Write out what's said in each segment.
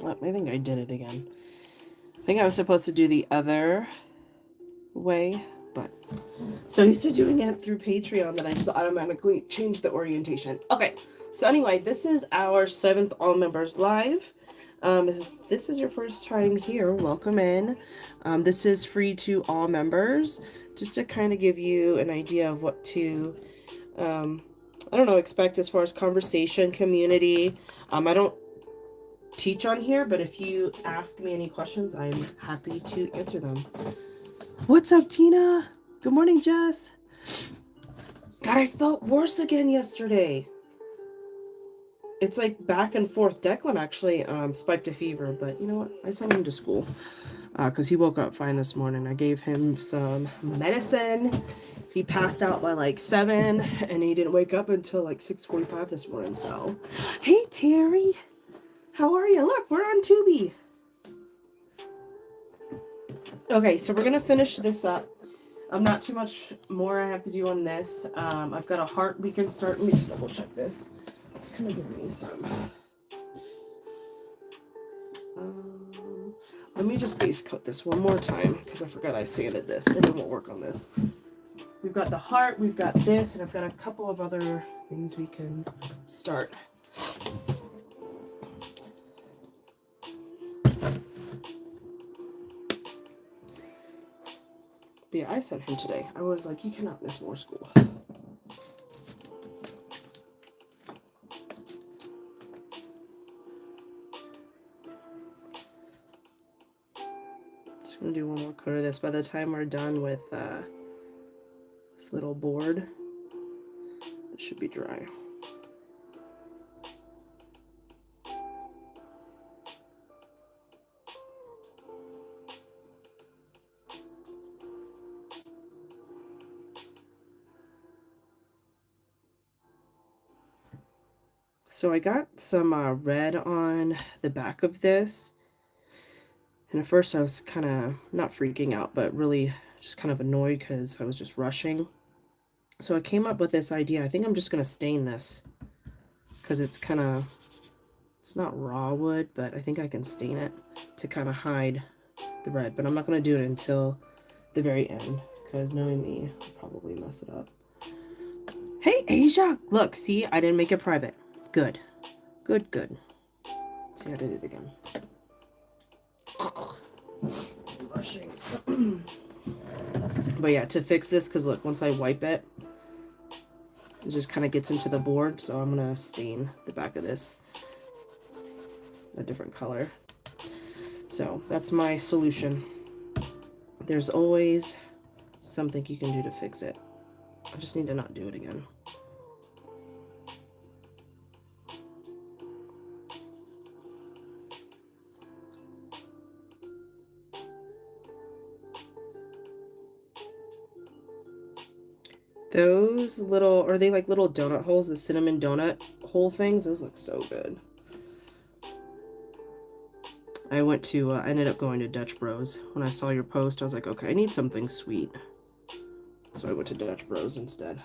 Oh, I think I did it again. I think I was supposed to do the other way, but so used to doing it through Patreon that I just automatically changed the orientation. Okay, so anyway, this is our 7th All Members Live. If this is your first time here, welcome in. This is free to all members, just to kind of give you an idea of what to, um, I don't know, expect as far as conversation, community. I don't teach on here, but if you ask me any questions, I'm happy to answer them. What's up, Tina? Good morning, Jess. God, I felt worse again yesterday. It's like back and forth. Declan actually spiked a fever, but you know what? I sent him to school because he woke up fine this morning. I gave him some medicine. He passed out by like 7, and he didn't wake up until like 6:45 this morning. So, hey Terry, how are you? Look, we're on Tubi. Okay, so we're gonna finish this up. Not too much more I have to do on this. I've got a heart we can start. Let me just double check this. It's gonna give me some. Let me just base coat this one more time because I forgot I sanded this and then we'll work on this. We've got the heart, we've got this, and I've got a couple of other things we can start. But yeah, I sent him today. I was like, you cannot miss more school. Just gonna do one more coat of this. By the time we're done with this little board, it should be dry. So I got some red on the back of this. And at first I was kind of not freaking out, but really just kind of annoyed because I was just rushing. So I came up with this idea. I think I'm just going to stain this because it's kind of, it's not raw wood, but I think I can stain it to kind of hide the red. But I'm not going to do it until the very end because knowing me, I'll probably mess it up. Hey, Asia! Look, see, I didn't make it private. Good. Good, good. See, I did it again. Rushing. But yeah, to fix this, because look, once I wipe it, it just kind of gets into the board, so I'm going to stain the back of this a different color. So that's my solution. There's always something you can do to fix it. I just need to not do it again. Those little, are they like little donut holes, the cinnamon donut hole things? Those look so good. I ended up going to Dutch Bros. When I saw your post, I was like, okay, I need something sweet. So I went to Dutch Bros instead.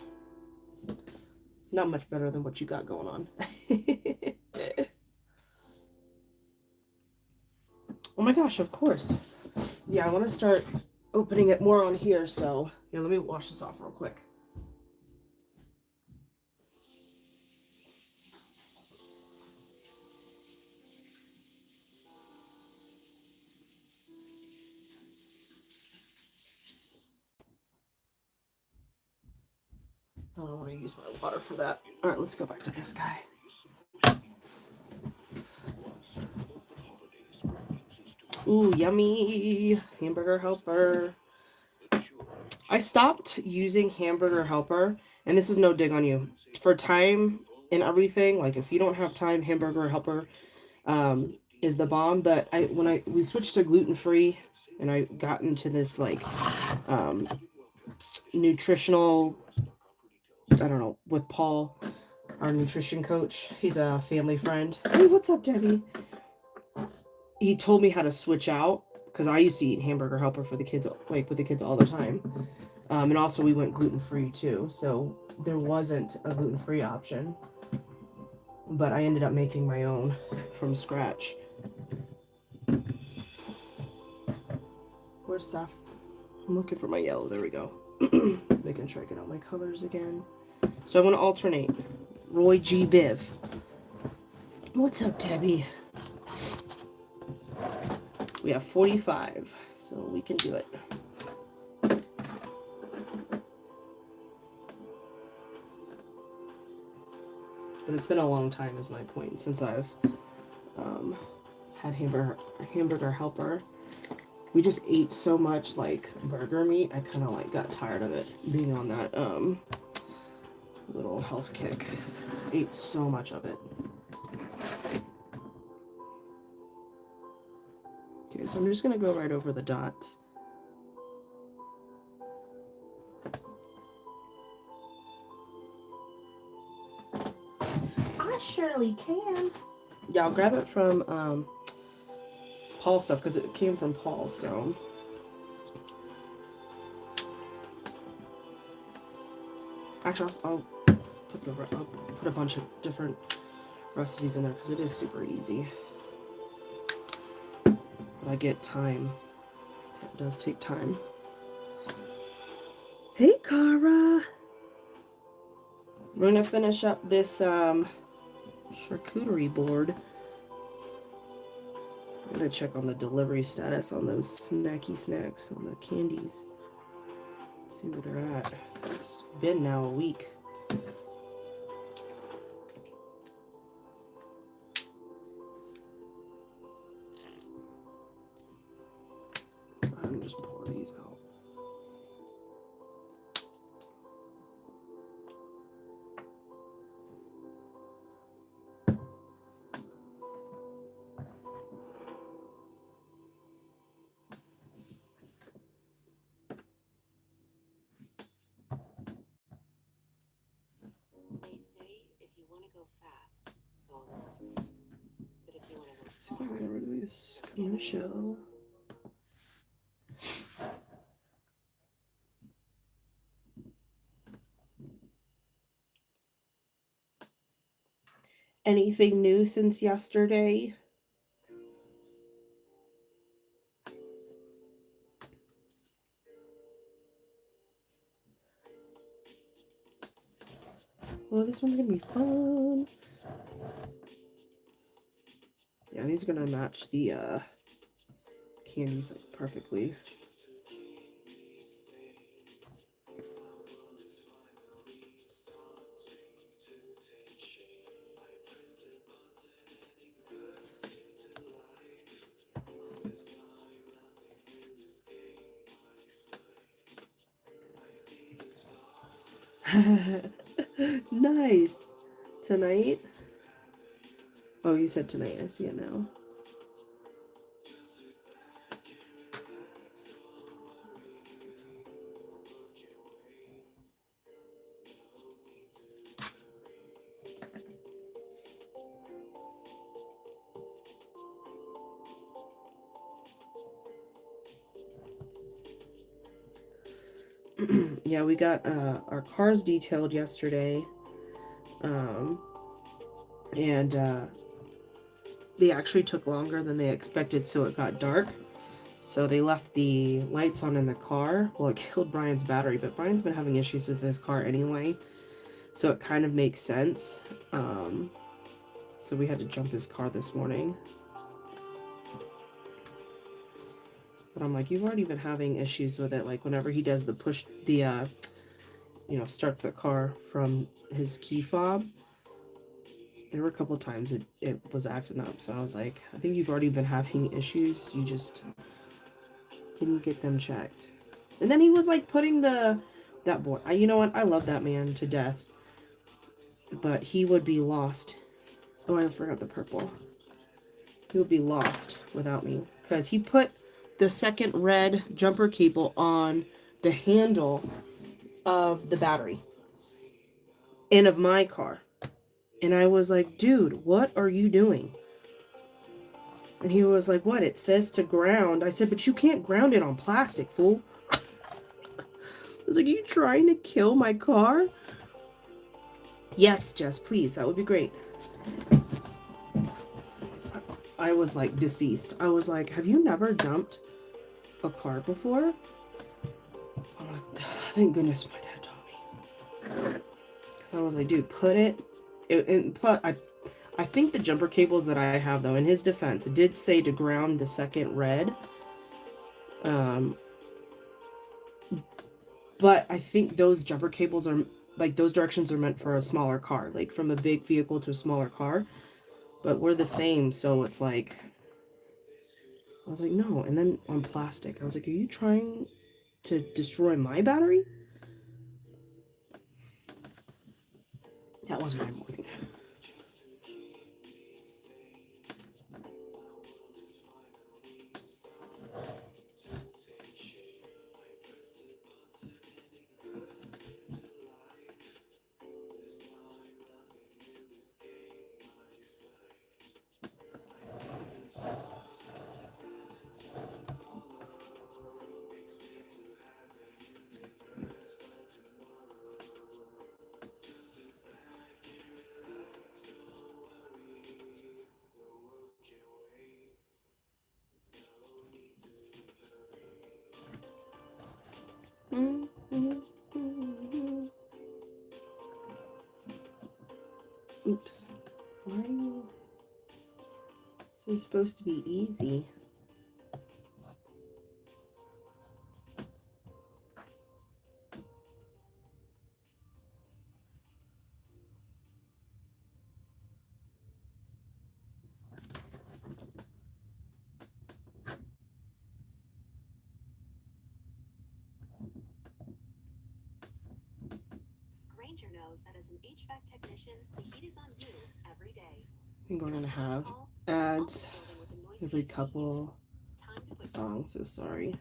Not much better than what you got going on. Oh my gosh, of course. Yeah, I want to start opening it more on here, so yeah, let me wash this off real quick. I don't want to use my water for that. All right, let's go back to this guy. Ooh, yummy hamburger helper. I stopped using hamburger helper, and this is no dig on you. For time and everything, like if you don't have time, hamburger helper is the bomb. But we switched to gluten free, and I got into this like nutritional. I don't know, with Paul, our nutrition coach. He's a family friend. Hey, what's up, Debbie? He told me how to switch out because I used to eat hamburger helper for the kids, like with the kids all the time. And also we went gluten free too, so there wasn't a gluten free option. But I ended up making my own from scratch. Where's Saf? I'm looking for my yellow. There we go. Making sure I get all my colors again. So I want to alternate. Roy G. Biv. What's up, Debbie? We have 45, so we can do it. But it's been a long time, is my point, since I've had hamburger helper. We just ate so much like burger meat. I kind of like got tired of it being on that little health kick. Ate so much of it. Okay, so I'm just gonna go right over the dots. I surely can. Yeah, I'll grab it from Paul's stuff because it came from Paul, so. Actually, I'll put a bunch of different recipes in there because it is super easy. But I get time. It does take time. Hey, Cara! We're gonna finish up this charcuterie board. I'm gonna check on the delivery status on those snacky snacks, on the candies. See where they're at. It's been now a week. Go ahead and just pour these out. See if I can get rid of this commercial. Anything new since yesterday? Well, this one's gonna be fun. Yeah, these are gonna match the candies like perfectly. Nice. Tonight? Oh, you said tonight. I see it now. Yeah, we got our cars detailed yesterday. And they actually took longer than they expected, so it got dark. So they left the lights on in the car. Well, it killed Brian's battery, but Brian's been having issues with his car anyway, so it kind of makes sense. So we had to jump his car this morning. But I'm like, you've already been having issues with it. Like whenever he does the push, the start the car from his key fob, there were a couple times it was acting up. So I was like, I think you've already been having issues. You just didn't get them checked. And then he was like putting that boy. You know what? I love that man to death. But he would be lost. Oh, I forgot the purple. He would be lost without me. Because he put the second red jumper cable on the handle of the battery. And of my car. And I was like, dude, what are you doing? And he was like, what? It says to ground. I said, but you can't ground it on plastic, fool. I was like, are you trying to kill my car? Yes, Jess, please. That would be great. I was like deceased. I was like, have you never dumped a car before. I'm like, thank goodness my dad taught me. Because I was like, dude, put it. I think the jumper cables that I have, though, in his defense, it did say to ground the second red. But I think those jumper cables are, like, those directions are meant for a smaller car, like from a big vehicle to a smaller car. But we're the same, so it's like, I was like, no. And then on plastic, I was like, are you trying to destroy my battery? That was my morning. Oops. Why are you... This is supposed to be easy. Granger knows that as an HVAC technician, the heat is on you every day. I think we're going to have ads every couple songs, so sorry.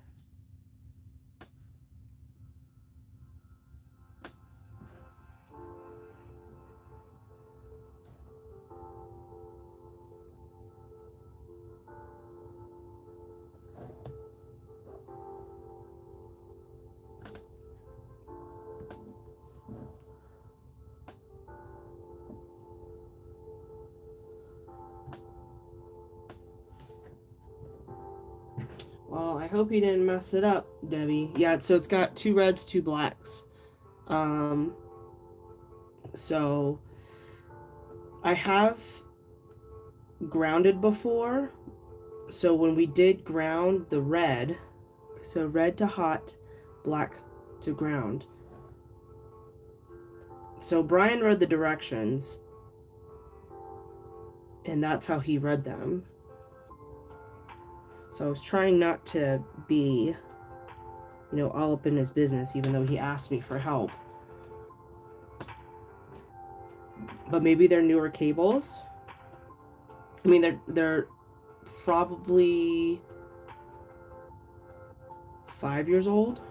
Well, I hope you didn't mess it up, Debbie. Yeah, so it's got 2 reds, 2 blacks. So I have grounded before. So when we did ground the red, so red to hot, black to ground. So Brian read the directions, and that's how he read them. So I was trying not to be, all up in his business, even though he asked me for help. But maybe they're newer cables. I mean, they're probably 5 years old.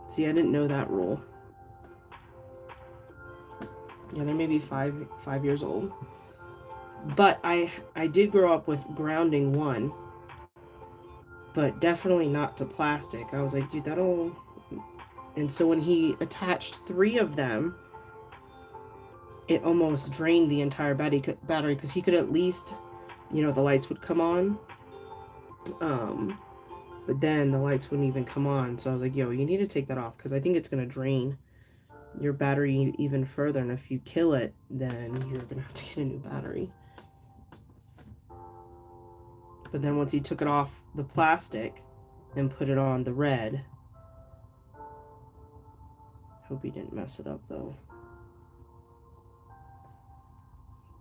See, I didn't know that rule. Yeah, they're maybe five years old. But I did grow up with grounding one, but definitely not to plastic. I was like, dude, that'll... And so when he attached 3 of them, it almost drained the entire battery because he could at least, the lights would come on. But then the lights wouldn't even come on. So I was like, yo, you need to take that off because I think it's going to drain your battery even further. And if you kill it, then you're going to have to get a new battery. But then once he took it off the plastic and put it on the red, hope he didn't mess it up though.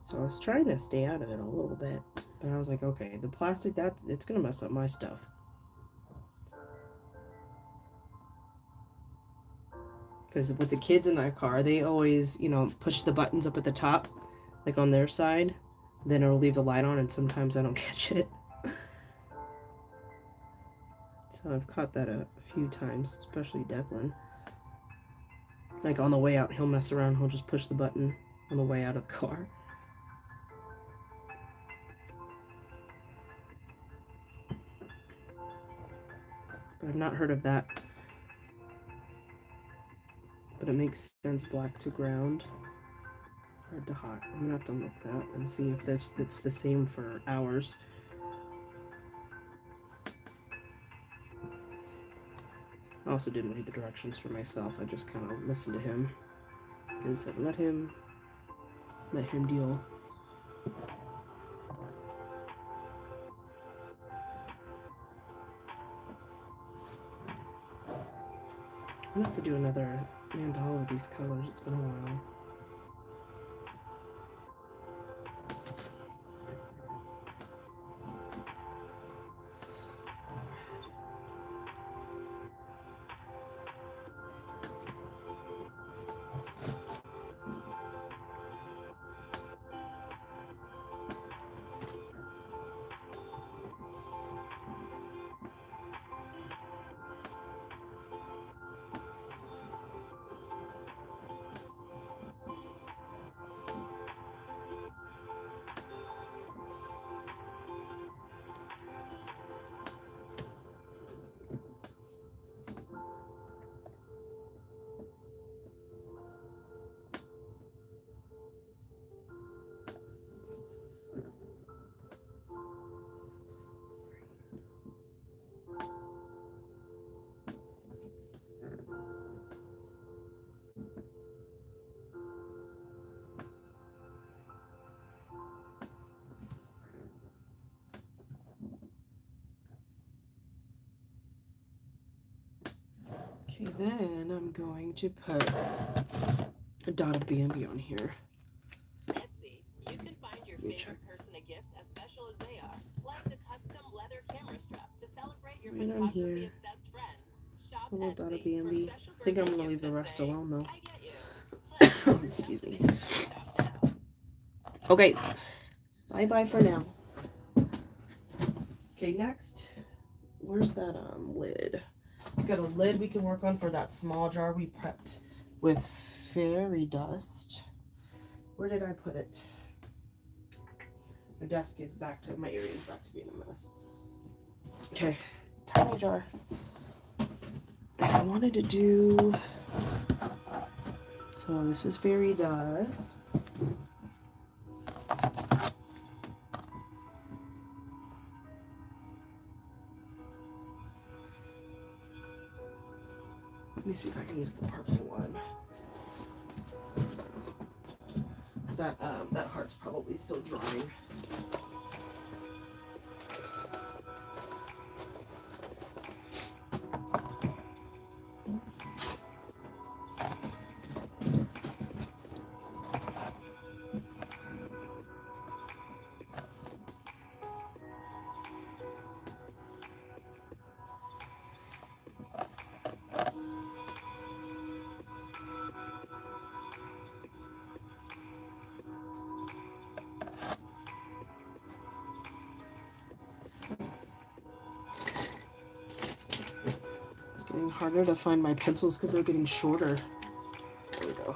So I was trying to stay out of it a little bit, but I was like, okay, the plastic, it's gonna mess up my stuff. Because with the kids in that car, they always, push the buttons up at the top, like on their side. Then it'll leave the light on, and sometimes I don't catch it. So I've caught that a few times, especially Declan. Like on the way out, he'll mess around, he'll just push the button on the way out of the car. But I've not heard of that. But it makes sense, black to ground, red to hot. I'm gonna have to look that and see if it's the same for ours. I also didn't read the directions for myself. I just kind of listened to him. And said, let him deal. I'm gonna have to do another mandala of these colors. It's been a while. Okay, then I'm going to put a dot of Bambi on here. Etsy, you can find your favorite person a gift as special as they are, like the custom leather camera strap to celebrate your Right on photography here. obsessed friend. Shop A little dot of Etsy for Bambi. special I think I'm birthday gonna leave gifts the that rest say, alone though. I get you. Click Excuse me. shop now. Okay. Bye bye for now. Okay, next. Where's that lid? We've got a lid we can work on for that small jar we prepped with fairy dust. Where did I put it? My desk is back to, my area is back to being a mess. Okay, tiny jar. I wanted to do, so this is fairy dust. Let me see if I can use the purple one. Because that heart's probably still drying. It's getting harder to find my pencils because they're getting shorter. There we go.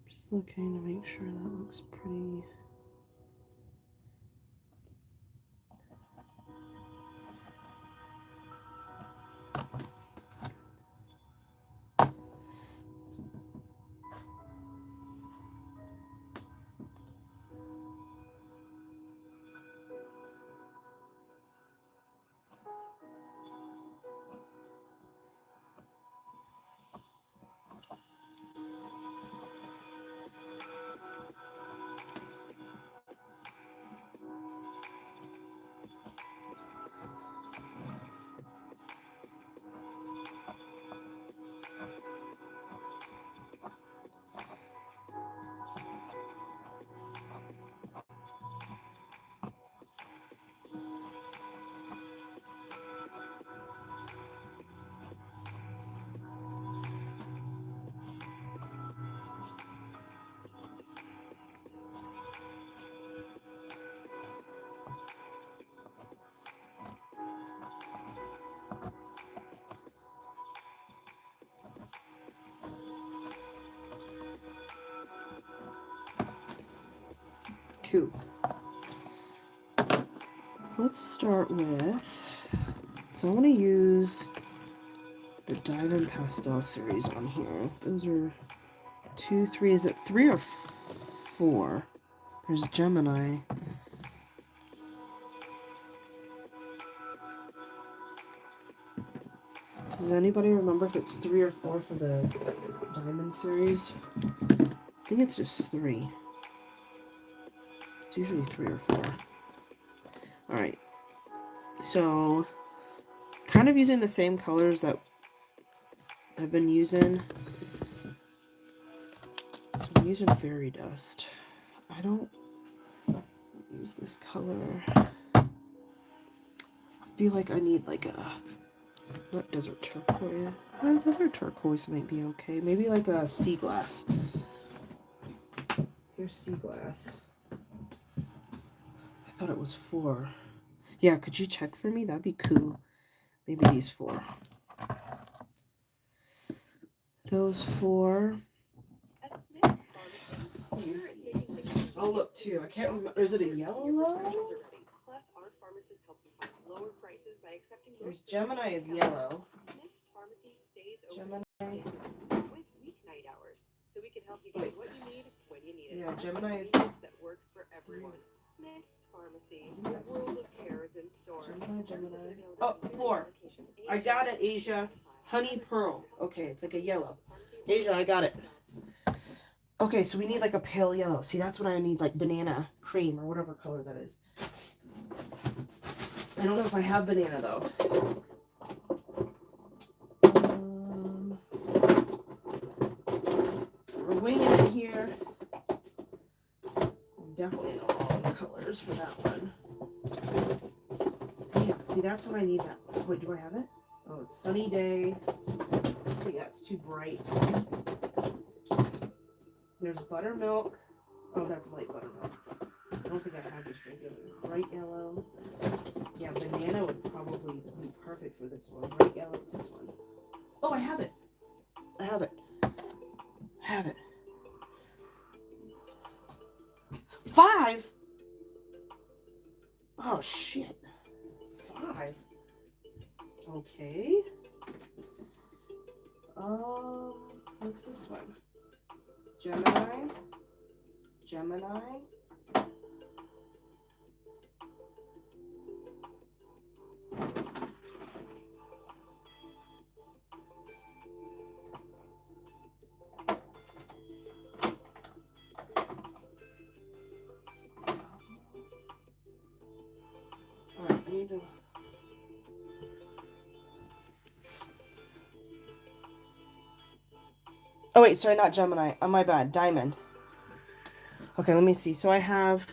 Just looking to make sure that looks pretty. Cool. let's start with, so I want to use the Diamond Pastel series on here. Those are 2, 3, is it 3 or 4? There's Gemini. Does anybody remember if it's 3 or 4 for the Diamond series? I think it's just 3. It's usually 3 or 4. Alright. So, kind of using the same colors that I've been using. So I'm using Fairy Dust. I don't use this color. I feel like I need like a, what, Desert Turquoise? Desert Turquoise might be okay. Maybe like a Sea Glass. Here's Sea Glass. I thought it was 4. Yeah, could you check for me? That'd be cool. Maybe these 4. Those 4. At Smith's Pharmacy, I'll look too. I can't remember. Is it a yellow? Plus, our pharmacists help you find lower prices by accepting There's Gemini is yellow. Smith's Pharmacy stays open Gemini. with weeknight hours, so we can help you find what you need when you need it. Yeah, Gemini is. That works for everyone. Smith's Pharmacy, Yes. world of care is in store. Gemini. Oh, 4. I got it, Asia. Honey Pearl. Okay, it's like a yellow. Asia, I got it. Okay, so we need like a pale yellow. See, that's what I need, like banana cream or whatever color that is. I don't know if I have banana though. We're winging it here. Definitely the wrong colors for that one. Yeah, see, that's what I need. That. Wait, do I have it? Oh, it's Sunny Day. Oh, yeah, it's too bright. There's Buttermilk. Oh, that's light buttermilk. I don't think I have this regular. Bright yellow. Yeah, banana would probably be perfect for this one. Bright yellow, it's this one. Oh, I have it. I have it. I have it. 5? Oh, shit. 5? Okay. What's this one? Gemini. Gemini. Alright, I need to. Oh wait, sorry, not Gemini. Oh, my bad. Diamond. Okay, let me see. So I have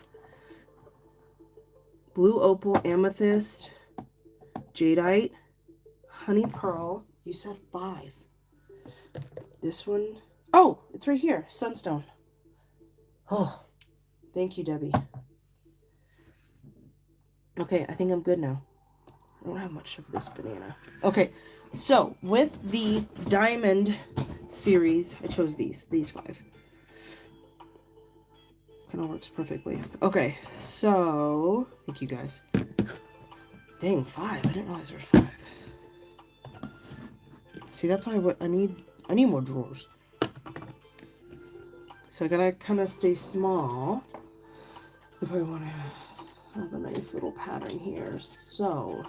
Blue Opal, Amethyst, Jadeite, Honey Pearl. You said 5. This one. Oh, it's right here. Sunstone. Oh, thank you, Debbie. Okay, I think I'm good now. I don't have much of this banana. Okay, so with the Diamond series, I chose these 5. Kind of works perfectly. Okay, so thank you guys. Dang, 5. I didn't realize there were 5. See, that's why I need more drawers. So I gotta kind of stay small if I want to have a nice little pattern here. So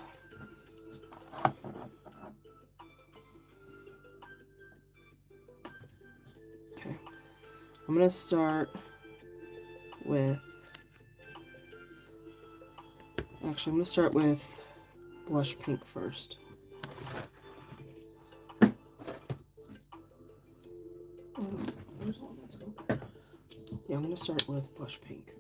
okay, I'm gonna start with, actually I'm gonna start with blush pink first. Yeah, I'm gonna start with blush pink.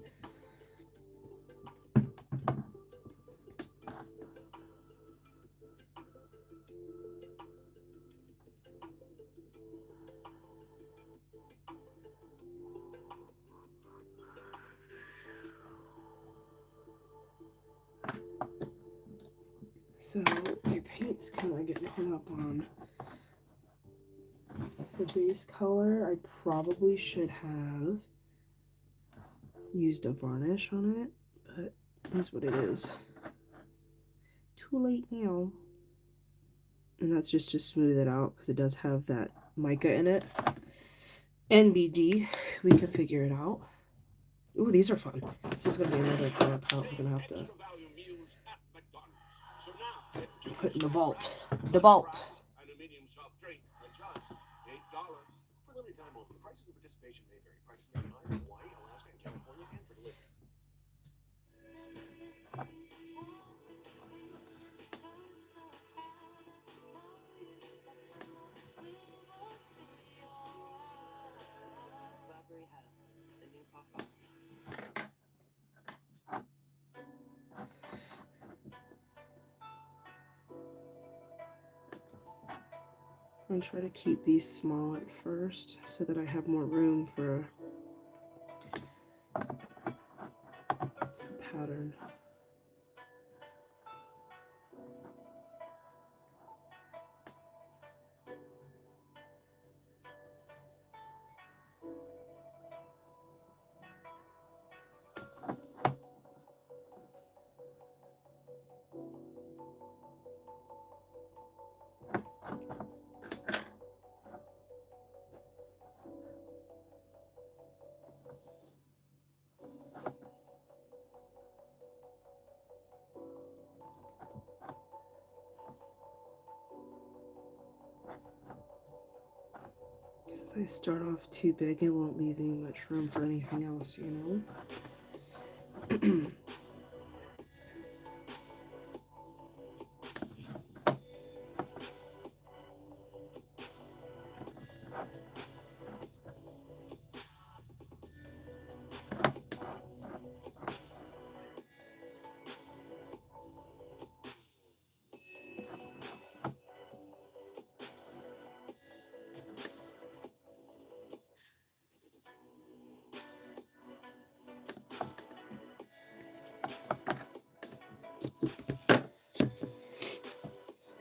So my paint's kind of getting hung up on the base color. I probably should have used a varnish on it, but that's what it is. too late now. And that's just to smooth it out because it does have that mica in it. NBD, we can figure it out. Ooh, these are fun. This is going to be another color palette we're going to have to put in the vault. The vault. For limited time only, prices of participation may vary. Prices may be higher in Hawaii, Alaska, and California, and for delivery. Burberry Hella, the new parfum. I'm going to try to keep these small at first so that I have more room for a pattern. If I start off too big, it won't leave any much room for anything else, you know?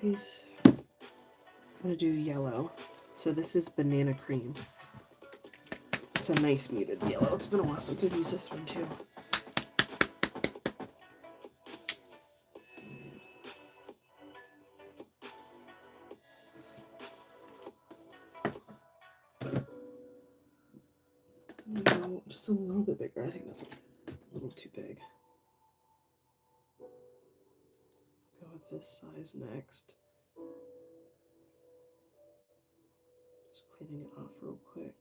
These, I'm gonna do yellow. So this is banana cream. It's a nice muted yellow. It's been a while since I've used this one too. No, just a little bit bigger. I think that's a little too big. Go with this size next. Just cleaning it off real quick.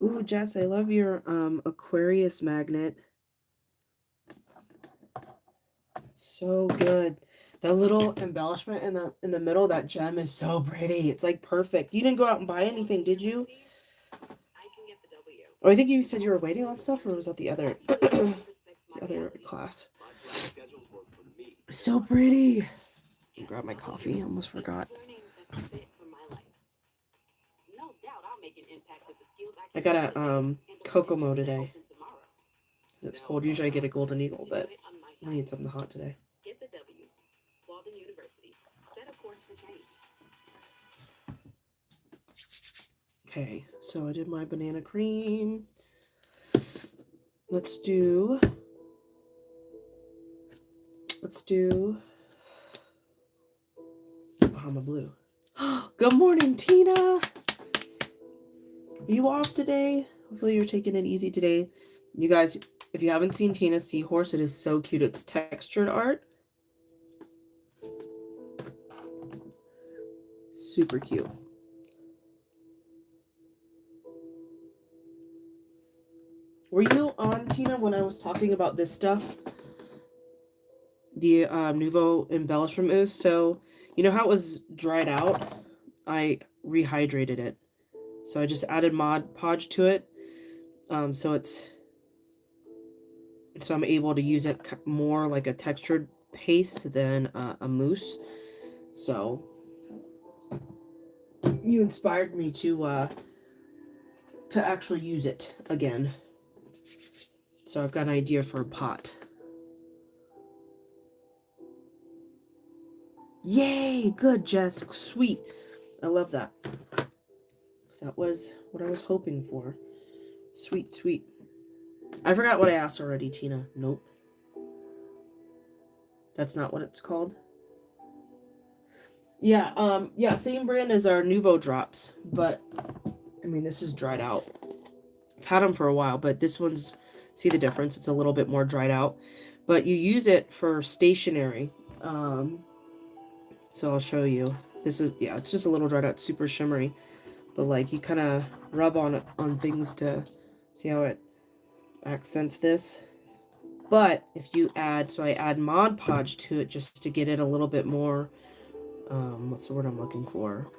Ooh, Jess, I love your Aquarius magnet. So good. The little embellishment in the middle, that gem is so pretty. It's like perfect. You didn't go out and buy anything, did you? I can get the W. Or I think you said you were waiting on stuff, or was that the other the Respects my other reality. class? My class schedules work for me. So pretty. Grab my coffee. I almost This is forgot. learning that's fit for my life. No doubt I'll make an impact with the skills I I can got use a today and the Kokomo potentials that today open tomorrow. because it's cold. Usually I get a Golden Eagle, To do but it on my I time. need something hot today. Get the W. Walden University. Set a course for change. Okay, so I did my banana cream. Let's do Bahama Blue. Good morning, Tina. Are you off today? Hopefully you're taking it easy today. You guys, if you haven't seen Tina's seahorse, it is so cute. It's textured art. Super cute. Were you on, Tina, when I was talking about this stuff? The Nouveau Embellishment Mousse. So, you know how it was dried out? I rehydrated it. So I just added Mod Podge to it. So I'm able to use it more like a textured paste than a mousse. So you inspired me to actually use it again. So I've got an idea for a pot. Yay! Good, Jess. Sweet. I love that. Because that was what I was hoping for. Sweet, sweet. I forgot what I asked already, Tina. Nope. That's not what it's called. Yeah, same brand as our Nouveau drops, but I mean, this is dried out. I've had them for a while, but this one's, see the difference? It's a little bit more dried out, but you use it for stationery. So I'll show you. This is, yeah, it's just a little dried out, super shimmery, but like you kind of rub on it on things to see how it accents this. But if you add, so I add Mod Podge to it just to get it a little bit more, what's the word I'm looking for?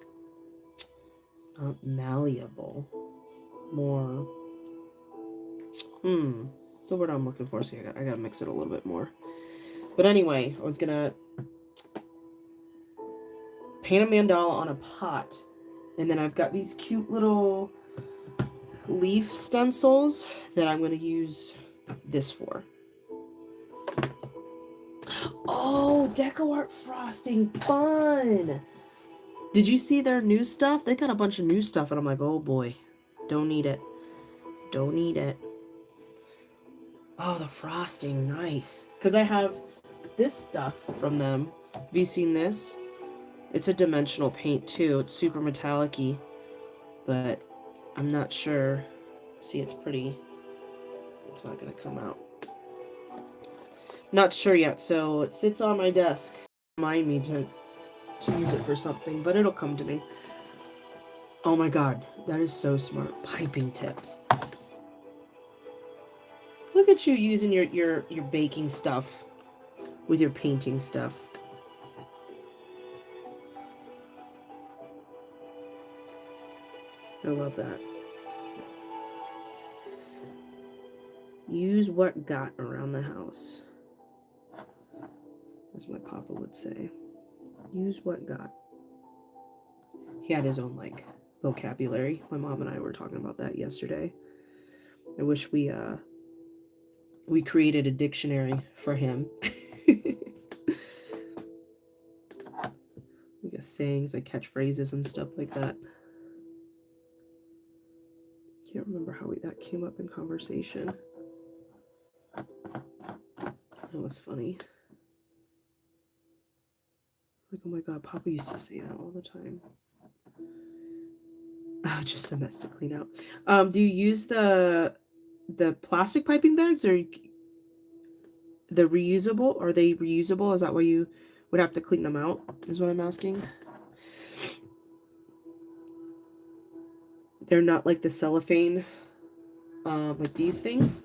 Malleable. More, what's the word I'm looking for? See, I gotta mix it a little bit more. But anyway, I was gonna paint a mandala on a pot, and then I've got these cute little leaf stencils that I'm gonna use this for. Oh, Deco Art frosting, fun! Did you see their new stuff? They got a bunch of new stuff, and I'm like, oh boy, don't need it. Don't need it. Oh, the frosting, nice. Because I have this stuff from them. Have you seen this? It's a dimensional paint too. It's super metallic-y, but I'm not sure. See, it's pretty. It's not gonna come out. Not sure yet, so it sits on my desk. Remind me to use it for something, but it'll come to me. Oh my god, that is so smart. Piping tips. Look at you using your baking stuff with your painting stuff. I love that. Use what got around the house. As my papa would say. Use what got. He had his own, like, vocabulary. My mom and I were talking about that yesterday. I wish we created a dictionary for him. I guess sayings, like catchphrases and stuff like that. Can't remember how that came up in conversation. That was funny. Like, oh my god, Papa used to say that all the time. Oh, just a mess to clean out. Do you use the plastic piping bags or the reusable? Are they reusable? Is that why you would have to clean them out? Is what I'm asking. They're not like the cellophane like these things.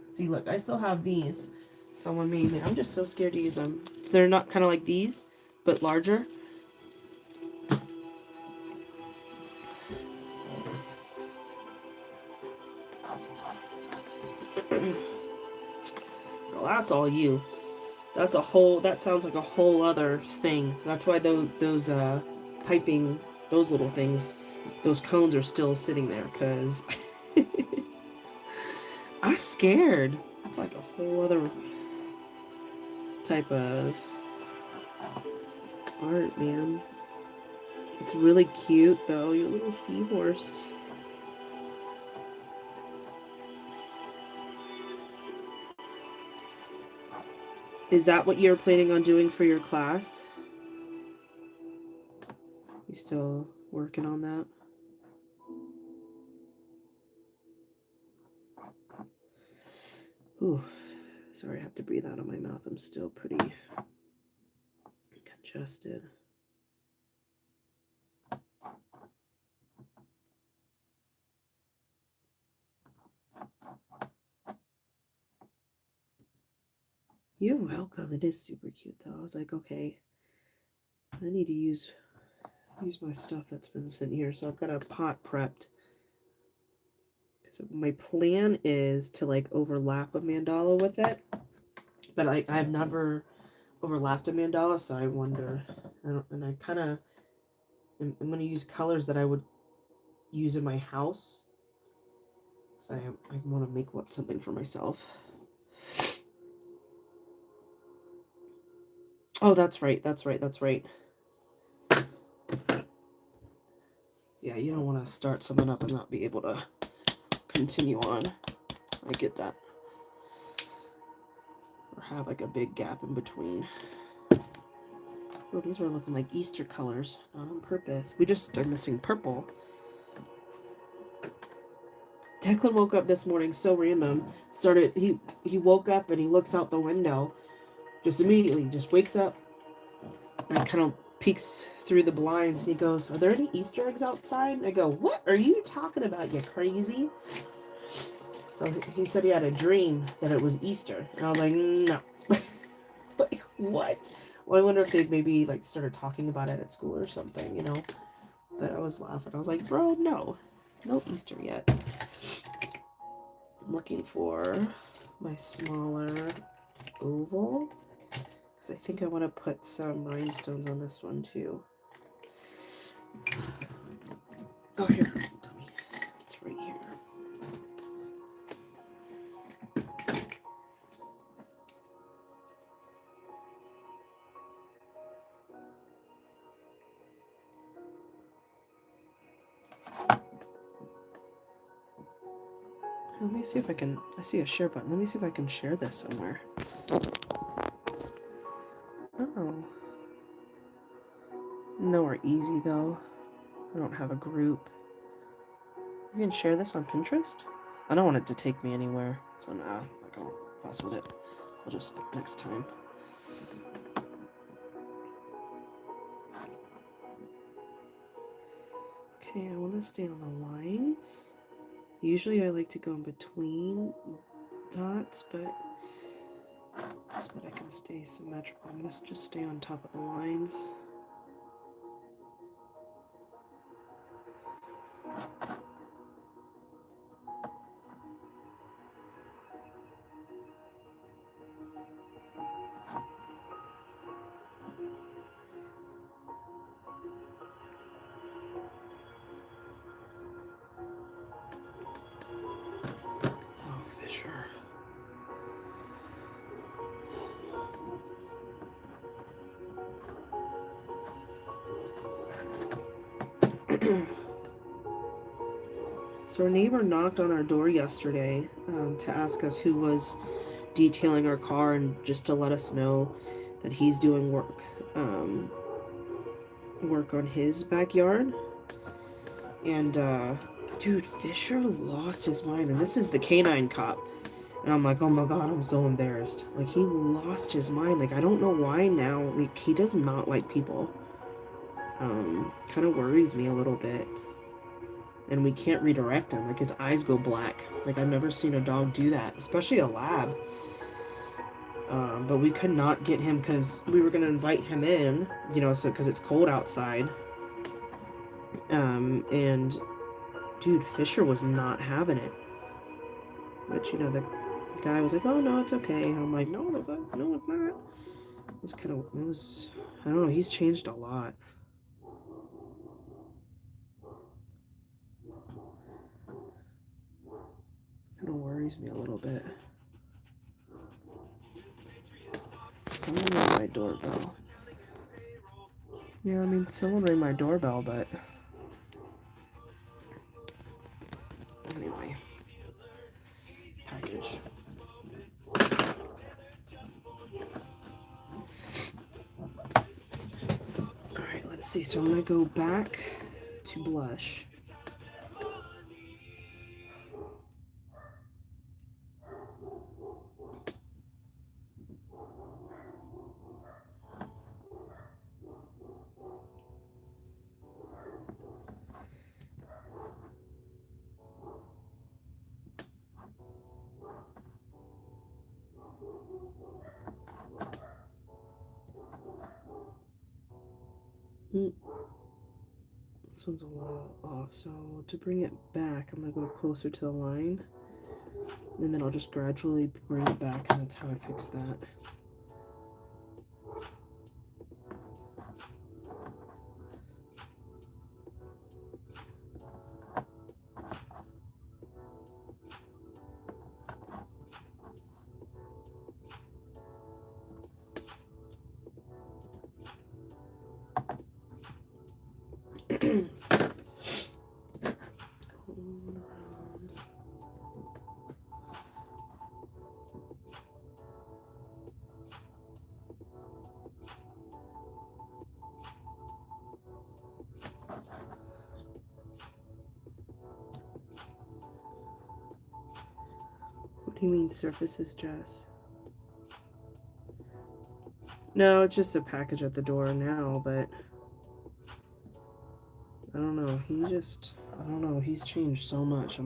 See, look, I still have these. Someone made me. I'm just so scared to use them. So they're not kind of like these, but larger. Well, that's all you. That's a whole. That sounds like a whole other thing. That's why those piping, those little things, those cones are still sitting there. Cause I'm scared. It's like a whole other type of art, man. It's really cute though. Your little seahorse. Is that what you're planning on doing for your class? You still working on that? Ooh, sorry, I have to breathe out of my mouth. I'm still pretty congested. You're welcome. It is super cute though. I was like, okay, I need to use my stuff that's been sitting here. So I've got a pot prepped. So my plan is to like overlap a mandala with it, but I've never overlapped a mandala, so I wonder. And I kind of I'm going to use colors that I would use in my house. So I want to make something for myself. Oh, that's right. Yeah, you don't want to start something up and not be able to continue on. I get that. Or have like a big gap in between. Oh, these were looking like Easter colors, not on purpose. We just are missing purple. Declan woke up this morning so random. He woke up and he looks out the window. Just immediately, just wakes up and kind of peeks through the blinds and he goes, "Are there any Easter eggs outside?" And I go, "What are you talking about, you crazy?" So he said he had a dream that it was Easter. And I was like, no. Like, what? Well, I wonder if they maybe like started talking about it at school or something, you know? But I was laughing. I was like, bro, no Easter yet. I'm looking for my smaller oval. Because I think I want to put some rhinestones on this one too. Oh, here. Tell me. It's right here. Let me see if I can. I see a share button. Let me see if I can share this somewhere. Oh. Nowhere easy though. I don't have a group. You can share this on Pinterest? I don't want it to take me anywhere, so nah, I don't fuss with it. I'll just next time. Okay, I want to stay on the lines. Usually I like to go in between dots, but so that I can stay symmetrical, I'm going to just stay on top of the lines. So our neighbor knocked on our door yesterday to ask us who was detailing our car and just to let us know that he's doing work on his backyard. And dude, Fisher lost his mind, and this is the canine cop. And I'm like, oh my god, I'm so embarrassed. Like, he lost his mind. Like, I don't know why now. Like, he does not like people. Kind of worries me a little bit. and we can't redirect him. Like, his eyes go black. Like, I've never seen a dog do that, especially a lab. But we could not get him because we were going to invite him in, you know, so because it's cold outside. And dude, Fisher was not having it. But, you know, the guy was like, oh, no, it's okay. And I'm like, no, no, it's not. It was kind of, it was, I don't know, he's changed a lot. Kind of worries me a little bit. Someone rang my doorbell. Yeah, I mean, someone rang my doorbell, but anyway. Package. Alright, let's see. So I'm gonna go back to blush. This one's a little off, so to bring it back, I'm going to go closer to the line, and then I'll just gradually bring it back, and that's how I fix that. What do you mean surfaces, Jess? No, it's just a package at the door now, but I don't know. I don't know. He's changed so much. I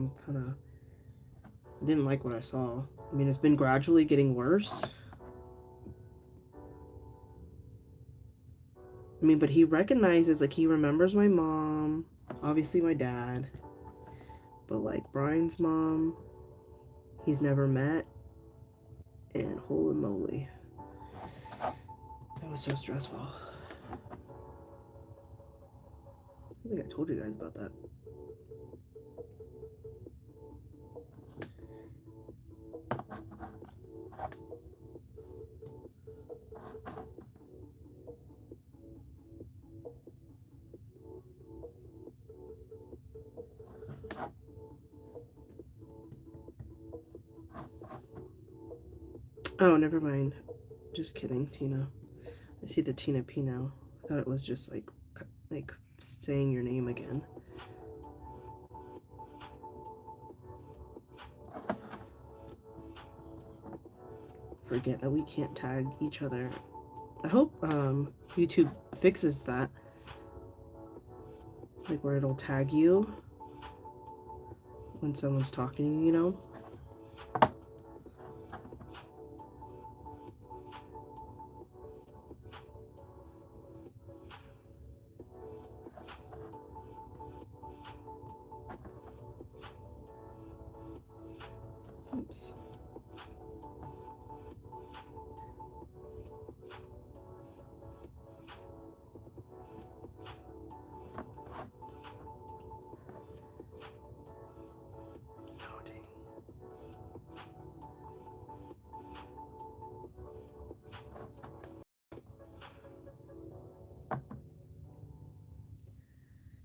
didn't like what I saw. I mean, it's been gradually getting worse. I mean, but he recognizes, like, he remembers my mom, obviously my dad, but, like, Brian's mom, he's never met, and holy moly. That was so stressful. I think I told you guys about that. Oh, never mind. Just kidding, Tina. I see the Tina P now. I thought it was just like saying your name again. Forget that we can't tag each other. I hope YouTube fixes that. Like where it'll tag you when someone's talking to you, you know? Oops. Loading.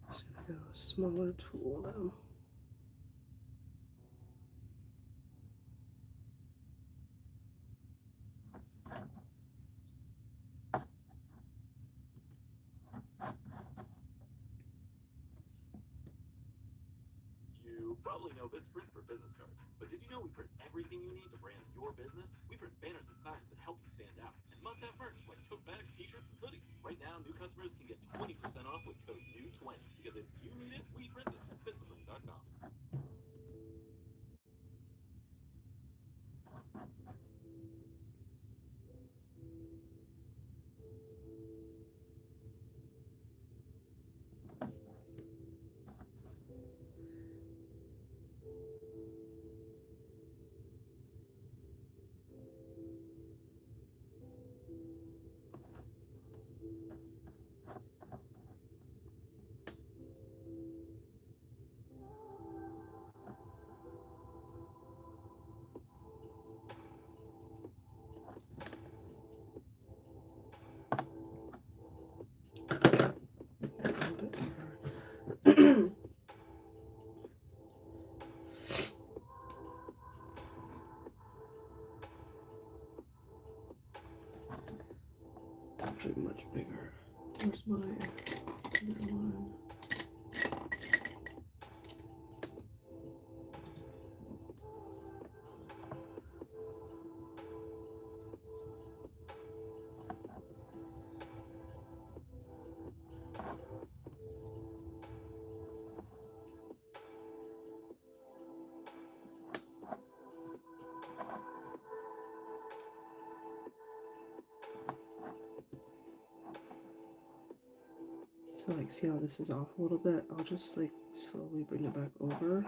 Just gonna go smaller tool now. You probably know Vistaprint for business cards, but did you know we print everything you need to brand your business? We print banners and signs that help you stand out, and must-have merch like tote bags, t-shirts, and hoodies. Right now, new customers can get 20% off with code NEW20, because if you need it, we print it. Vistaprint.com. actually much bigger. Where's my other one? So like, see how this is off a little bit? I'll just like slowly bring it back over.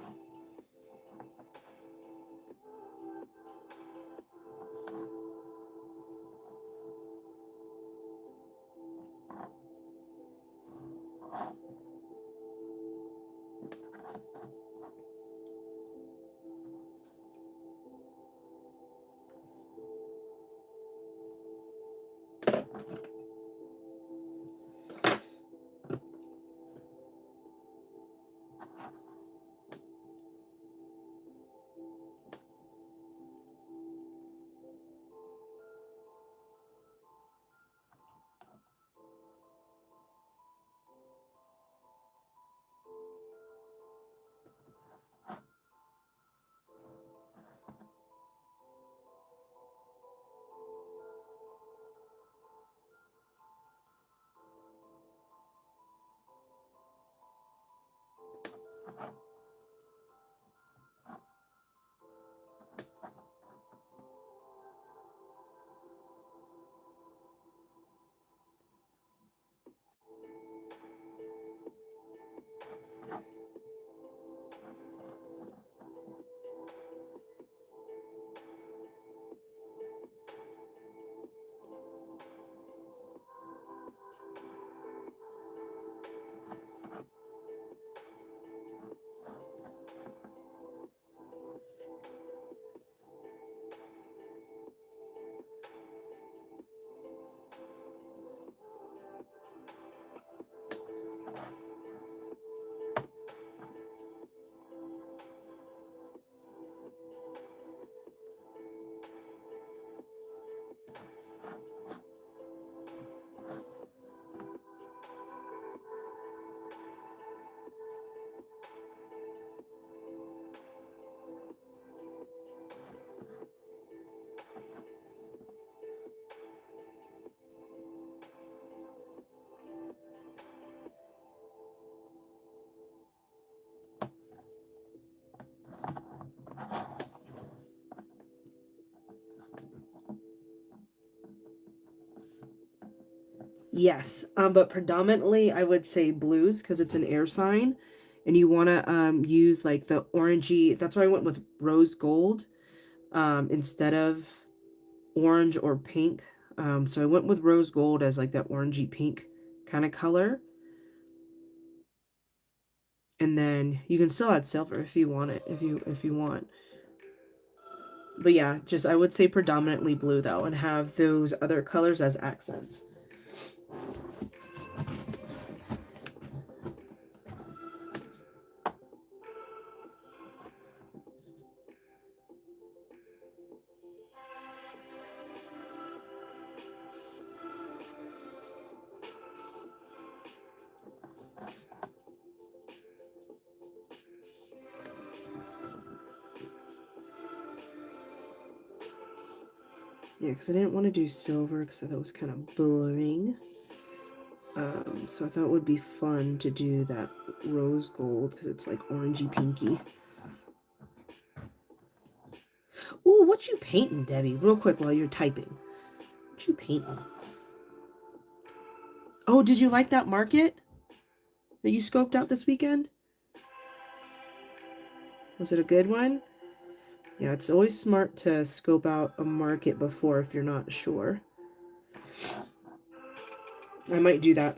Yes, but predominantly I would say blues because it's an air sign, and you want to use like the orangey. That's why I went with rose gold instead of orange or pink. So I went with rose gold as like that orangey pink kind of color, and then you can still add silver if you want it, if you want. But yeah, just I would say predominantly blue though, and have those other colors as accents. Yeah, because I didn't want to do silver because I thought it was kind of blurring. So I thought it would be fun to do that rose gold because it's like orangey pinky. Ooh, what you painting, Debbie? Real quick while you're typing. What you painting? Oh, did you like that market that you scoped out this weekend? Was it a good one? Yeah, it's always smart to scope out a market before if you're not sure. I might do that.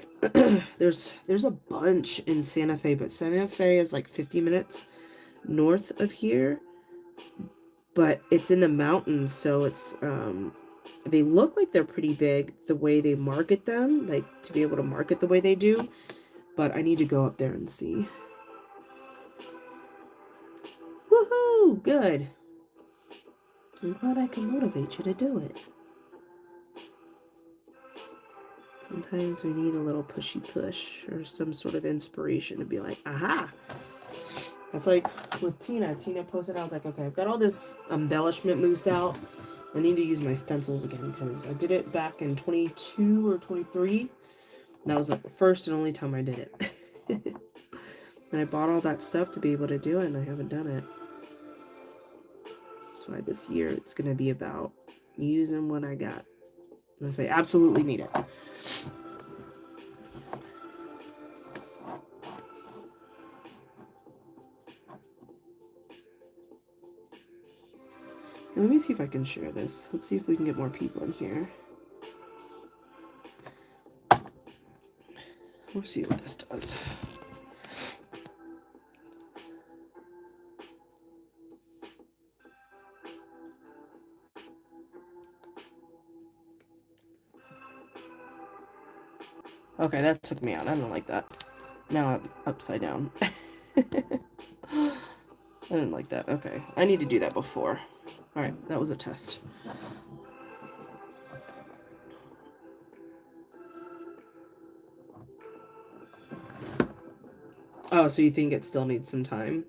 There's a bunch in Santa Fe, but Santa Fe is like 50 minutes north of here. But it's in the mountains, so it's they look like they're pretty big the way they market them, like to be able to market the way they do. But I need to go up there and see. Woohoo! Good. I'm glad I can motivate you to do it. Sometimes we need a little pushy push or some sort of inspiration to be like, aha. That's like with Tina. Tina posted, I was like, okay, I've got all this embellishment mousse out. I need to use my stencils again because I did it back in 22 or 23. That was like the first and only time I did it. And I bought all that stuff to be able to do it, and I haven't done it. That's why this year it's going to be about using what I got. Unless I absolutely need it. Let me see if I can share this. Let's see if we can get more people in here. We'll see what this does. Okay, that took me out. I don't like that. Now I'm upside down. I didn't like that. Okay, I need to do that before. Alright, that was a test. Oh, so you think it still needs some time?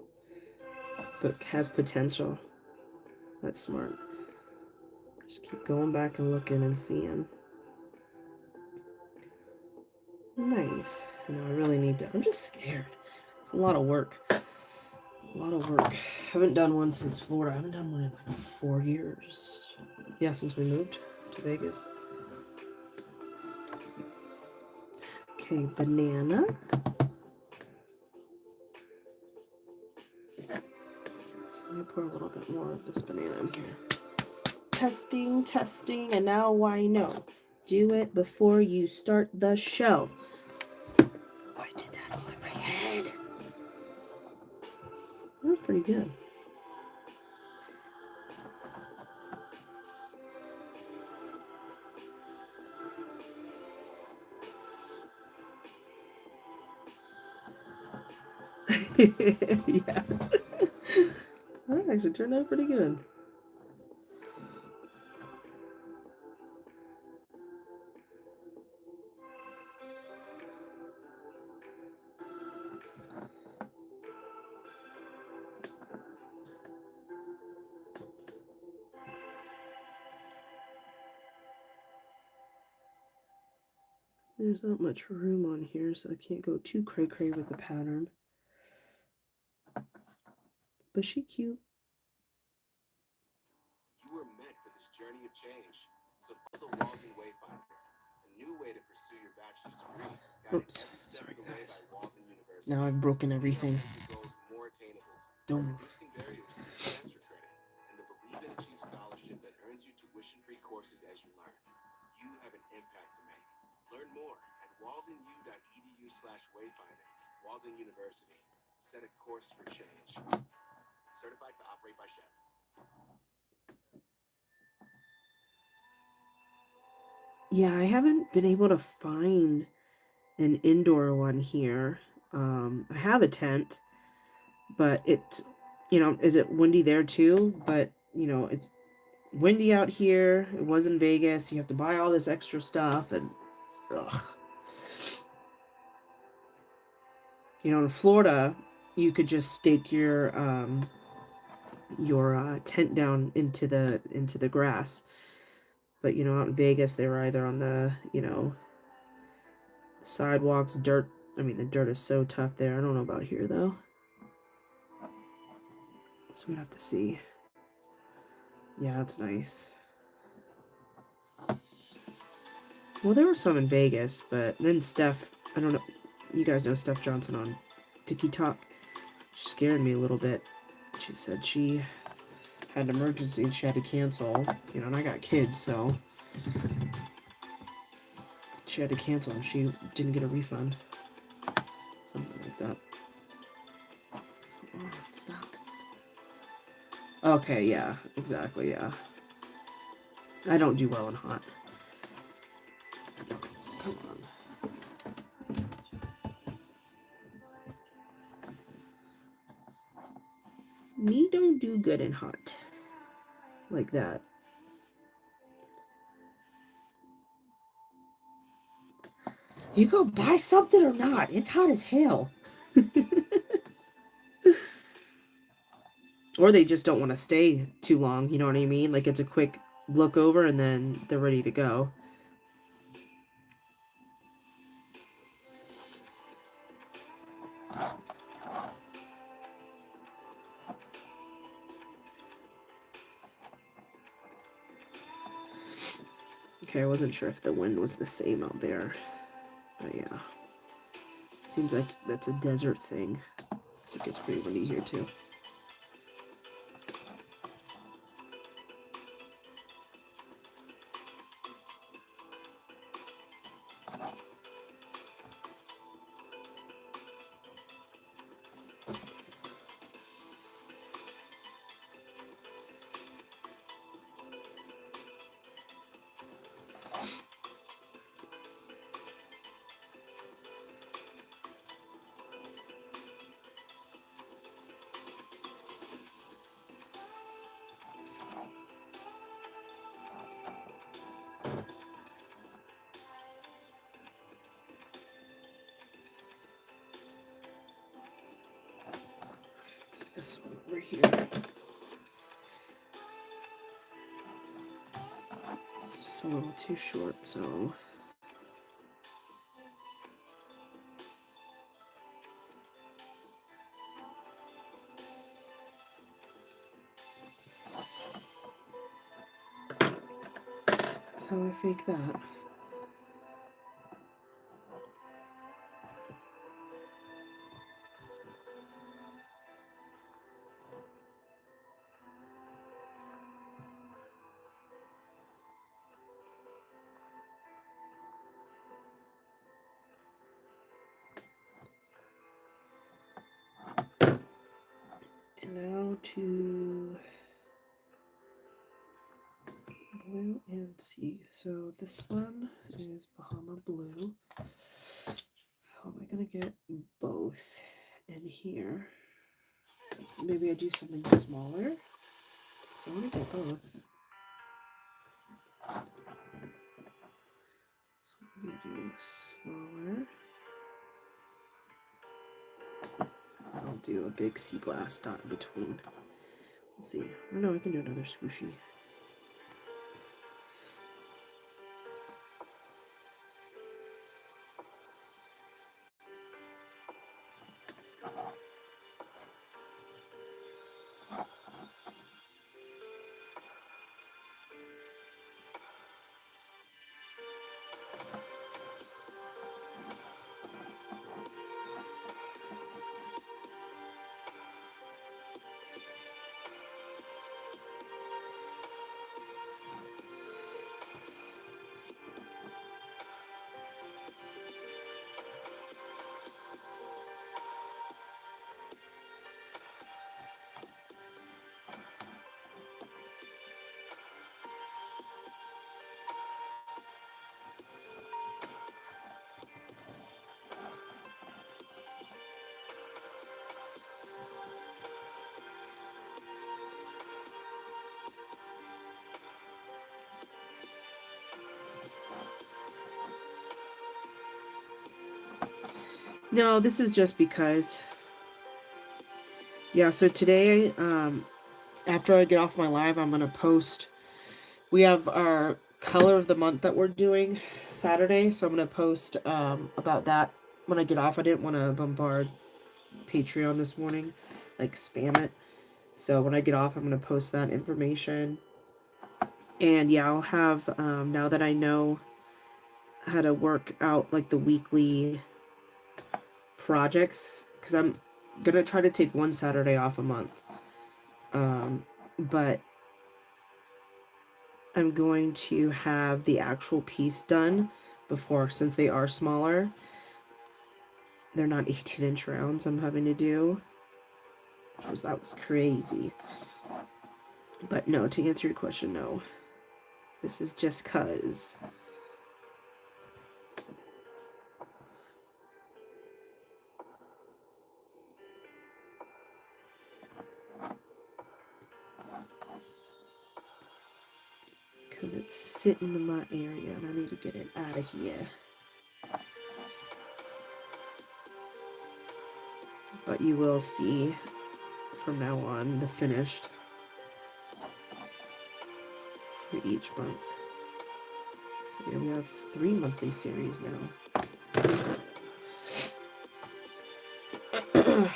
But has potential. That's smart. Just keep going back and looking and seeing. Nice. You know, I really need to. I'm just scared. It's a lot of work. A lot of work. I haven't done one since Florida. I haven't done one in like 4 years. Yeah, since we moved to Vegas. Okay, banana. So let me pour a little bit more of this banana in here. Testing, testing, and now I know. Do it before you start the show. Oh, I did that all in my head. That was pretty good. Yeah. That actually turned out pretty good. There's not much room on here, so I can't go too cray-cray with the pattern. But she cute. You were meant for this journey of change. So follow the Walden Wayfinder, a new way to pursue your bachelor's degree. Oops, sorry guys. Now I've broken everything. Don't move. Reducing barriers to the transfer credit and the Believe and Achieve scholarship that earns you tuition-free courses as you learn. You have an impact to make. Learn more at waldenu.edu/wayfinder. Walden University. Set a course for change. Certified to operate by Chef. Yeah, I haven't been able to find an indoor one here. I have a tent, but it, you know, is it windy there too? But, you know, it's windy out here. It was in Vegas. You have to buy all this extra stuff and, ugh. You know, in Florida, you could just stake your tent down into the grass. But, you know, out in Vegas, they were either on the, you know, sidewalks, dirt. I mean, the dirt is so tough there. I don't know about here, though. So we'd have to see. Yeah, that's nice. Well, there were some in Vegas, but then Steph, I don't know. You guys know Steph Johnson on TikTok. She scared me a little bit. She said she had an emergency and she had to cancel. You know, and I got kids, so she had to cancel and she didn't get a refund. Something like that. Oh, stop. Okay, yeah, exactly, yeah. I don't do well in hot. Come on. Me don't do good in hot. Like that. You go buy something or not? It's hot as hell. Or they just don't want to stay too long, you know what I mean? Like it's a quick look over and then they're ready to go. Okay, I wasn't sure if the wind was the same out there. But yeah. Seems like that's a desert thing. So it gets pretty windy here too. This one over here. It's just a little too short, so that's how I fake that. And now to blue and sea. So this one is Bahama Blue. How am I gonna get both in here? Maybe I do something smaller. So I want to get both. So I'm gonna do smaller. I'll do a big sea glass dot in between. Let's see. Or no, I can do another swooshy. No, this is just because. Yeah, so today, after I get off my live, I'm going to post. We have our color of the month that we're doing Saturday, so I'm going to post about that when I get off. I didn't want to bombard Patreon this morning, like spam it. So when I get off, I'm going to post that information. And yeah, I'll have, now that I know how to work out like the weekly projects, because I'm gonna try to take one Saturday off a month, but I'm going to have the actual piece done before, since they are smaller. They're not 18-inch rounds I'm having to do, that was crazy. But no, to answer your question, no, this is just cause. Because it's sitting in my area and I need to get it out of here. but you will see from now on the finished for each month. So yeah, we have 3 monthly series now.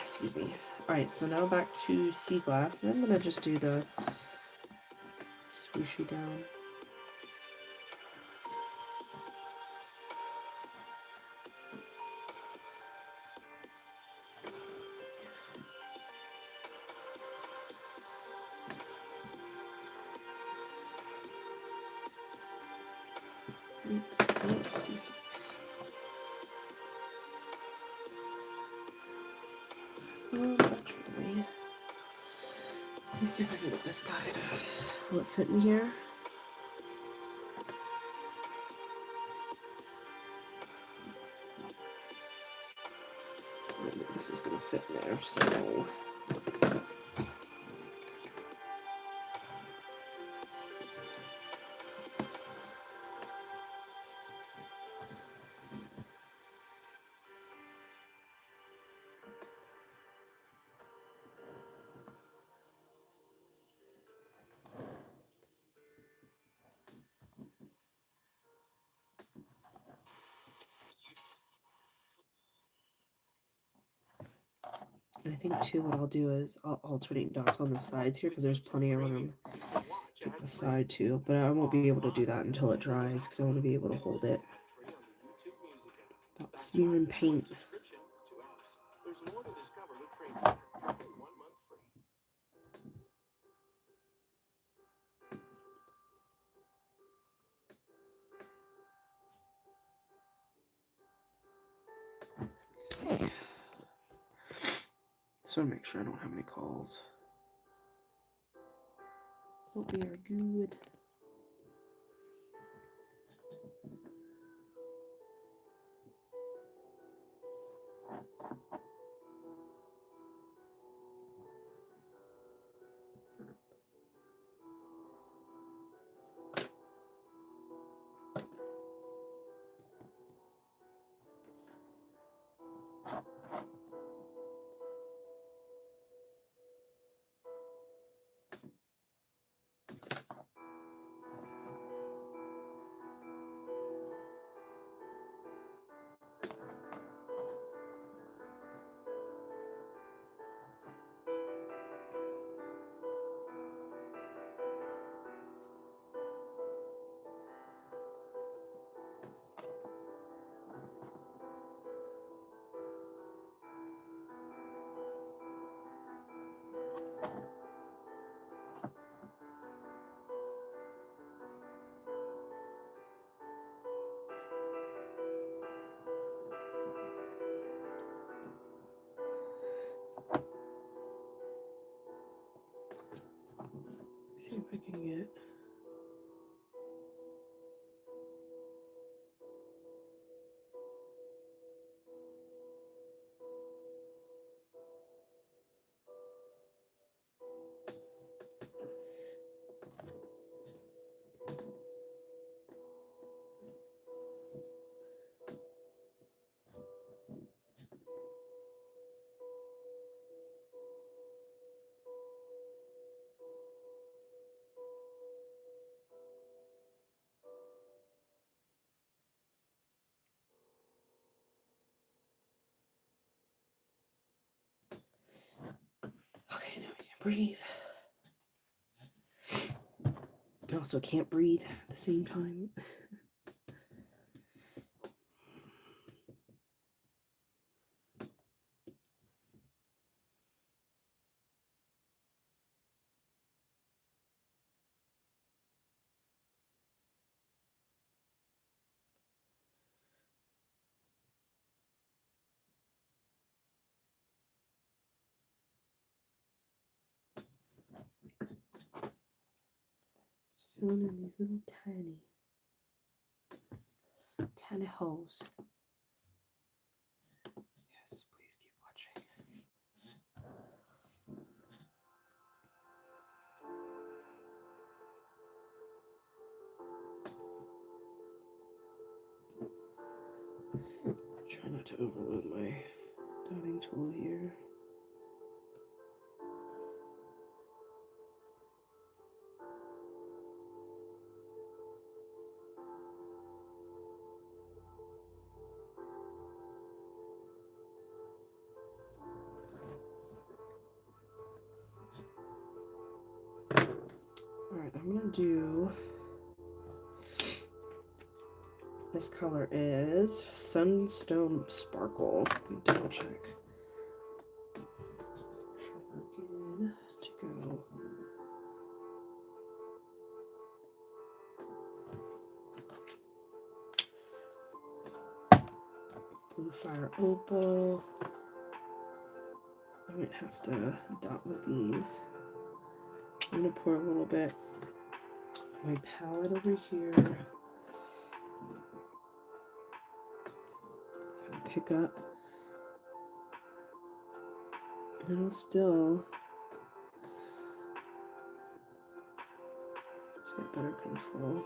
Excuse me. Alright, so now back to sea glass, and I'm gonna just do the swooshy down. Let's see some. Actually, let me see if I can get this guide. Will it fit in here? I think this is gonna fit in there, so. And I think too, what I'll do is I'll alternate dots on the sides here because there's plenty of room to the side too. But I won't be able to do that until it dries because I want to be able to hold it. Not smearing paint. There's more to discover with Premium. Try it 1 month free. Let's see. Just want to make sure I don't have any calls. Hope we are good. See if I can get. Okay, now I can breathe. I also can't breathe at the same time. Filling in these little tiny holes. Yes, please keep watching. Try not to overload my dotting tool here. do, this color is Sunstone Sparkle. Let me double check. Good to go. Blue Fire Opal. I might have to dot with these. I'm gonna pour a little bit on my palette over here. Pick up. And I'll still just get better control.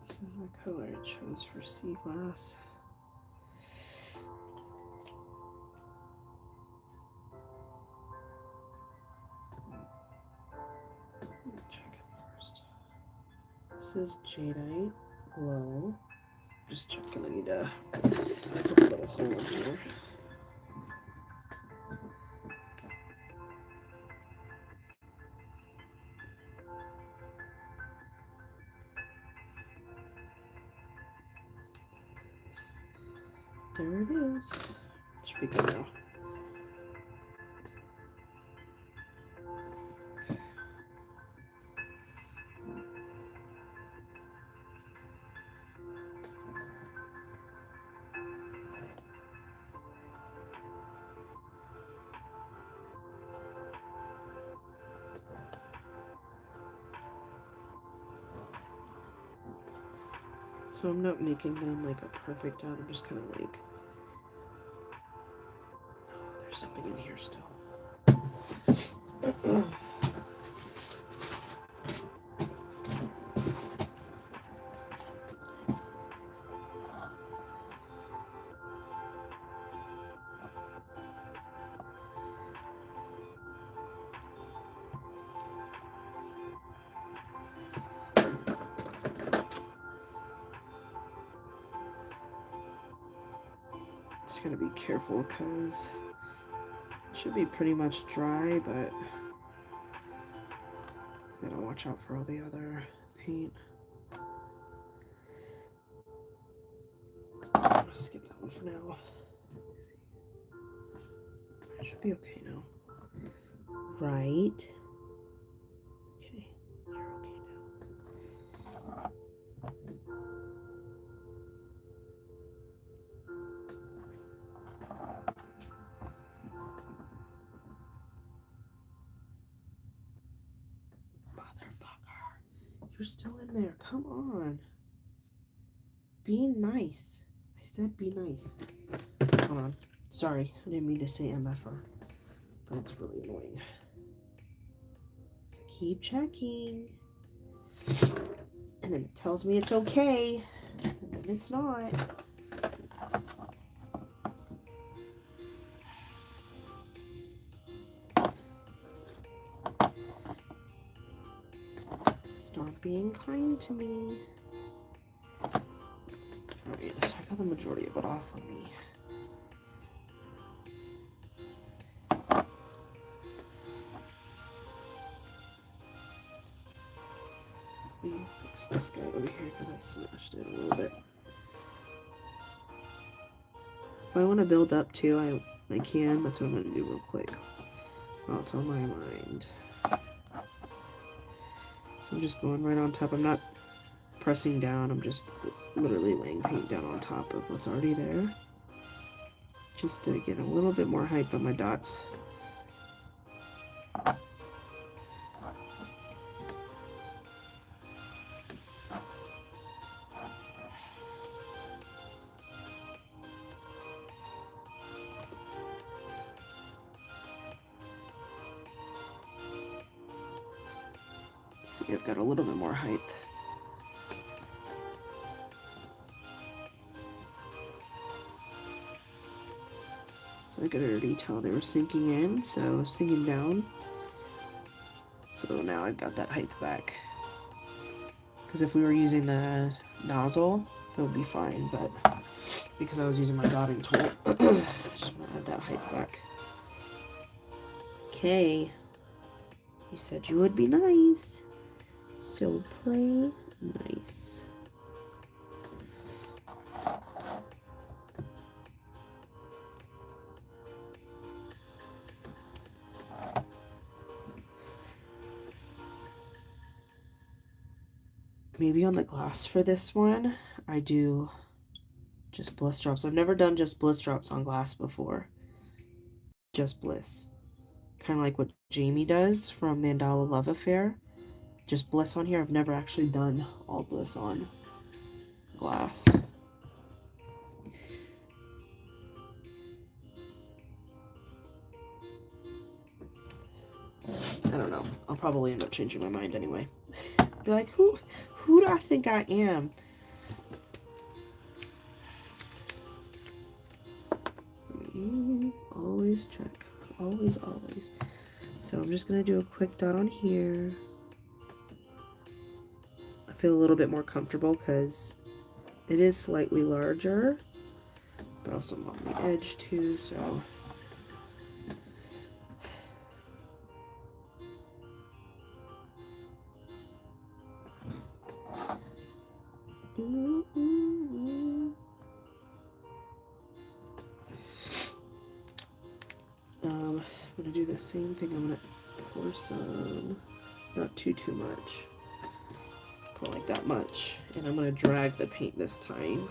This is the color I chose for Sea Glass. Let me check it first. This is Jadeite Glow. Just checking, I need to put a little hole in here. There it is. Should be good now. So I'm not making them like a perfect dot, I'm just kind of like, there's something in here still. Just gotta be careful because it should be pretty much dry, but gotta watch out for all the other paint. I'm gonna skip that one for now. It should be okay now. Right. Okay, you're okay now. Motherfucker. You're still in there. Come on. Be nice. I said be nice. Hold on. Sorry. I didn't mean to say MFR. But it's really annoying. So keep checking. And then it tells me it's okay. And then it's not. Stop being kind to me. Alright, so I got the majority of it off on me. Let me fix this guy over here because I smashed it a little bit. If I want to build up too, I can. That's what I'm going to do real quick. While it's on my mind. So I'm just going right on top. I'm not pressing down. I'm just literally laying paint down on top of what's already there. Just to get a little bit more height on my dots. See, I've got a little bit more height. So I could already tell they were sinking in, so sinking down. So now I've got that height back. Because if we were using the nozzle, it would be fine, but because I was using my dotting tool, I just want to add that height back. Okay. You said you would be nice. So play nice. Maybe on the glass for this one, I do just bliss drops. I've never done just bliss drops on glass before. Just bliss. Kind of like what Jamie does from Mandala Love Affair. Just bliss on here. I've never actually done all bliss on glass. I don't know. I'll probably end up changing my mind anyway. Be like, who do I think I am? Always check. Always, always. So I'm just going to do a quick dot on here. I feel a little bit more comfortable because it is slightly larger. But also I'm on the edge too, so... I'm gonna do the same thing. I'm gonna pour some, not too much, pour like that much, and I'm gonna drag the paint this time.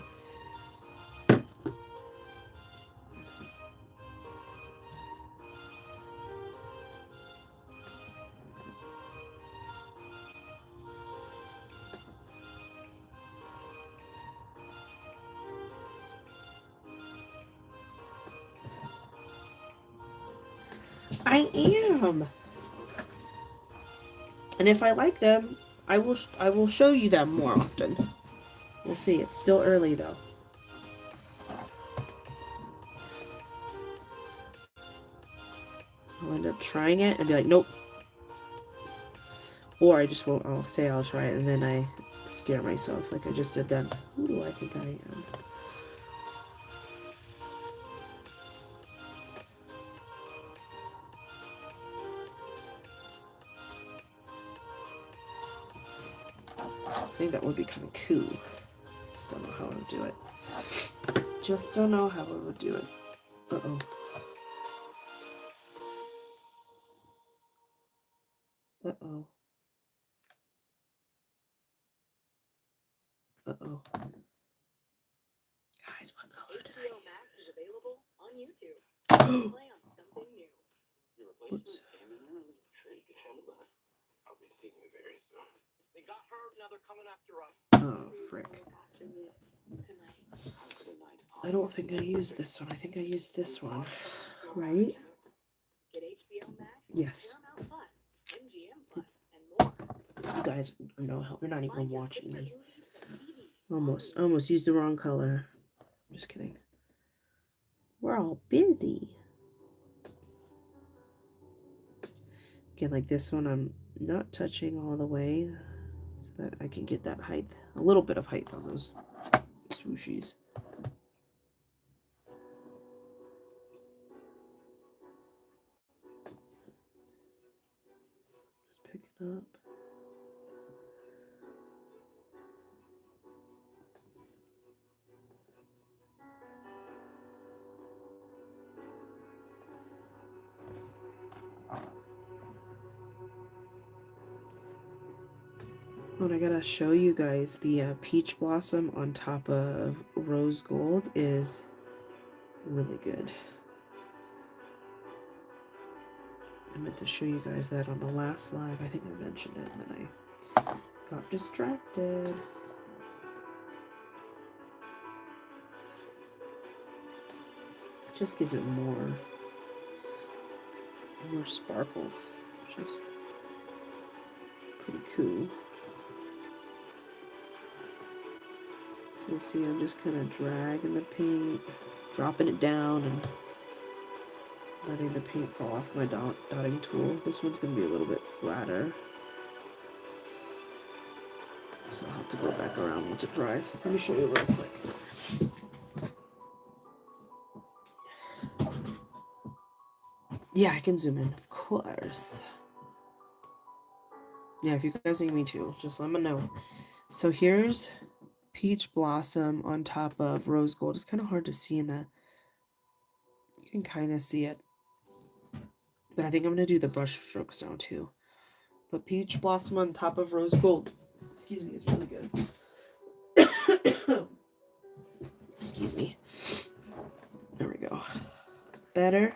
I am. And if I like them, I will show you them more often. We'll see. It's still early though. I'll end up trying it and be like, nope. Or I just won't. I'll say I'll try it and then I scare myself like I just did then. Who do I think I am? I think that would be kind of cool. Just don't know how I would do it. Just don't know how I would do it. Uh-oh. Uh-oh. Uh-oh. Guys, what color did I HBO Max is available on YouTube. use? Play on something new. Your replacement Oops. came in early. Sure you can handle that. I'll be seeing you very soon. They got her, now they're coming after us. Oh, frick. Tonight. How could a night I don't think I used this one. I think I used this one. Right? Get HBO Max, Yes. Paramount Plus, MGM Plus, and more. You guys are no help. You're not even Find your watching favorite me. movies and TV. Almost used the wrong color. Just kidding. We're all busy. Again, like this one, I'm not touching all the way so that I can get that height, a little bit of height on those swooshies. Just pick it up. Oh, and I gotta show you guys the peach blossom on top of rose gold is really good. I meant to show you guys that on the last live. I think I mentioned it and then I got distracted. It just gives it more sparkles, which is pretty cool. So you'll see I'm just kind of dragging the paint, dropping it down, and letting the paint fall off my dotting tool. This one's going to be a little bit flatter, so I'll have to go back around once it dries. Let me show you real quick. Yeah, I can zoom in, of course. Yeah, if you guys need me to, just let me know. So here's peach blossom on top of rose gold. It's kind of hard to see in that. You can kind of see it. But I think I'm going to do the brush strokes now too. But peach blossom on top of rose gold, excuse me, is really good. Excuse me. There we go. Better.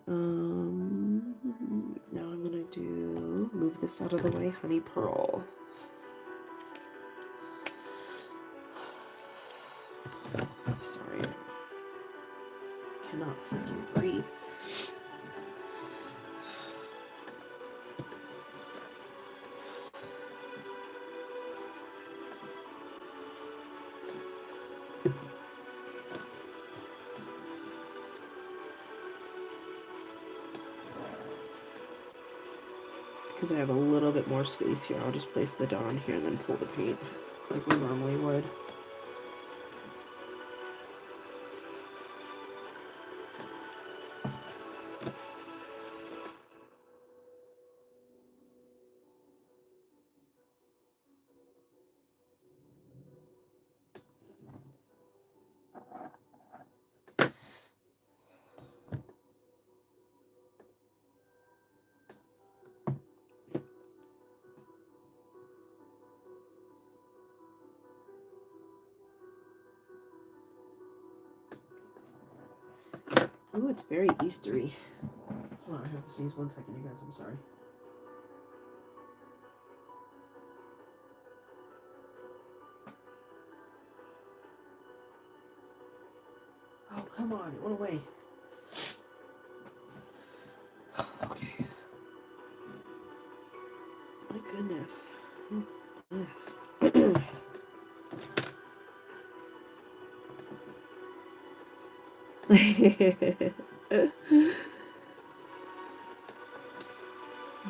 Now I'm going to move this out of the way, Honey Pearl. Sorry. I cannot freaking breathe. Because I have a little bit more space here, I'll just place the dot on here and then pull the paint like we normally would. Ooh, it's very Eastery. Hold on, I have to sneeze 1 second, you guys. I'm sorry. Oh, come on, it went away. Okay. My goodness. Yes.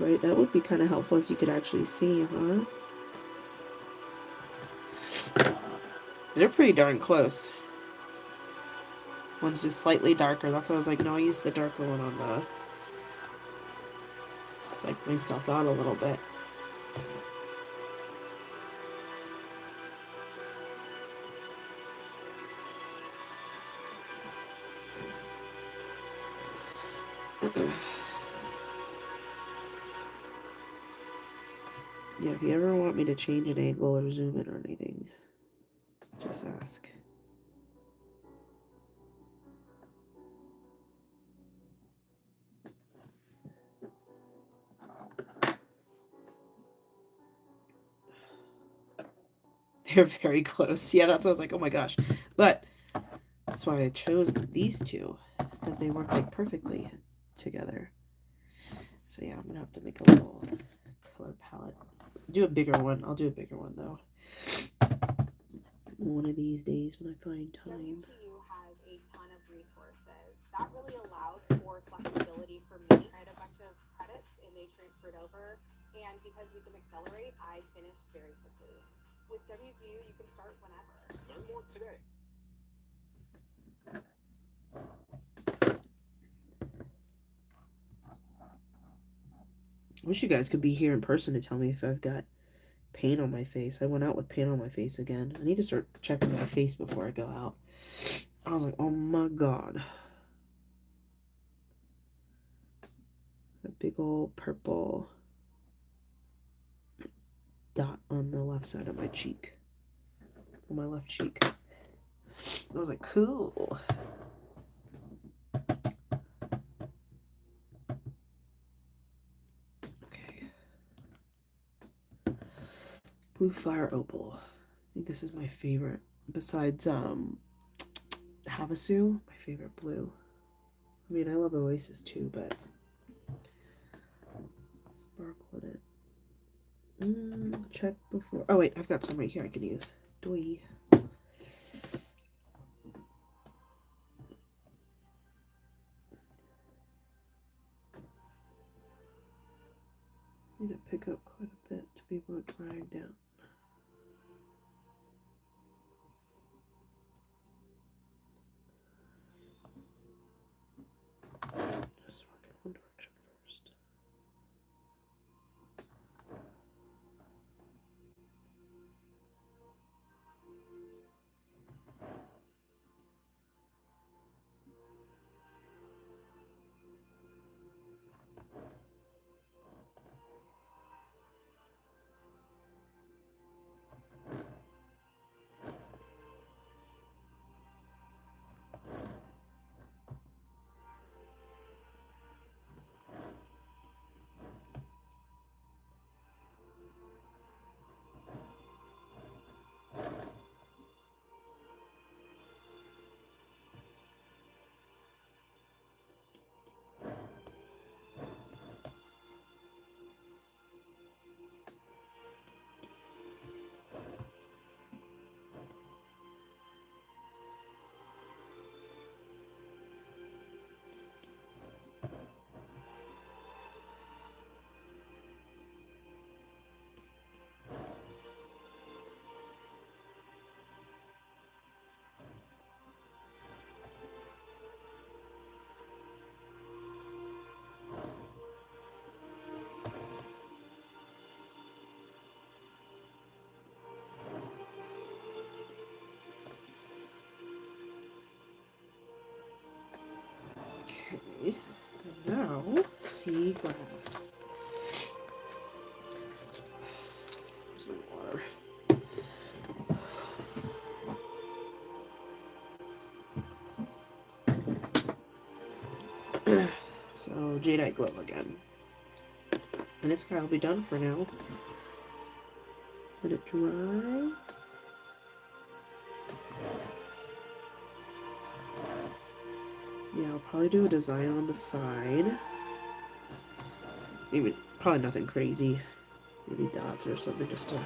Right, that would be kind of helpful if you could actually see, huh? They're pretty darn close. One's just slightly darker. That's why I was like, no, I'll use the darker one on the... Psych myself out a little bit. Yeah, if you ever want me to change an angle or zoom in or anything, just ask. They're very close. Yeah, that's why I was like, oh my gosh. But that's why I chose these two, because they work like perfectly together. So yeah, I'm gonna have to make a little color palette. Do a bigger one. I'll do a bigger one though. One of these days when I find time. WPU has a ton of resources. That really allowed for flexibility for me. I had a bunch of credits and they transferred over. And because we can accelerate, I finished very quickly. With WGU, you can start whenever. Learn more today. I wish you guys could be here in person to tell me if I've got paint on my face. I went out with paint on my face again. I need to start checking my face before I go out. I was like, oh my god. A big old purple dot on the left side of my cheek. On my left cheek. I was like, cool. Okay. Blue Fire Opal. I think this is my favorite. Besides Havasu, my favorite blue. I mean, I love Oasis too, but sparkle in it. Check before. Oh wait, I've got some right here I can use. Doi. Need to pick up quite a bit to be able to drag down. Just work in one direction first. Okay, and now sea glass. Where's my water? So Jadeite Glow again. And this guy will be done for now. Let it dry. Yeah, I'll probably do a design on the side. Maybe, probably nothing crazy. Maybe dots or something just to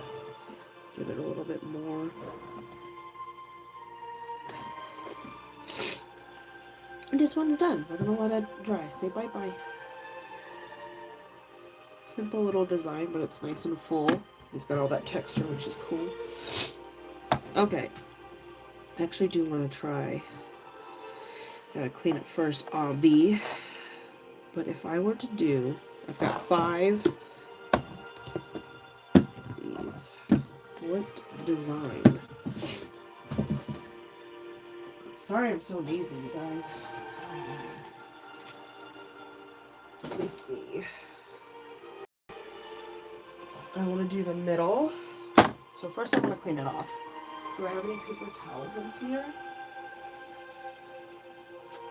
give it a little bit more. And this one's done. We're gonna let it dry. Say bye-bye. Simple little design, but it's nice and full. It's got all that texture, which is cool. Okay. I actually do want to try. Gotta clean it first, obvi. But if I were to do, I've got 5 of these. What design? Sorry I'm so lazy, you guys. Let me see. I want to do the middle. So first I want to clean it off. Do I have any paper towels in here?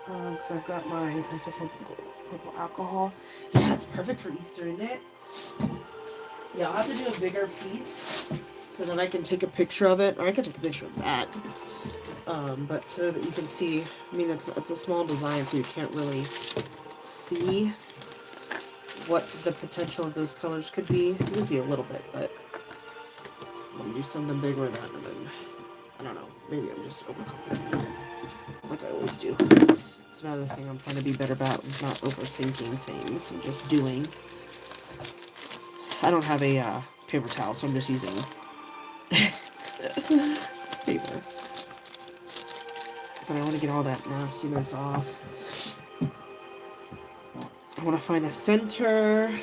Because I've got my isopropyl alcohol. Yeah, it's perfect for Easter, isn't it? Yeah, I'll have to do a bigger piece so that I can take a picture of it, or I can take a picture of that. But so that you can see, I mean, it's a small design, so you can't really see what the potential of those colors could be. You can see a little bit, but I'm gonna do something bigger with that, and then, I don't know, maybe I'm just overcomplicating it, like I always do. It's another thing I'm trying to be better about, is not overthinking things and just doing. I don't have a paper towel, so I'm just using paper. But I want to get all that nastiness off. I want to find a center.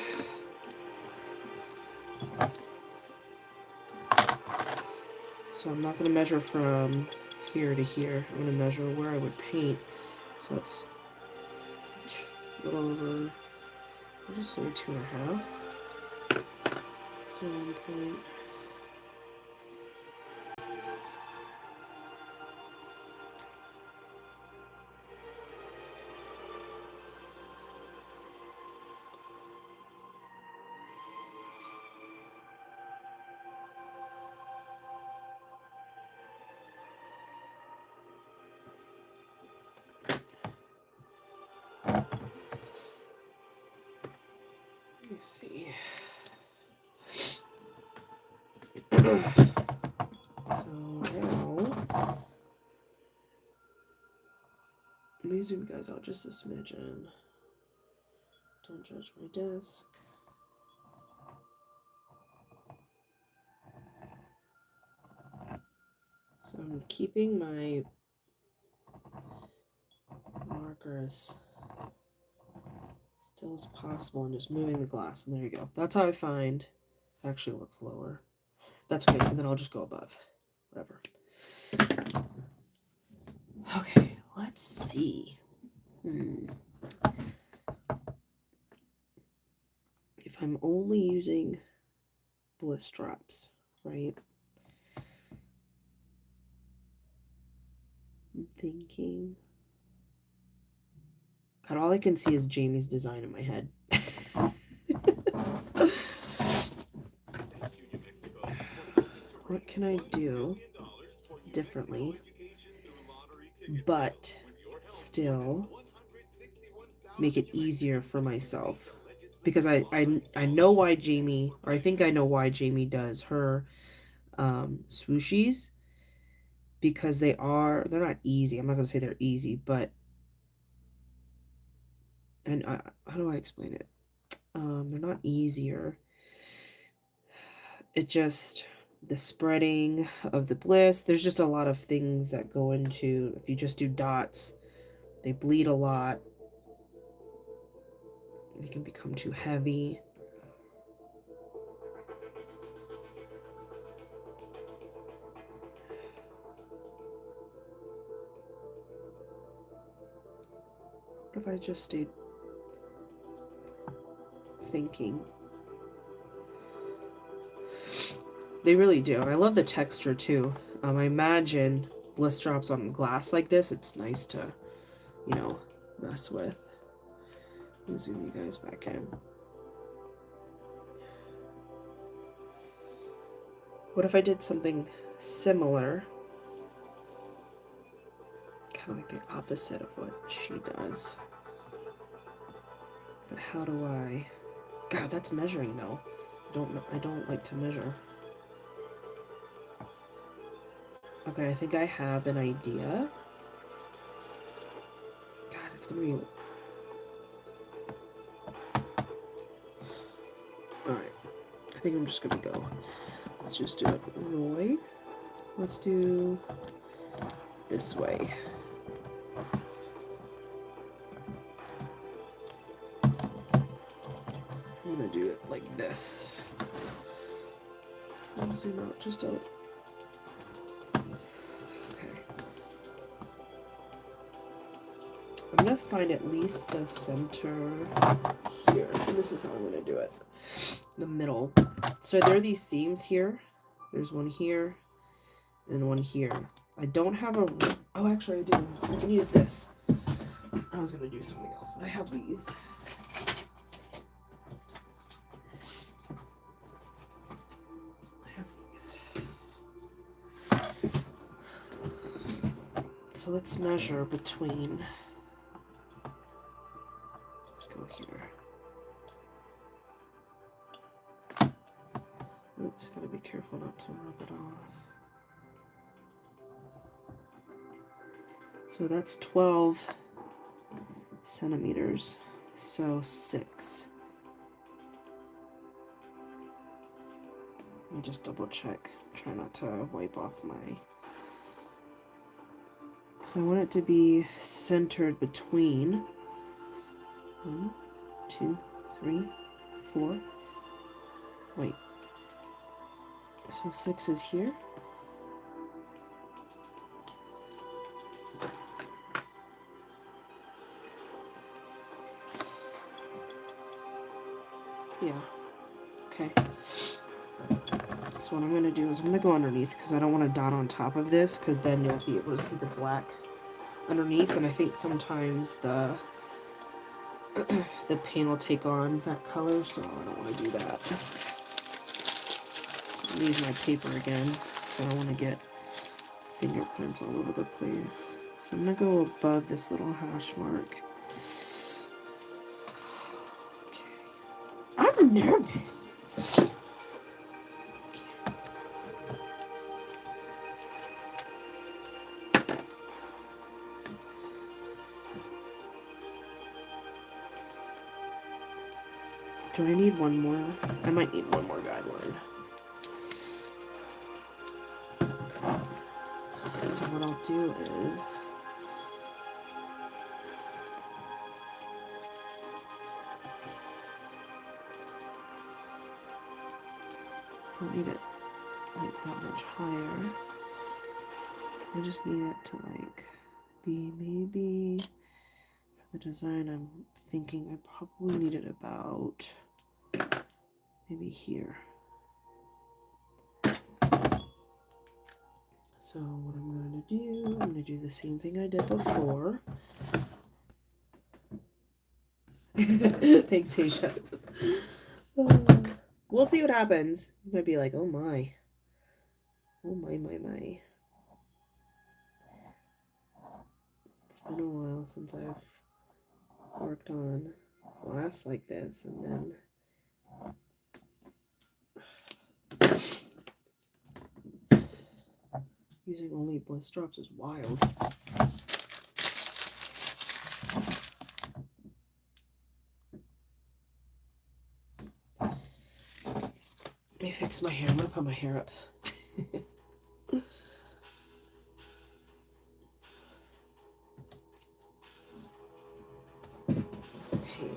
So I'm not going to measure from here to here. I'm going to measure where I would paint. So it's a little over, I'll just say 2.5. So 1 point. me see. So now, let me zoom you guys out just a smidgen. Don't judge my desk. So I'm keeping my marker as still as possible and just moving the glass. And there you go. That's how I find it actually looks lower. That's okay. So then I'll just go above. Whatever. Okay, let's see. If I'm only using bliss drops, right? I'm thinking. God, all I can see is Jamie's design in my head. What can I do differently, but still make it easier for myself? Because I know why Jamie, or I think I know why Jamie does her swooshies, because they're not easy. I'm not going to say they're easy, but, and how do I explain it? They're not easier. It just, the spreading of the bliss, there's just a lot of things that go into, if you just do dots, they bleed a lot. They can become too heavy. What if I just stayed thinking? They really do. I love the texture too. I imagine bliss drops on glass like this, it's nice to, you know, mess with. Let me zoom you guys back in. What if I did something similar? Kind of like the opposite of what she does. But how do I... God, that's measuring though. I don't like to measure. Okay, I think I have an idea. God, it's gonna be... Alright. I think I'm just gonna go. Let's just do it. Roy. Let's do this way. I'm gonna do it like this. Let's zoom out just a... Okay. I'm gonna find at least the center here. And this is how I'm gonna do it. The middle. So there are these seams here. There's one here and one here. I don't have a... Oh, actually I do. I can use this. I was gonna do something else, but I have these. So let's measure between, let's go here. Oops, gotta be careful not to rub it off. So that's 12 centimeters, so 6. Let me just double check, try not to wipe off my... So I want it to be centered between 1, 2, 3, 4. Wait. So 6 is here. Yeah. Okay. So what I'm going to do is I'm going to go underneath because I don't want to dot on top of this because then you'll be able to see the black underneath, and I think sometimes the paint will take on that color, so I don't want to do that. I'll use my paper again so I don't want to get fingerprints all over the place. So I'm going to go above this little hash mark. Okay. I'm nervous. Do I need one more? I might need one more guideline. So what I'll do is I don't need it like that much higher. I just need it to like be maybe for the design I'm thinking I probably need it about maybe here. So what I'm going to do, I'm going to do the same thing I did before. Thanks, Asia. We'll see what happens. You might be like, oh my. Oh my, my, my. It's been a while since I've worked on glass like this, and then using only bliss drops is wild. Let me fix my hair. I'm gonna put my hair up. Okay.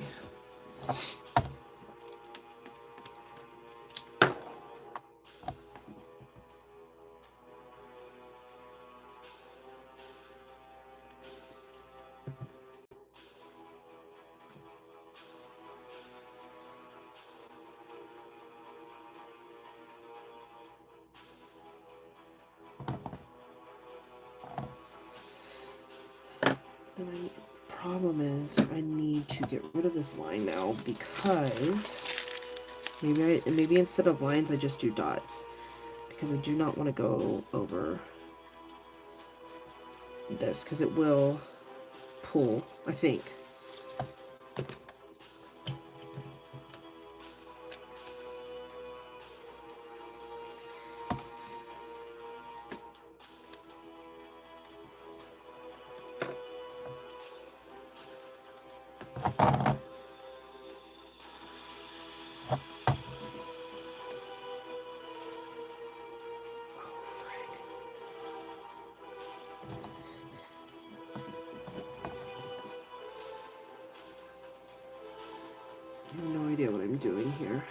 The problem is I need to get rid of this line now because maybe instead of lines I just do dots, because I do not want to go over this because it will pull, I think. I have no idea what I'm doing here.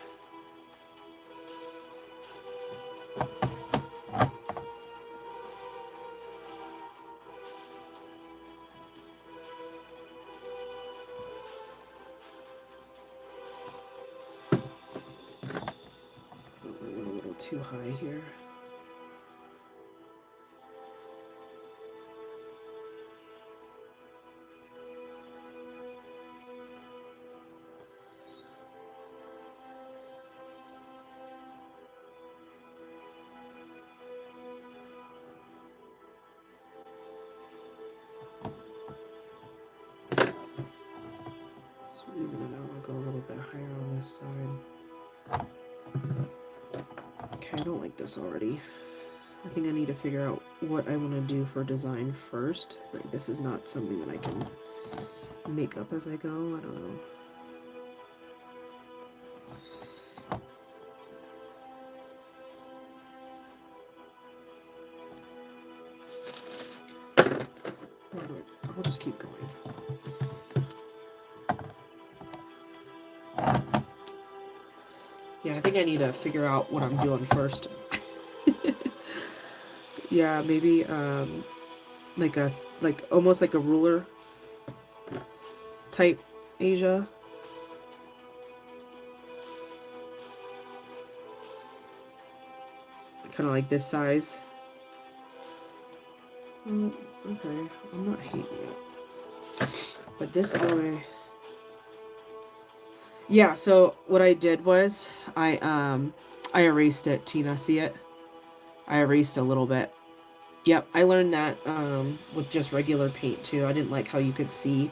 I went a little too high here. Even it out, I'll go a little bit higher on this side. Okay, I don't like this already. I think I need to figure out what I want to do for design first. Like, this is not something that I can make up as I go. I don't know. I'll just keep going. Yeah, I think I need to figure out what I'm doing first. Yeah, maybe like almost like a ruler type Asia. Kind of like this size. Okay, I'm not hating it. But this all the way. Yeah, so what I did was I erased it, Tina, see it? I erased a little bit. Yep, I learned that with just regular paint too. I didn't like how you could see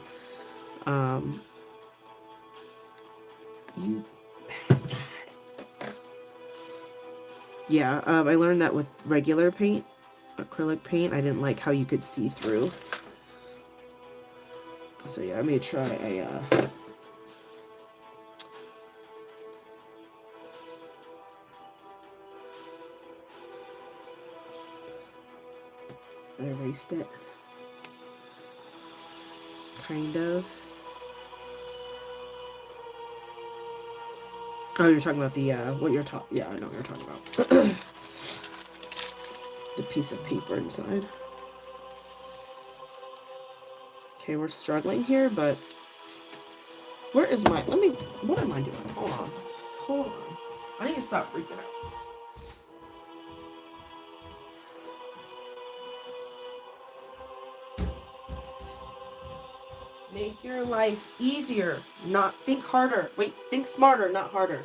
you Yeah, I learned that with regular paint, acrylic paint, I didn't like how you could see through. So yeah, I may try a I erased it. Kind of. Oh, you're talking about the, what you're talking, yeah, I know what you're talking about. The piece of paper inside. Okay, we're struggling here, but where is my, what am I doing? Hold on. Hold on. I need to stop freaking out. Make your life easier, not think harder. Wait, think smarter, not harder.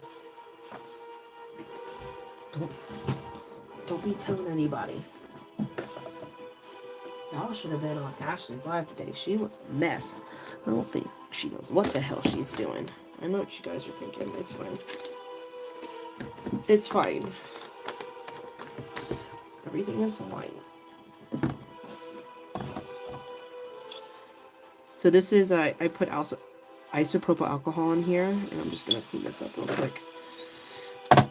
Don't be telling anybody. Y'all should have been on Ashley's live today. She was a mess. I don't think she knows what the hell she's doing. I know what you guys are thinking. It's fine. It's fine. Everything is fine. So this is, I put isopropyl alcohol in here, and I'm just going to clean this up real quick.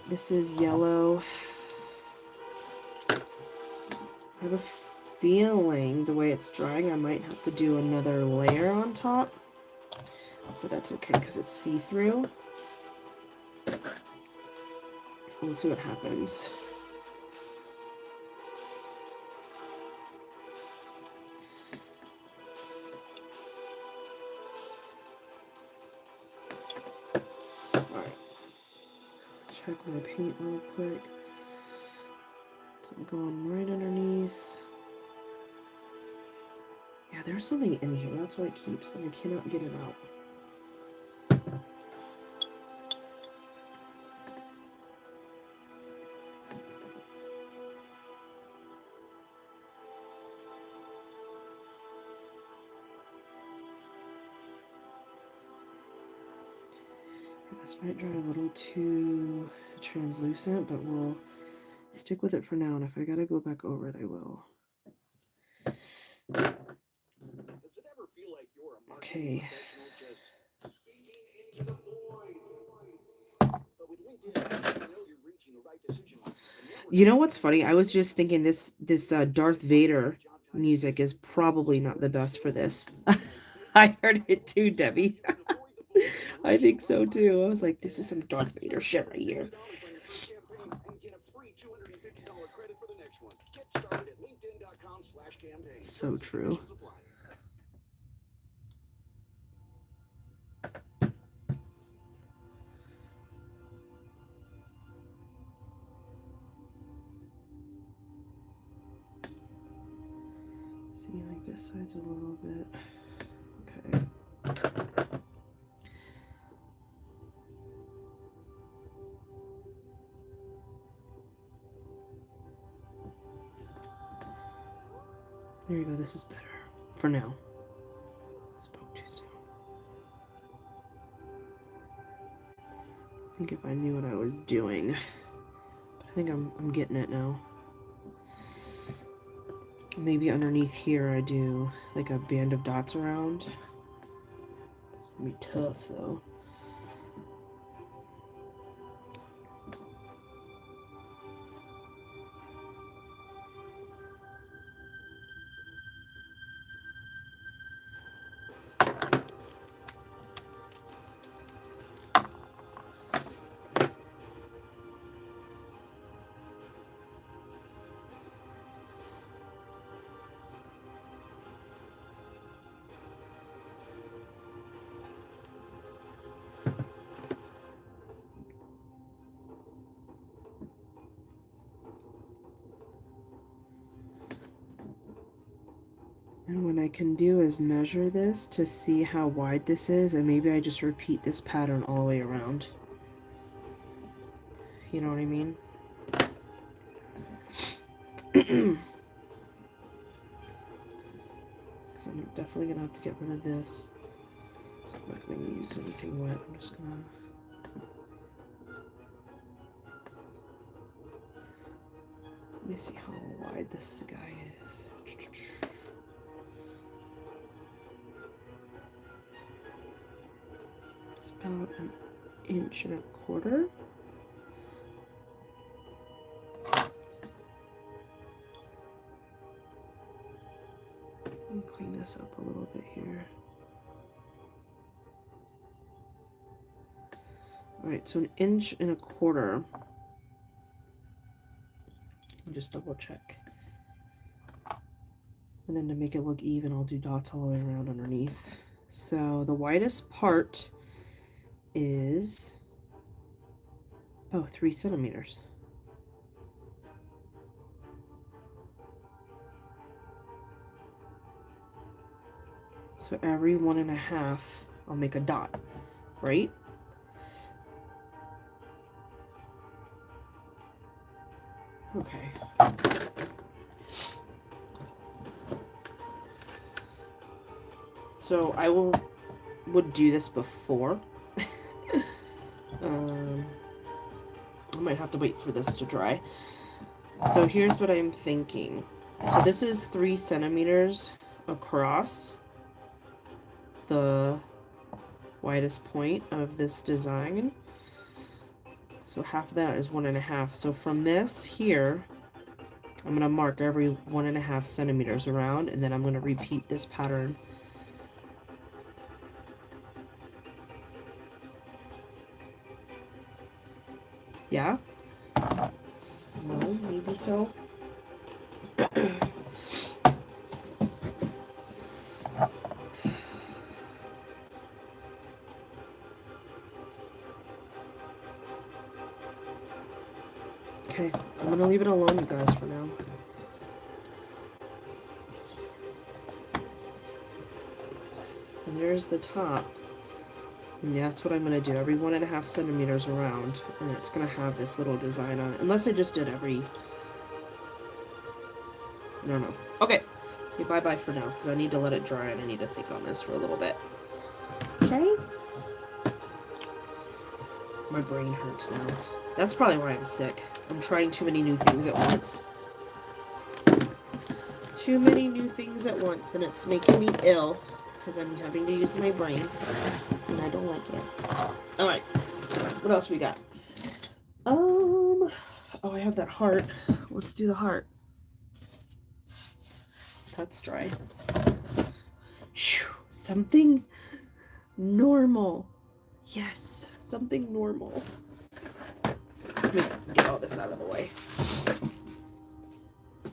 This is yellow. I have a feeling the way it's drying, I might have to do another layer on top. But that's okay, because it's see-through. We'll see what happens. Check my paint real quick. So I'm going right underneath. Yeah, there's something in here. That's why it keeps, and I cannot get it out. This might dry a little too translucent, but we'll stick with it for now, and if I gotta go back over it, I will. Does it ever feel like you're a marketing Okay. professional just speaking into the void? But with LinkedIn, you know you're reaching the right decision makers. You know what's funny? I was just thinking this Darth Vader music is probably not the best for this. I heard it too, Debbie. I think so too. I was like, this is some Darth Vader shit right here. So true. See, like this side's a little bit. Okay. There you go, this is better. For now. Spoke too soon. I think if I knew what I was doing. But I think I'm getting it now. Maybe underneath here I do like a band of dots around. It's gonna be tough though. And what I can do is measure this to see how wide this is, and maybe I just repeat this pattern all the way around. You know what I mean? Because I'm definitely gonna have to get rid of this. So I'm not gonna use anything wet. I'm just gonna Let me see how wide this guy is. It's about 1.25 inches. Let me clean this up a little bit here. All right, so 1.25 inches. Just double check. And then to make it look even, I'll do dots all the way around underneath. So the widest part is, 3 centimeters. So every 1.5, I'll make a dot, right? Okay. So I would do this before. I might have to wait for this to dry. So here's what I'm thinking. So this is 3 centimeters across the widest point of this design. So half of that is 1.5. So from this here, I'm going to mark every 1.5 centimeters around, and then I'm going to repeat this pattern. Yeah? No, maybe so. Okay, I'm gonna leave it alone, you guys, for now. And there's the top. And yeah, that's what I'm gonna do. Every 1.5 centimeters around. And it's gonna have this little design on it. Unless I just did every... I don't know. Okay. Say bye-bye for now, because I need to let it dry and I need to think on this for a little bit. Okay? My brain hurts now. That's probably why I'm sick. I'm trying too many new things at once. Too many new things at once, and it's making me ill because I'm having to use my brain, and I don't like it. All right, what else we got? Oh, I have that heart. Let's do the heart. That's dry. Whew, something normal. Yes, something normal. Let me get all this out of the way.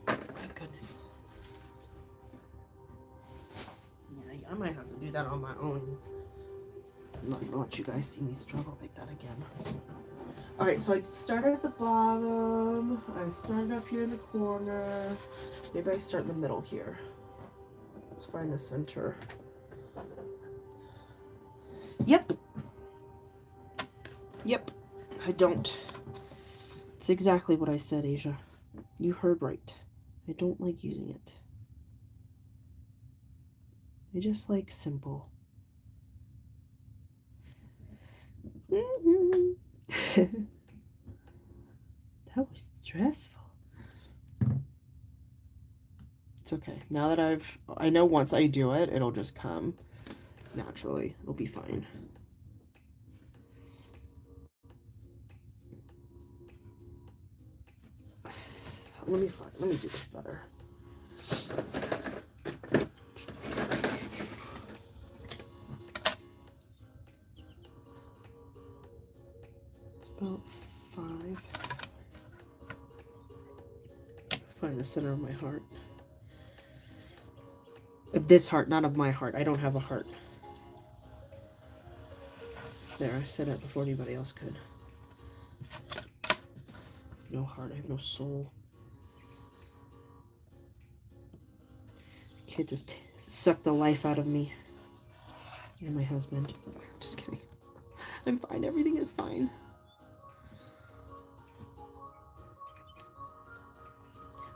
My goodness. Yeah, I might have to do that on my own. I'm not gonna let you guys see me struggle like that again. Alright, so I started at the bottom. I started up here in the corner. Maybe I start in the middle here. Let's find the center. Yep. Yep. I don't. It's exactly what I said, Asia. You heard right. I don't like using it. I just like simple. That was stressful. It's okay. Now that I know once I do it, it'll just come naturally. It'll be fine. Let me do this better. It's about 5. Find the center of my heart. Of this heart, not of my heart. I don't have a heart. There, I said it before anybody else could. No heart, I have no soul. Kids have sucked the life out of me. You're my husband. Just kidding. I'm fine. Everything is fine.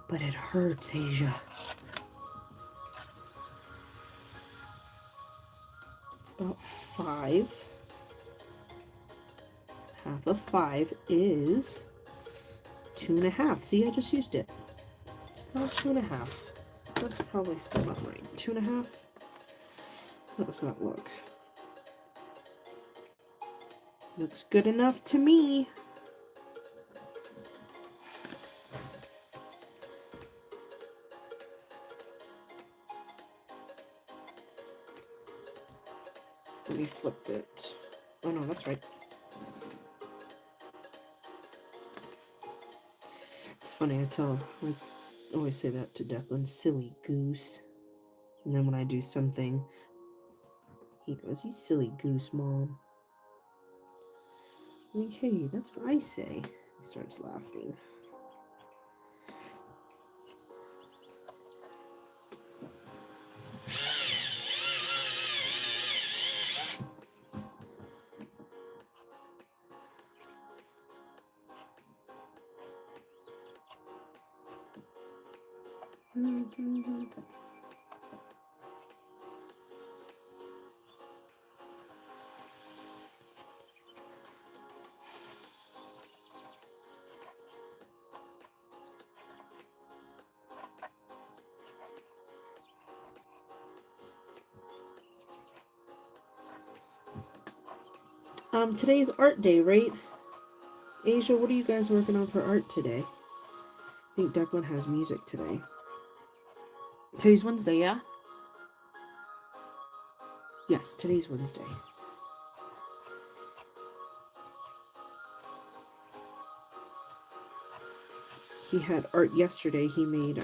But it hurts, Asia. It's about 5. Half of 5 is 2.5. See, I just used it. Oh, 2.5. That's probably still not right. 2.5? Let's not look. Looks good enough to me. Let me flip it. Oh no, that's right. It's funny, I always say that to Declan, silly goose. And then when I do something, he goes, you silly goose, Mom. I'm like, hey, that's what I say. He starts laughing. Today's art day, right? Asia, what are you guys working on for art today? I think Declan has music today. Today's Wednesday, yeah? Yes, today's Wednesday. He had art yesterday. He made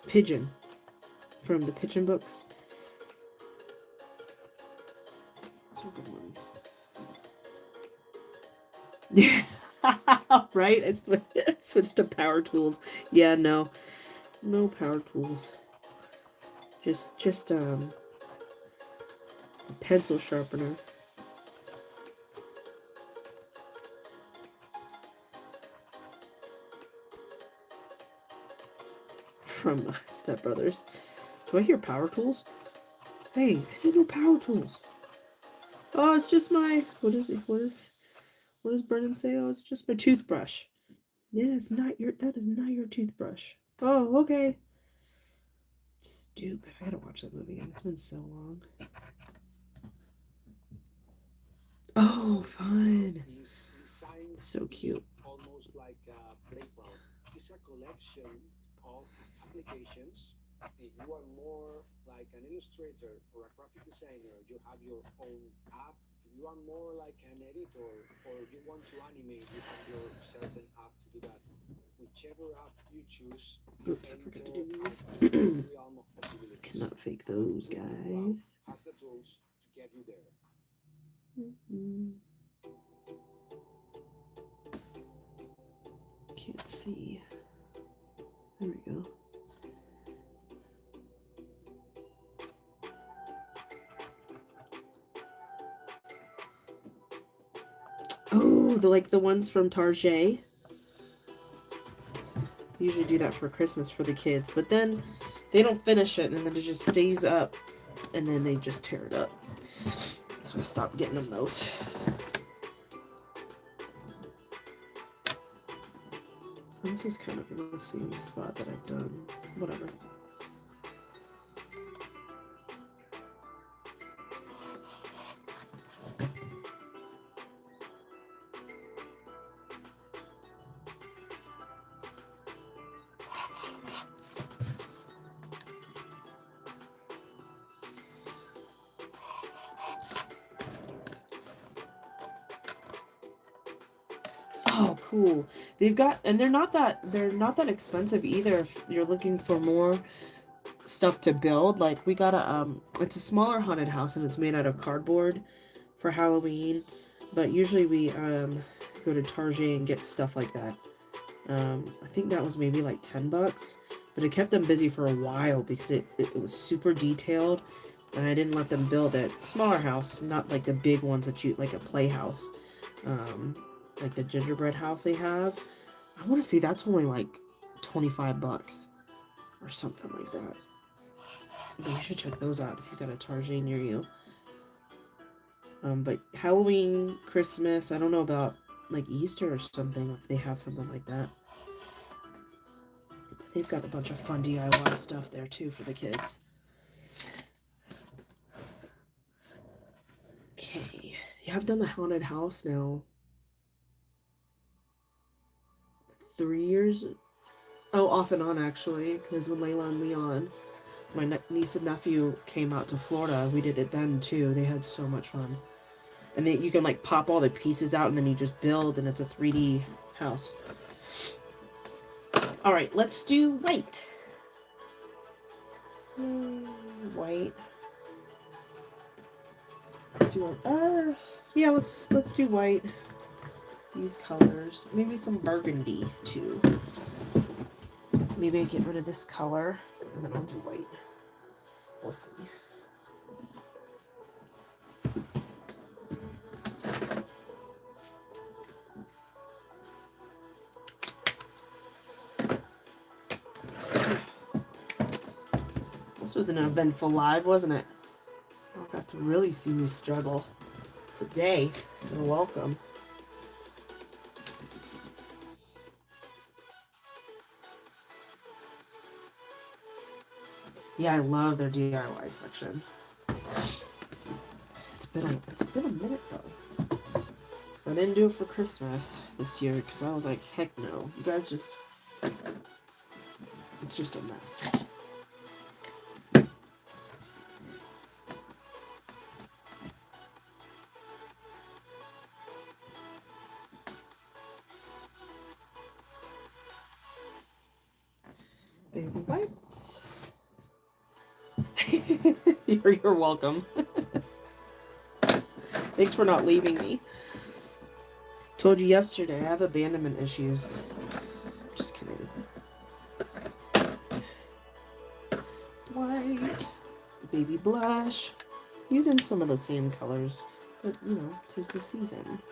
Pigeon from the Pigeon books. Some good ones. Yeah, right? I switched to power tools. Yeah, no power tools. Just a pencil sharpener. From Step Brothers. Do I hear power tools? Hey, I said no power tools. Oh, it's just my what does Brennan say? Oh, it's just my toothbrush. Yeah, that is not your toothbrush. Oh, okay. Stupid. I gotta watch that movie again. It's been so long. Oh, fun. So cute. Almost like a playground. It's a collection of applications. If you are more like an illustrator or a graphic designer, you have your own app. If you are more like an editor or you want to animate, you have your certain app to do that. Whichever app you choose, you Oops, I forgot to enter do these. a realm of possibilities. Cannot fake those, guys. Has the tools to get you there. Can't see. There we go. Oh, the ones from Target. Usually do that for Christmas for the kids, but then they don't finish it, and then it just stays up, and then they just tear it up. So I stopped getting them those. This is kind of in the same spot that I've done. Whatever. Oh, cool. They've got, and they're not that expensive either if you're looking for more stuff to build. Like we got it's a smaller haunted house and it's made out of cardboard for Halloween, but usually we go to Target and get stuff like that. I think that was maybe like $10, but it kept them busy for a while because it was super detailed, and I didn't let them build a smaller house, not like the big ones that you like a playhouse. Like the gingerbread house they have. I want to say that's only like $25 or something like that. But you should check those out if you got a Target near you. But Halloween, Christmas, I don't know about like Easter or something if they have something like that. They've got a bunch of fun DIY stuff there too for the kids. Okay, yeah, I've done the haunted house now 3 years. Oh, off and on actually, because when Layla and Leon, my niece and nephew, came out to Florida, we did it then too. They had so much fun. And then you can like pop all the pieces out and then you just build and it's a 3D house. All right, let's do white. White. Yeah, let's do white. These colors, maybe some burgundy too. Maybe I get rid of this color and then I'll do white. We'll see. This was an eventful live, wasn't it? I got to really see me struggle today. You're welcome. Yeah, I love their DIY section. It's been a minute though. 'Cause I didn't do it for Christmas this year because I was like, heck no. You guys just, it's just a mess. Baby wipes. You're welcome. Thanks for not leaving me. Told you yesterday I have abandonment issues. Just kidding. White. Baby blush. Using some of the same colors. But, you know, 'tis the season.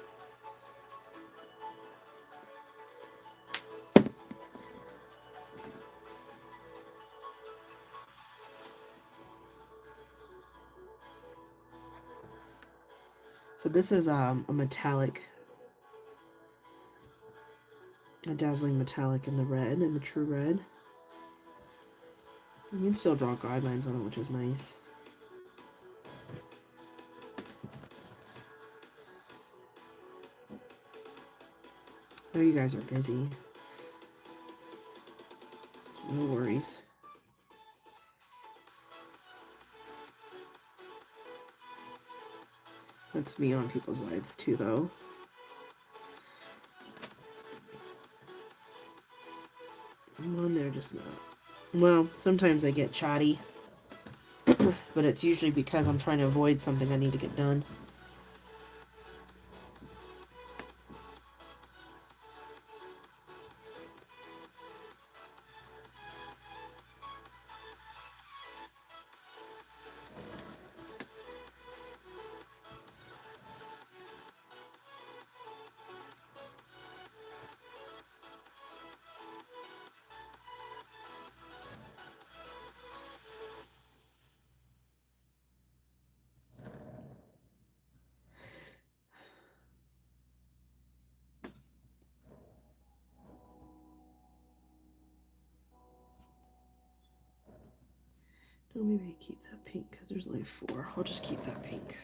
So this is a metallic, a dazzling metallic in the red, in the true red. You can still draw guidelines on it, which is nice. I know you guys are busy. No worries. That's me on people's lives too, though. I'm on there, just not. Well, sometimes I get chatty, but it's usually because I'm trying to avoid something I need to get done. No, maybe I keep that pink because there's only 4. I'll just keep that pink.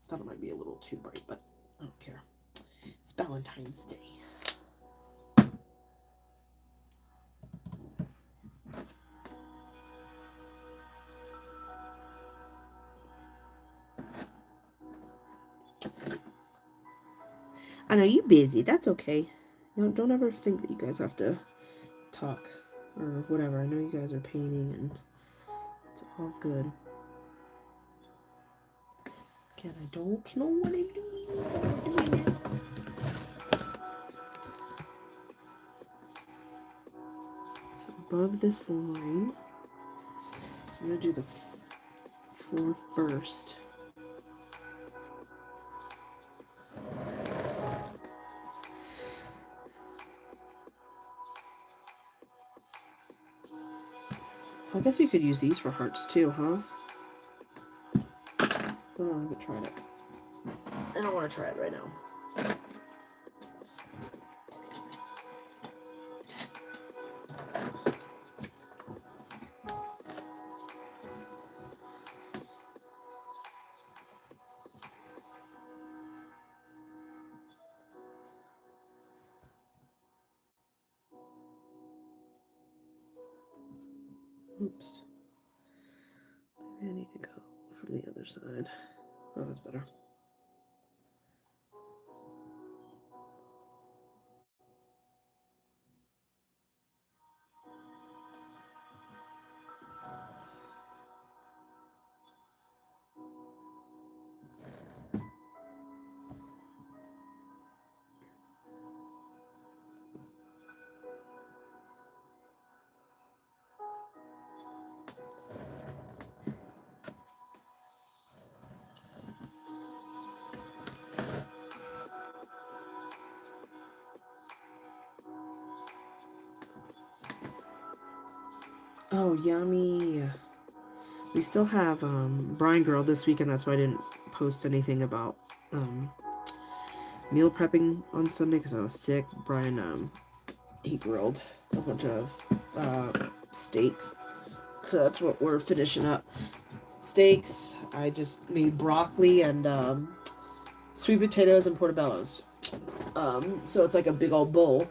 Thought it might be a little too bright, but I don't care. It's Valentine's Day. I know you're busy. That's okay. Don't ever think that you guys have to talk or whatever. I know you guys are painting and it's all good. Again, I don't know what I'm doing. So above this line, so I'm gonna do the 4 first. I guess you could use these for hearts too, huh? Oh, I haven't tried it. I don't want to try it right now. Oops. Maybe I need to go from the other side. Oh, that's better. Oh, yummy. We still have Brine Girl this weekend. That's why I didn't post anything about meal prepping on Sunday because I was sick. Brian he grilled a bunch of steaks. So that's what we're finishing up. Steaks. I just made broccoli and sweet potatoes and portobellos. So it's like a big old bowl.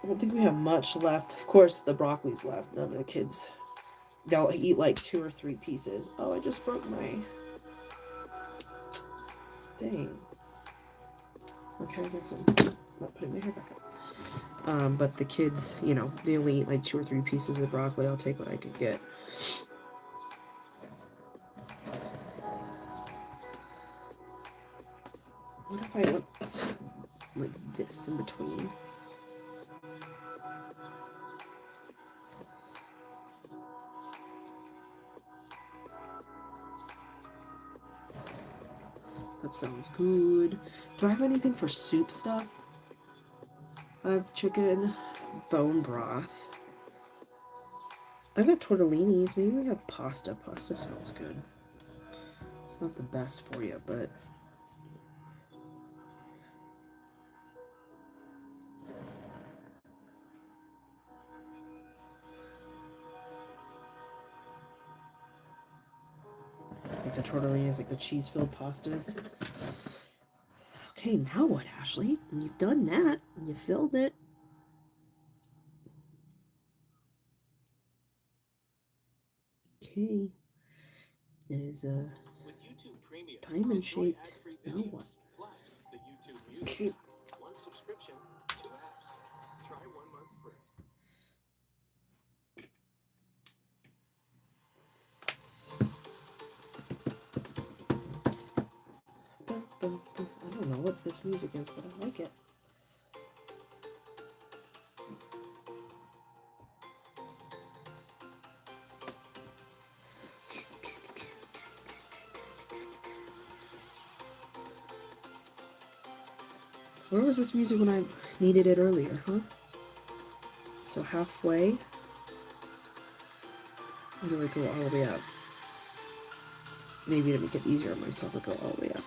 I don't think we have much left. Of course, the broccoli's left. None of the kids, they'll eat like 2 or 3 pieces. Oh, I just broke my... Dang. Okay, I guess I'm not putting my hair back up. But the kids, you know, they only eat like 2 or 3 pieces of broccoli. I'll take what I could get. What if I went like this in between? That sounds good. Do I have anything for soup stuff? I have chicken, bone broth. I've got tortellinis. Maybe we have pasta. Pasta sounds good. It's not the best for you, but... like the tortellinis, like the cheese-filled pastas. Okay, now what, Ashley? You've done that. You filled it. Okay. It is With YouTube Premium, diamond enjoy shaped. ad-free Now videos, what? plus the YouTube Music. Okay. 1 subscription, 2 apps. Try 1 month free. I don't know what this music is, but I like it. Where was this music when I needed it earlier, huh? So halfway. Or do I go all the way up? Maybe to make it easier on myself, I'll go all the way up.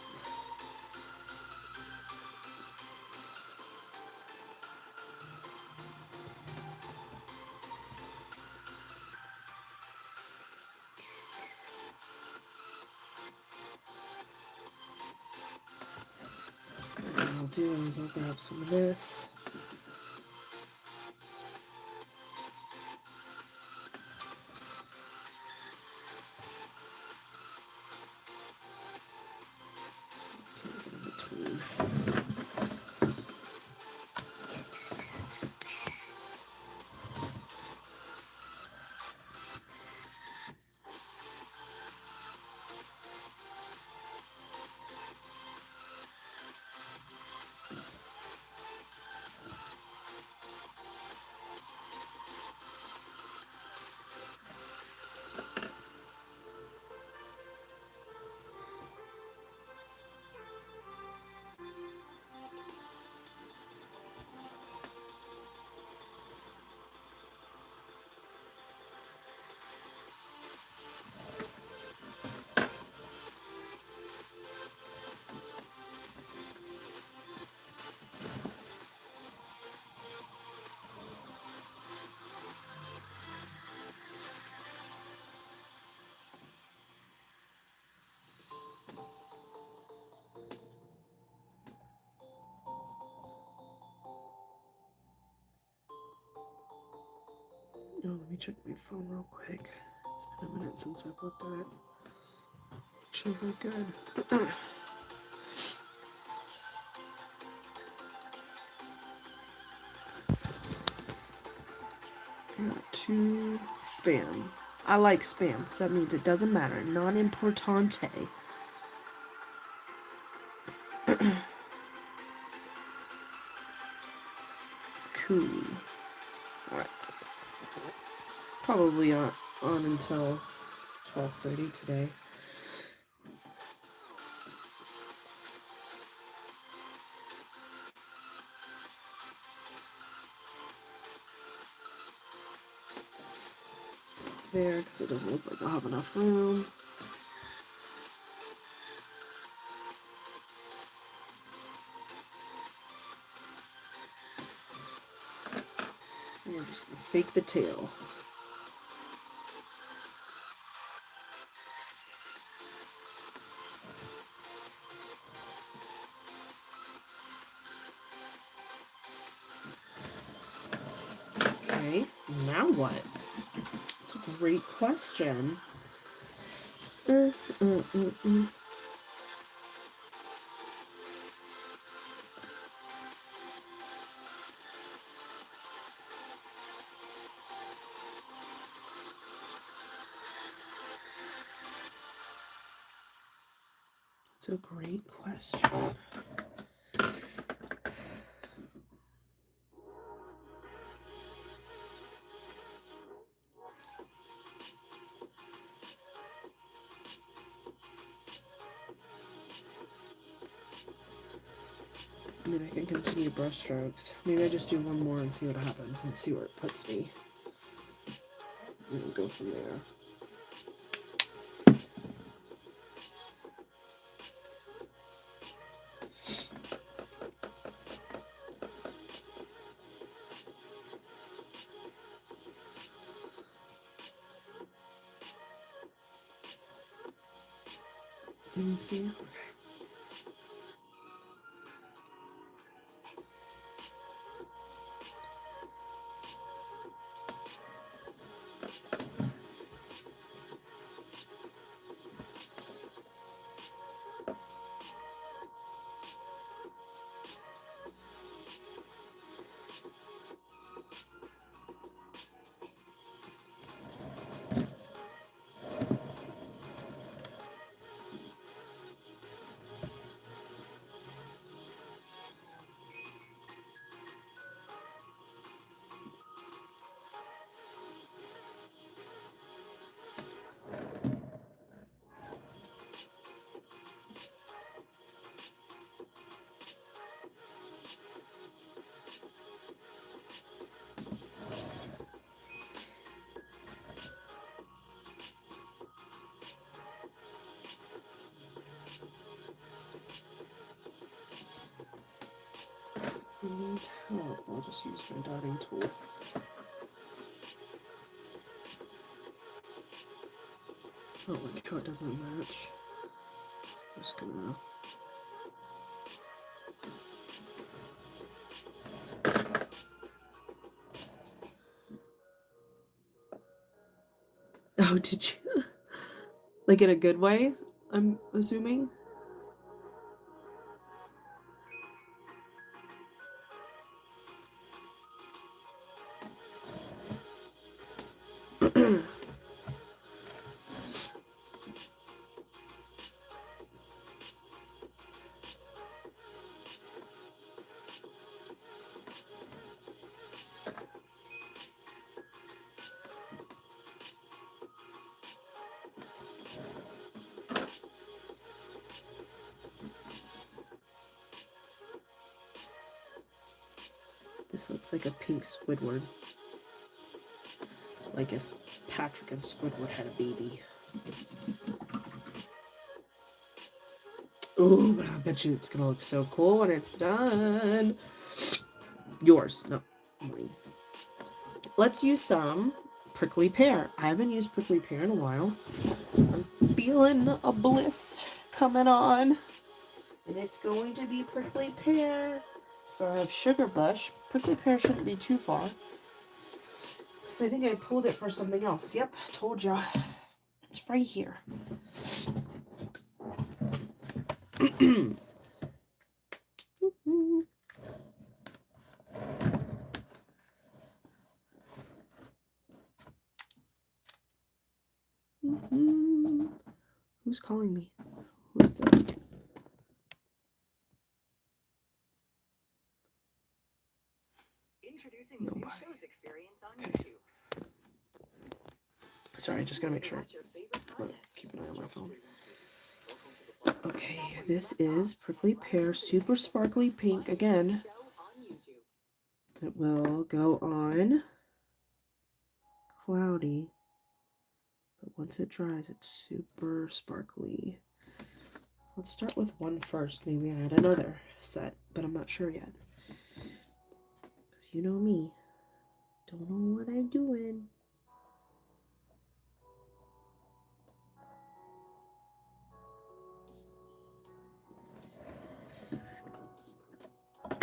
What I'll do is I'll grab some of this. Between. Oh, let me check my phone real quick. It's been a minute since I've looked at it. Should look good. Not too spam. I like spam because that means it doesn't matter. Non importante. Cool. Alright. Probably on until 12:30 today. There, because it doesn't look like I'll have enough room. And we're just gonna fake the tail. Okay, now what? It's a great question. It's a great question. I mean, I can continue brush strokes. Maybe I just do one more and see what happens and see where it puts me. And then go from there. Can you see? Okay. If you need help, I'll just use my dotting tool. Oh, look how it doesn't match. I'm just gonna... Oh, did you? Like in a good way, I'm assuming? This looks like a pink Squidward. Like if Patrick and Squidward had a baby. Ooh, but I bet you it's gonna look so cool when it's done. Yours, no, mine. Let's use some prickly pear. I haven't used prickly pear in a while. I'm feeling a bliss coming on. And it's going to be prickly pear. So I have sugar bush. Prickly pear shouldn't be too far. So I think I pulled it for something else. Yep, told ya. It's right here. Who's calling me? Who is this? Introducing the new new Nobody. shows experience on Okay. YouTube. Sorry, I just gotta make sure. Watch your favorite I'm gonna content. keep an eye on my phone. Welcome to the Okay, this is Prickly Pear Super Sparkly Pink again. Show on YouTube. It will go on cloudy, but once it dries, it's super sparkly. Let's start with one first. Maybe I had another set, but I'm not sure yet. Because you know me, don't know what I'm doing.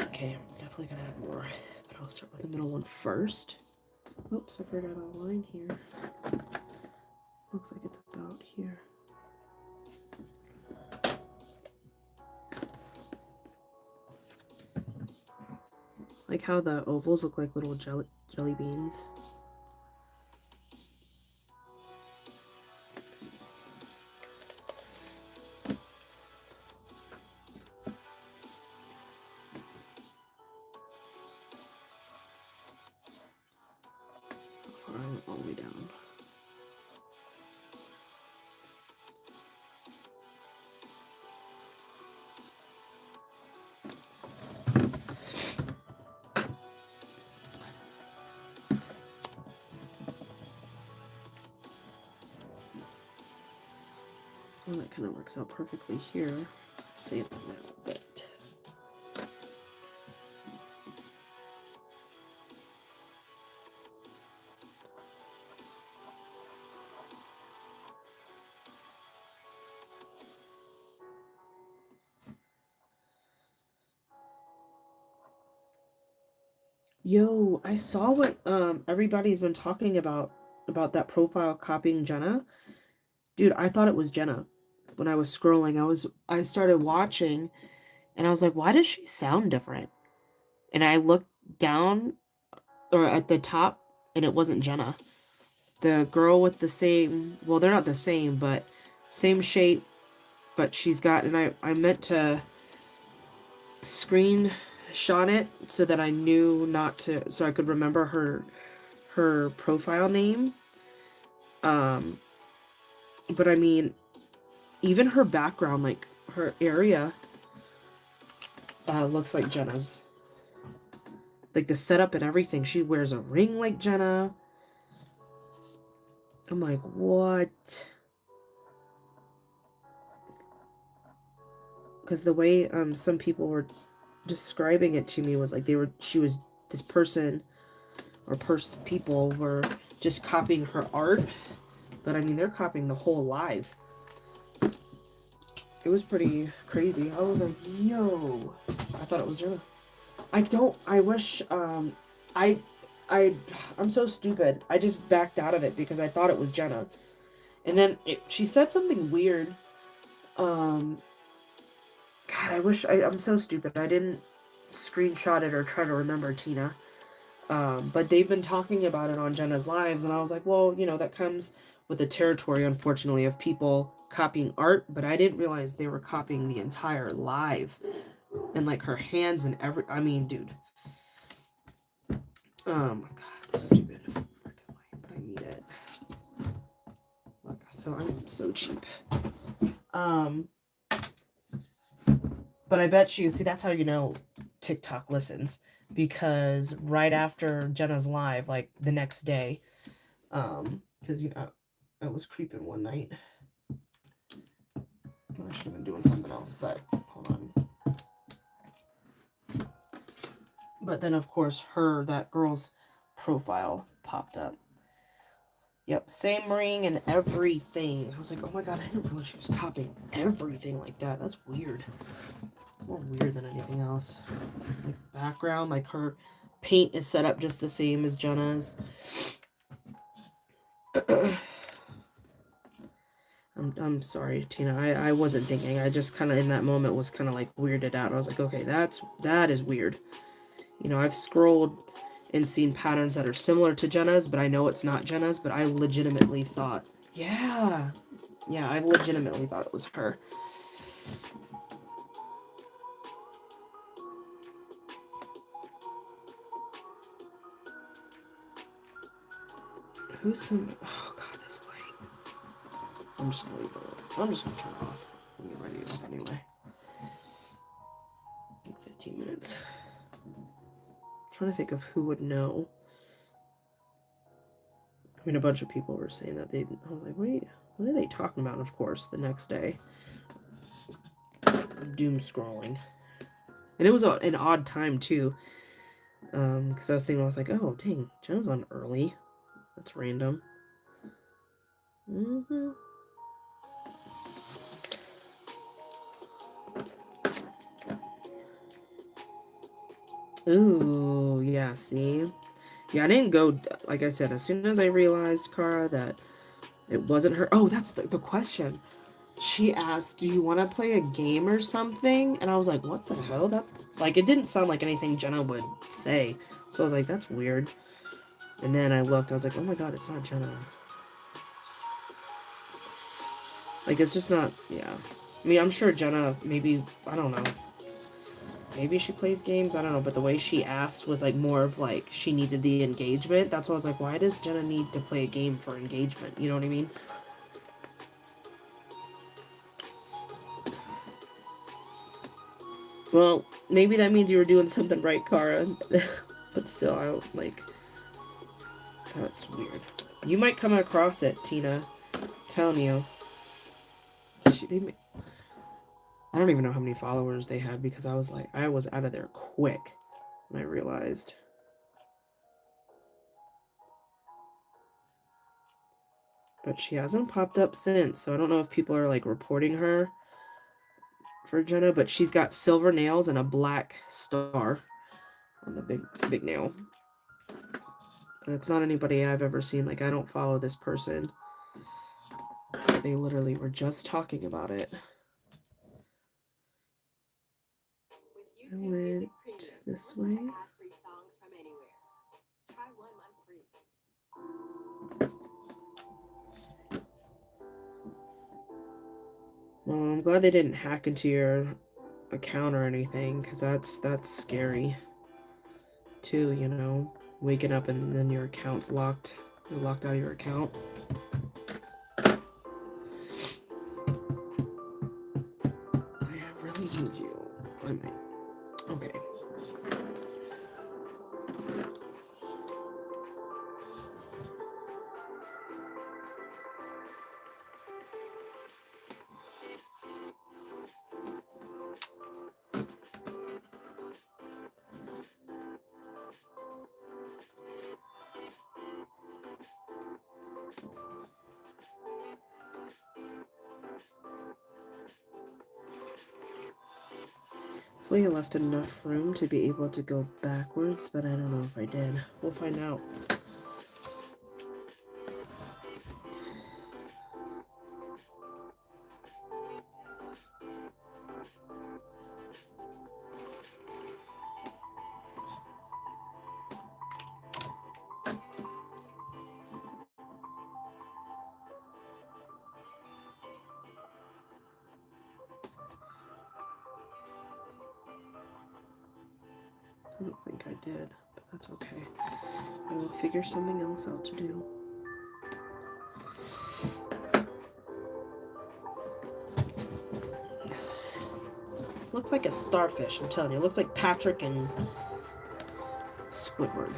Okay, I'm definitely gonna add more, but I'll start with the middle one first. Oops, I forgot a line here. Looks like it's about here. Like how the ovals look like little jelly beans. All the way down. Well, that kind of works out perfectly here. Save it a little bit. Yo, I saw what everybody's been talking about that profile copying Jenna. Dude, I thought it was Jenna when I was scrolling. I started watching and I was like, why does she sound different? And I looked down or at the top and it wasn't Jenna. The girl with the same, well, they're not the same, but same shape, but she's got, and I meant to screenshot it so that I knew not to, so I could remember her profile name. But I mean, even her background, like her area, looks like Jenna's. Like the setup and everything. She wears a ring like Jenna. I'm like, what? Because the way some people were describing it to me was like this person or people were just copying her art, but I mean they're copying the whole live. It was pretty crazy. I was like, yo, I thought it was Jenna. I wish I'm so stupid. I just backed out of it because I thought it was Jenna, and then she said something weird. God, I'm so stupid. I didn't screenshot it or try to remember, Tina. But they've been talking about it on Jenna's lives, and I was like, well, you know, that comes with the territory, unfortunately, of people copying art, but I didn't realize they were copying the entire live. And, like, her hands and I mean, dude. Oh, my God, stupid. I need it. Look, so I'm so cheap. But I bet you, see, that's how you know TikTok listens. Because right after Jenna's live, like the next day, because, you know, I was creeping one night. I should have been doing something else, but hold on. But then, of course, that girl's profile popped up. Yep, same ring and everything. I was like, oh my God, I didn't realize she was copying everything like that. That's weird. It's more weird than anything else. Like background, like her paint is set up just the same as Jenna's. I'm sorry, Tina. I wasn't thinking. I just kind of in that moment was kind of like weirded out. I was like, okay, that is weird. You know, I've scrolled and seen patterns that are similar to Jenna's, but I know it's not Jenna's. But I legitimately thought, yeah, I legitimately thought it was her. Who's some? Oh God, this light. I'm just gonna leave it. I'm just gonna turn it off. I'm getting ready to go anyway. Like 15 minutes. I'm trying to think of who would know. I mean, a bunch of people were saying that they. I was like, wait, what are they talking about? And of course, the next day, doom scrolling, and it was an odd time too. Because I was thinking, I was like, oh dang, Jenna's on early. That's random. Ooh, yeah. See, yeah, I didn't go. Like I said, as soon as I realized, Cara, that it wasn't her. Oh, that's the question. She asked, do you want to play a game or something? And I was like, what the hell? That, like, it didn't sound like anything Jenna would say. So I was like, that's weird. And then I looked, I was like, oh my god, it's not Jenna. Like, it's just not, yeah. I mean, I'm sure Jenna, maybe, I don't know. Maybe she plays games, I don't know. But the way she asked was, like, more of, like, she needed the engagement. That's why I was like, why does Jenna need to play a game for engagement? You know what I mean? Well, maybe that means you were doing something right, Cara. But still, I don't, like... That's weird. You might come across it, Tina. I'm telling you. I don't even know how many followers they had because I was like, I was out of there quick when I realized. But she hasn't popped up since, so I don't know if people are like reporting her for Jenna, but she's got silver nails and a black star on the big nail. And it's not anybody I've ever seen. Like, I don't follow this person. They literally were just talking about it. With I YouTube Music went Premium, this listen way. to ad-free songs from anywhere. Try 1 month free. Well, I'm glad they didn't hack into your account or anything, because that's scary too, you know, waking up and then your account's locked. You're locked out of your account. I really need you. I might. Okay. Hopefully I left enough room to be able to go backwards, but I don't know if I did. We'll find out. I don't think I did, but that's okay. I will figure something else out to do. Looks like a starfish, I'm telling you. It looks like Patrick and Squidward.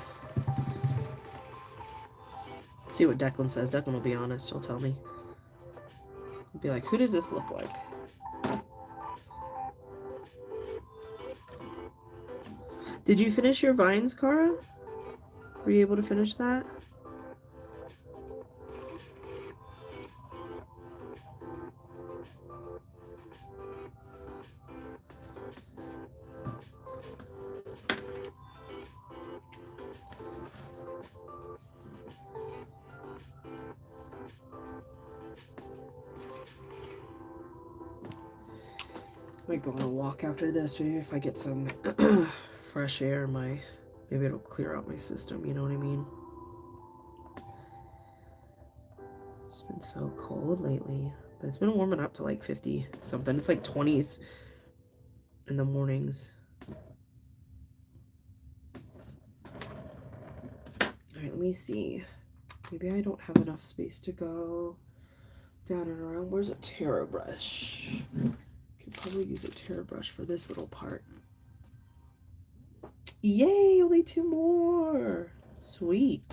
See what Declan says. Declan will be honest. He'll tell me. He'll be like, who does this look like? Did you finish your vines, Cara? Were you able to finish that? Might go on a walk after this. Maybe if I get some fresh air, maybe it'll clear out my system. You know what I mean? It's been so cold lately, but it's been warming up to like 50 something. It's like 20s in the mornings. All right, let me see. Maybe I don't have enough space to go down and around. Where's a Terra brush? Could probably use a Terra brush for this little part. Yay, only 2 more. Sweet.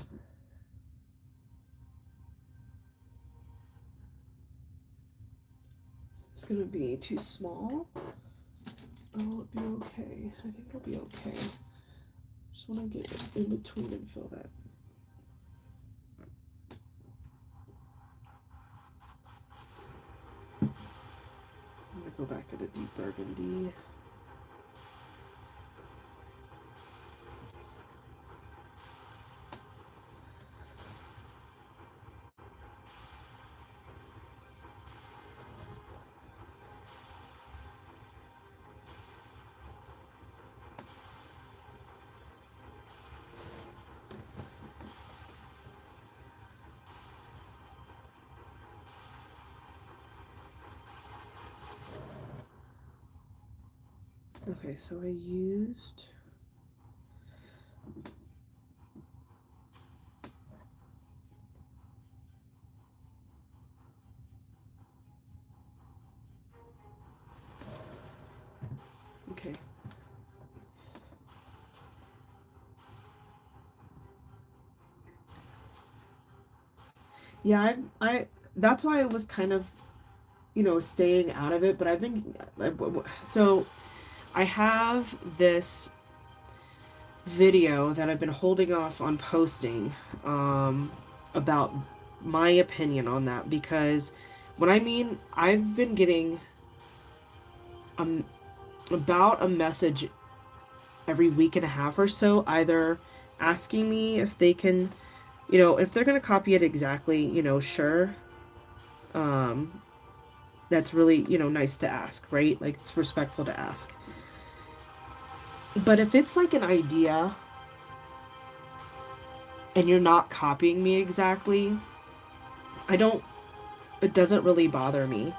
So it's gonna be too small. Oh, will it be okay? I think it'll be okay. Just wanna get it in between and fill that. I'm gonna go back at a deep burgundy. Okay, so I used okay. Yeah, I that's why I was kind of, staying out of it, but so I have this video that I've been holding off on posting about my opinion on that, because I've been getting about a message every week and a half or so, either asking me if they can, if they're going to copy it exactly, sure. That's really, nice to ask, right? Like, it's respectful to ask. But if it's like an idea and you're not copying me exactly, it doesn't really bother me.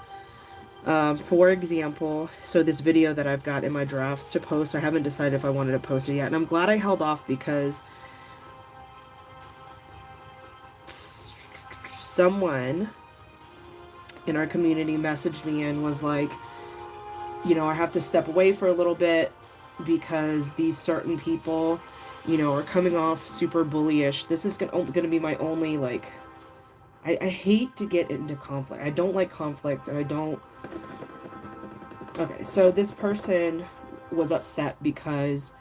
For example, so this video that I've got in my drafts to post, I haven't decided if I wanted to post it yet, and I'm glad I held off, because someone in our community messaged me and was like, I have to step away for a little bit because these certain people, are coming off super bullyish. This is gonna be my only, like, I hate to get into conflict. I don't like conflict, and I don't. Okay, so this person was upset because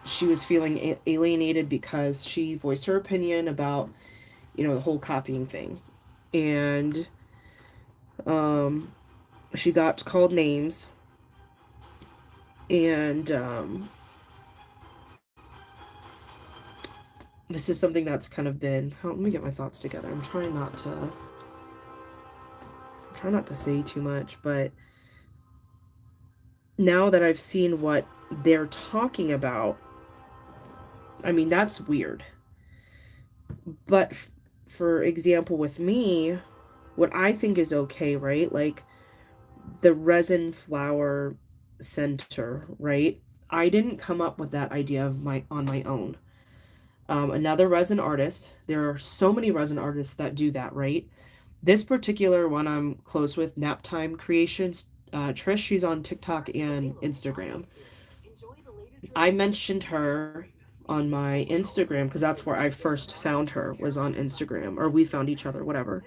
she was feeling alienated because she voiced her opinion about, the whole copying thing. And she got called names, and this is something that's kind of been, let me get my thoughts together. I'm trying not to say too much, but now that I've seen what they're talking about, that's weird. But for example, with me, what I think is okay, right? Like the resin flower center, right? I didn't come up with that idea on my own. Another resin artist, there are so many resin artists that do that, right? This particular one I'm close with, Naptime Creations, Trish, she's on TikTok and Instagram. I mentioned her on my Instagram because that's where I first found her, was on Instagram, or we found each other, whatever.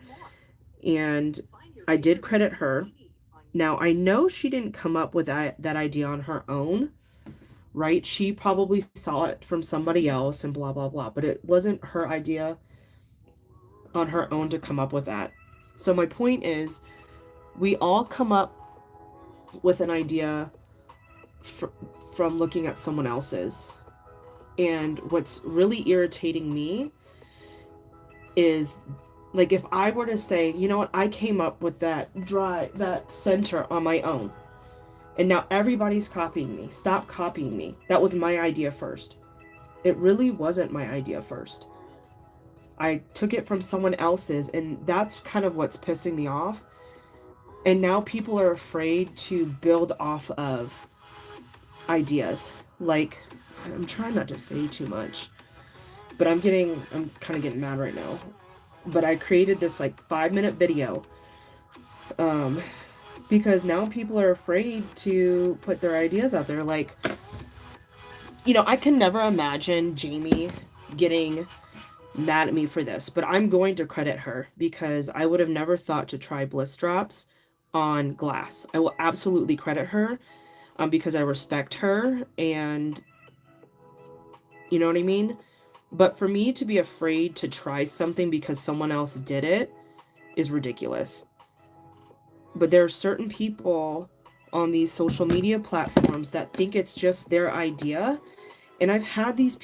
And I did credit her. Now, I know she didn't come up with that idea on her own, right? She probably saw it from somebody else and blah, blah, blah, but it wasn't her idea on her own to come up with that. So my point is, we all come up with an idea from looking at someone else's. And what's really irritating me is Like if I were to say, you know what, I came up with that center on my own, and now everybody's copying me. Stop copying me. That was my idea first. It really wasn't my idea first. I took it from someone else's, and that's kind of what's pissing me off. And now people are afraid to build off of ideas. Like, I'm trying not to say too much, but I'm kind of getting mad right now. But I created this like 5-minute video because now people are afraid to put their ideas out there. Like, you know, I can never imagine Jamie getting mad at me for this, but I'm going to credit her because I would have never thought to try bliss drops on glass. I will absolutely credit her because I respect her, and you know what I mean? But for me to be afraid to try something because someone else did it is ridiculous. But there are certain people on these social media platforms that think it's just their idea. And I've had these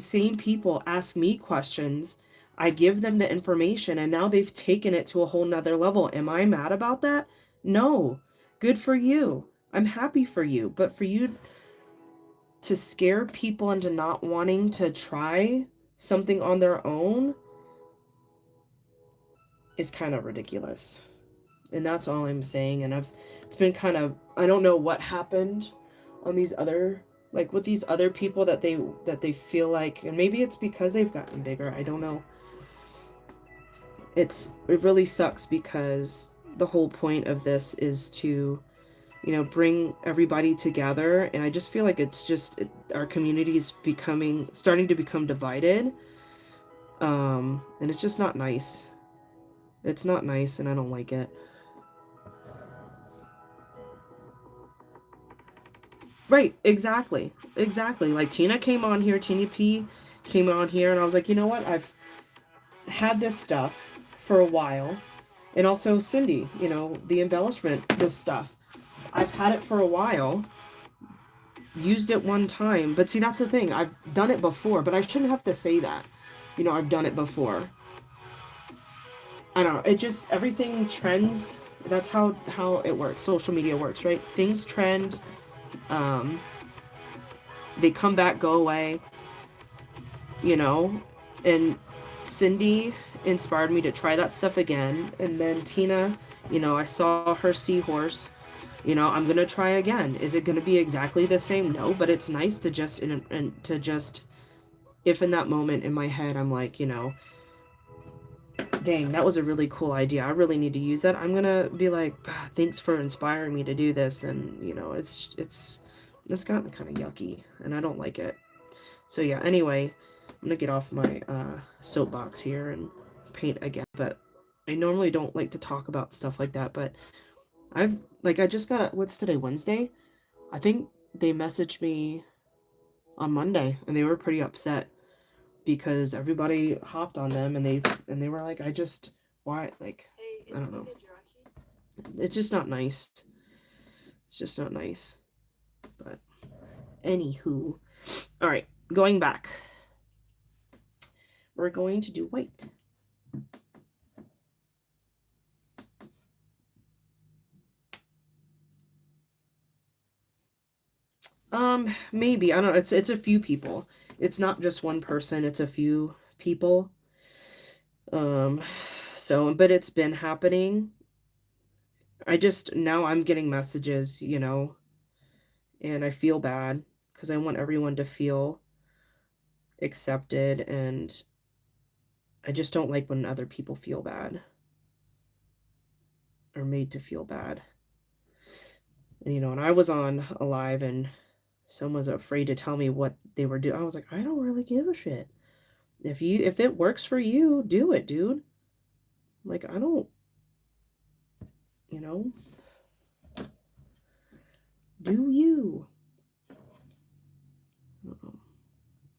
same people ask me questions. I give them the information, and now they've taken it to a whole nother level. Am I mad about that? No. Good for you. I'm happy for you. But for you to scare people into not wanting to try something on their own is kind of ridiculous. And that's all I'm saying. And it's been kind of, I don't know what happened on these other, like with these other people that they feel like, and maybe it's because they've gotten bigger, I don't know. It really sucks because the whole point of this is to, you know, bring everybody together, and I just feel like our community is starting to become divided, and it's just not nice. It's not nice, and I don't like it. Right, exactly. Like Tina came on here, Tina P came on here, and I was like, you know what, I've had this stuff for a while, and also Cindy, you know, the embellishment, this stuff. I've had it for a while, used it one time, but see, that's the thing. I've done it before, but I shouldn't have to say that. You know, I've done it before. I don't know. It just, everything trends. That's how it works. Social media works, right? Things trend. They come back, go away. You know, and Cindy inspired me to try that stuff again. And then Tina, you know, I saw her seahorse. You know, I'm gonna try again. Is it gonna be exactly the same? No, but it's nice to just if in that moment in my head I'm like, you know, dang, that was a really cool idea. I really need to use that. I'm gonna be like, God, thanks for inspiring me to do this. And you know, it's gotten kind of yucky, and I don't like it. So yeah. Anyway, I'm gonna get off my soapbox here and paint again. But I normally don't like to talk about stuff like that, but I just got what's today, Wednesday? I think they messaged me on Monday, and they were pretty upset because everybody hopped on them, and they were like, why, like, I don't know. It's just not nice. It's just not nice. But anywho, all right, going back. We're going to do weight. Maybe. I don't know. It's a few people. It's not just one person, it's a few people. So, but it's been happening. Now I'm getting messages, you know, and I feel bad because I want everyone to feel accepted, and I just don't like when other people feel bad or made to feel bad. And, you know, and I was on a live, and someone was afraid to tell me what they were doing. I was like, I don't really give a shit. If it works for you, do it, dude. Like, I don't, you know, do you?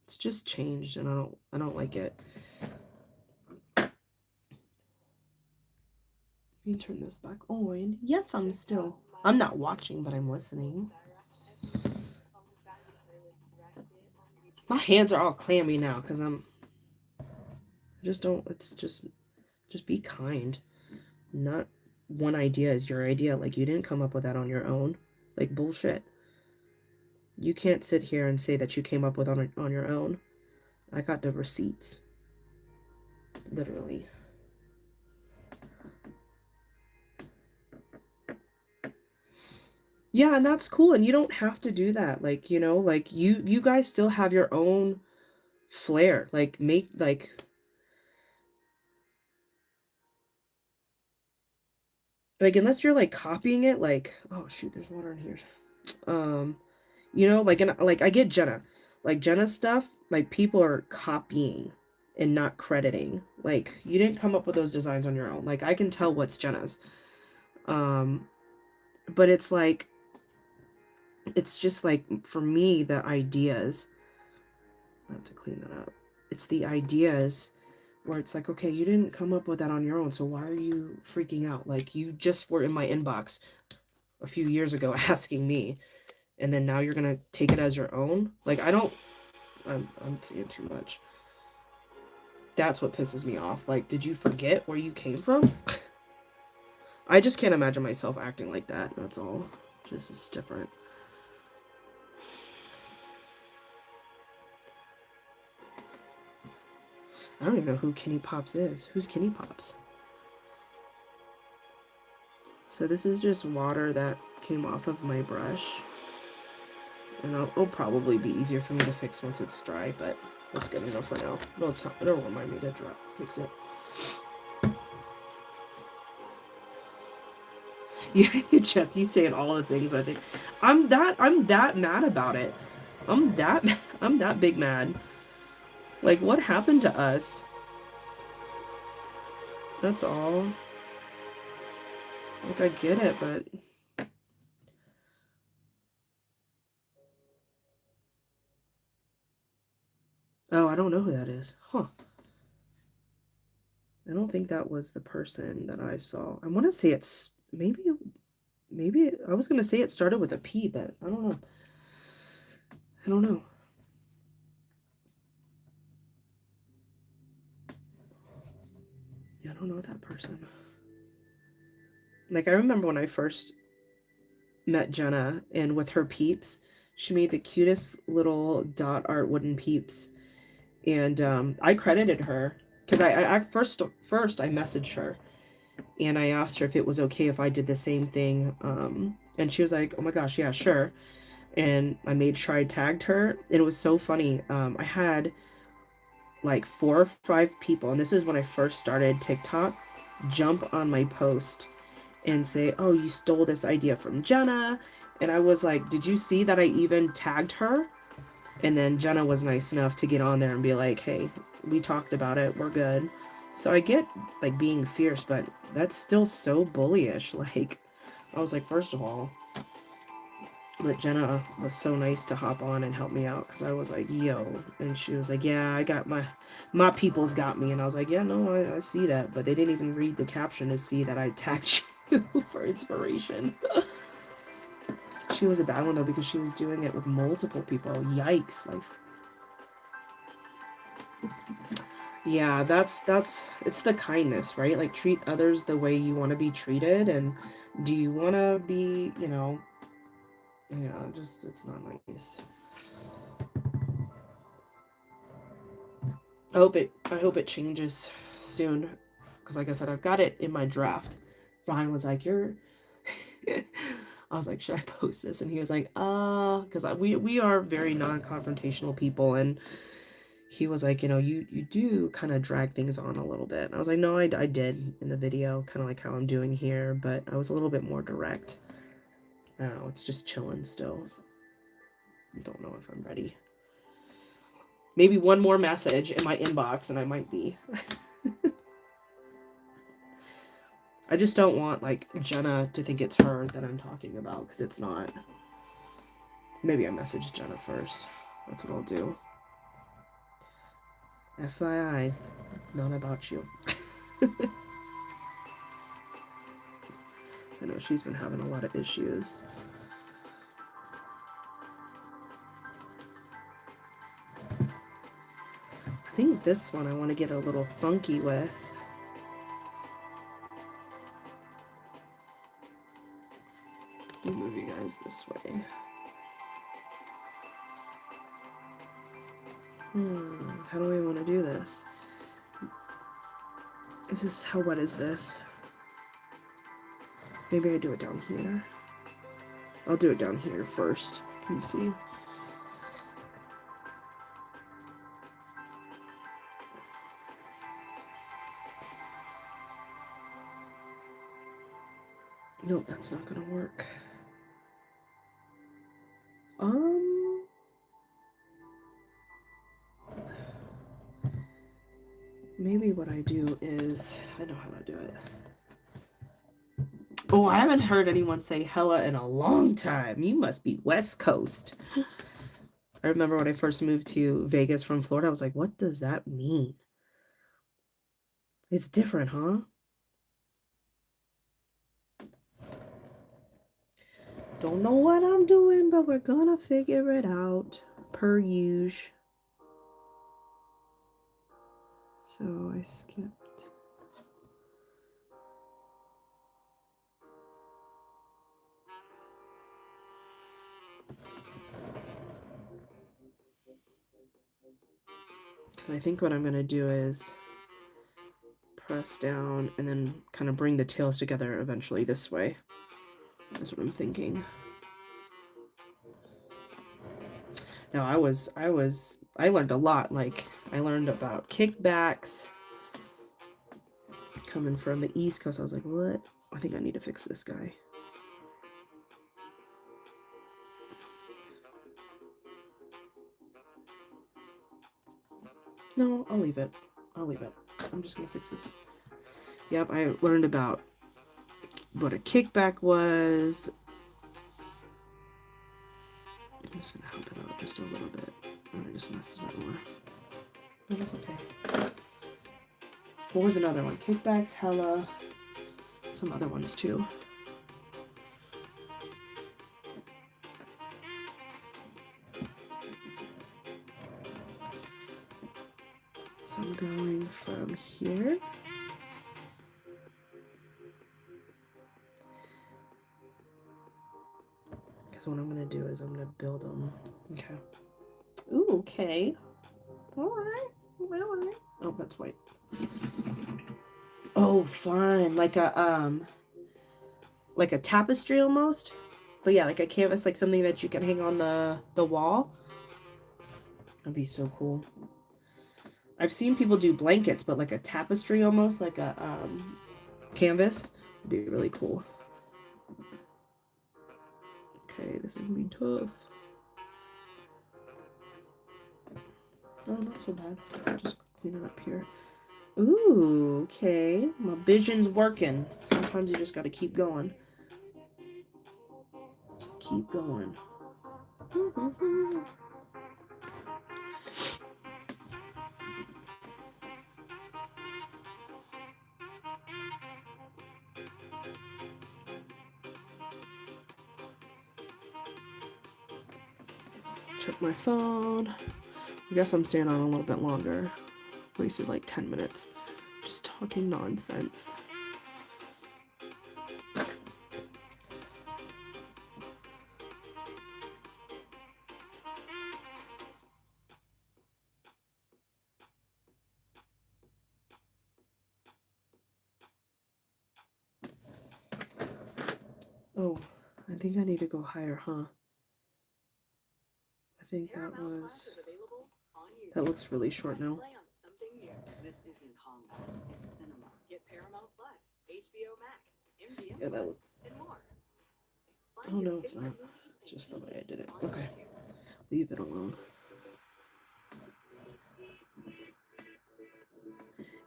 It's just changed, and I don't like it. Let me turn this back on. Yes, I'm not watching, but I'm listening. My hands are all clammy now because it's just Just be kind. Not one idea is your idea. Like, you didn't come up with that on your own. Like, bullshit. You can't sit here and say that you came up with on your own. I got the receipts. Literally. Yeah, and that's cool. And you don't have to do that. Like, you know, like you guys still have your own flair. Like, make like unless you're like copying it, like, oh shoot, there's water in here. You know, like, and like I get Jenna. Like Jenna's stuff, like people are copying and not crediting. Like, you didn't come up with those designs on your own. Like, I can tell what's Jenna's. But it's like, it's just like, for me, the ideas, I have to clean that up. It's the ideas where it's like, okay, you didn't come up with that on your own, so why are you freaking out? Like, you just were in my inbox a few years ago asking me, and then now you're gonna take it as your own? Like, I'm saying too much. That's what pisses me off. Like, did you forget where you came from? I just can't imagine myself acting like that. That's all. Just, it's different. I don't even know who Kenny Pops is. Who's Kenny Pops? So this is just water that came off of my brush. And it'll probably be easier for me to fix once it's dry, but that's good enough for now. It'll remind me to fix it. Yeah, Jesse's saying all the things. I think I'm that mad about it. I'm that big mad. Like, what happened to us? That's all. Like, I get it, but oh, I don't know who that is. Huh. I don't think that was the person that I saw. I want to say it's maybe I was going to say it started with a P, but I don't know. I don't know. Yeah, I don't know that person. Like, I remember when I first met Jenna, and with her peeps, she made the cutest little dot art wooden peeps. And I credited her because I first I messaged her and I asked her if it was okay if I did the same thing. And she was like, "Oh my gosh, yeah, sure." And I made sure I tagged her. And it was so funny. I had like 4 or 5 people, and this is when I first started TikTok, jump on my post and say, "Oh, you stole this idea from Jenna." And I was like, "Did you see that I even tagged her?" And then Jenna was nice enough to get on there and be like, "Hey, we talked about it. We're good." So I get like being fierce, but that's still so bullyish. Like, I was like, first of all, but Jenna was so nice to hop on and help me out because I was like, "Yo," and she was like, "Yeah, I got my people's got me," and I was like, "Yeah, no, I see that," but they didn't even read the caption to see that I tagged you for inspiration. She was a bad one though because she was doing it with multiple people. Yikes! Like, yeah, that's it's the kindness, right? Like, treat others the way you want to be treated, and do you want to be, you know, yeah, just it's not nice. I hope it changes soon, because like I said, I've got it in my draft. Brian was like, "You're," I was like, "Should I post this?" And he was like, because we are very non-confrontational people, and he was like, "You know, you do kind of drag things on a little bit." And I was like, "No, I did in the video, kind of like how I'm doing here, but I was a little bit more direct. I don't know, it's just chilling still. I don't know if I'm ready. Maybe one more message in my inbox and I might be." I just don't want, like, Jenna to think it's her that I'm talking about, because it's not. Maybe I message Jenna first. That's what I'll do. FYI, not about you. I know she's been having a lot of issues. I think this one I want to get a little funky with. Let me move you guys this way. How do we want to do this? Is this, how wet is this? Maybe I do it down here. I'll do it down here first. Can you see? Nope, that's not gonna work. Maybe what I do is, I know how to do it. Oh, I haven't heard anyone say hella in a long time. You must be West Coast. I remember when I first moved to Vegas from Florida, I was like, what does that mean? It's different, huh? Don't know what I'm doing, but we're gonna figure it out, per usual. So I skipped. Because I think what I'm gonna do is press down and then kind of bring the tails together eventually this way. That's what I'm thinking. No, I learned a lot. Like, I learned about kickbacks. Coming from the East Coast, I was like, what? I think I need to fix this guy. No, I'll leave it. I'll leave it. I'm just gonna fix this. Yep, I learned about what a kickback was. I'm just gonna help it out just a little bit. I just messed it up more. No, that's okay. What was another one? Kickbacks, hella, some other ones too. So I'm going from here. Because what I'm going to do is I'm going to build them. Okay. Ooh, okay. Alright. Alright. Oh, that's white. Oh, fun. Like a tapestry almost. But yeah, like a canvas, like something that you can hang on the wall. That'd be so cool. I've seen people do blankets, but like a tapestry almost, like a canvas, would be really cool. Okay, this is gonna be tough. Oh, not so bad. Just clean it up here. Ooh, okay. My vision's working. Sometimes you just gotta keep going. Just keep going. Check my phone. I guess I'm staying on a little bit longer. Wasted like 10 minutes just talking nonsense. Oh, I think I need to go higher, huh? I think that looks really short now. This isn't combat, it's cinema. Get Paramount Plus, HBO Max, MGM Yeah, that Plus, was... and more. Oh no, it's not. It's just the way I did it. Okay. Leave it alone.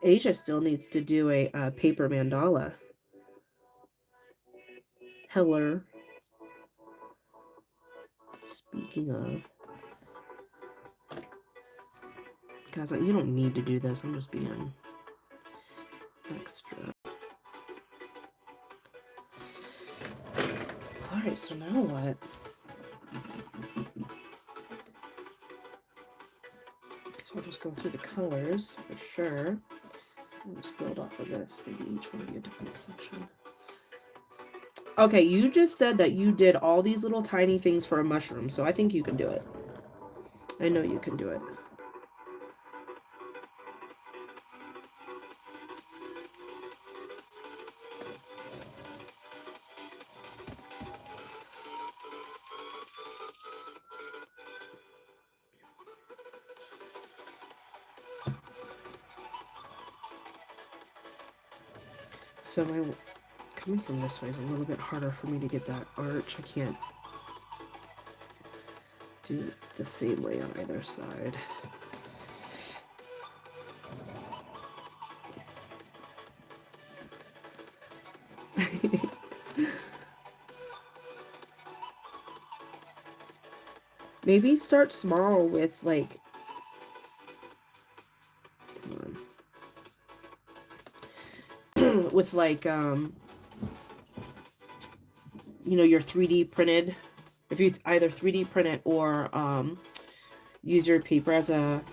Asia still needs to do a paper mandala. Heller. Speaking of. Guys, you don't need to do this. I'm just being extra. Alright, so now what? So I'll just go through the colors for sure. I'll just build off of this. Maybe each one be a different section. Okay, you just said that you did all these little tiny things for a mushroom, so I think you can do it. I know you can do it. So my coming from this way is a little bit harder for me to get that arch. I can't do it the same way on either side. Maybe start small with like, with like, you know, your 3D printed, if you either 3D print it or use your paper as a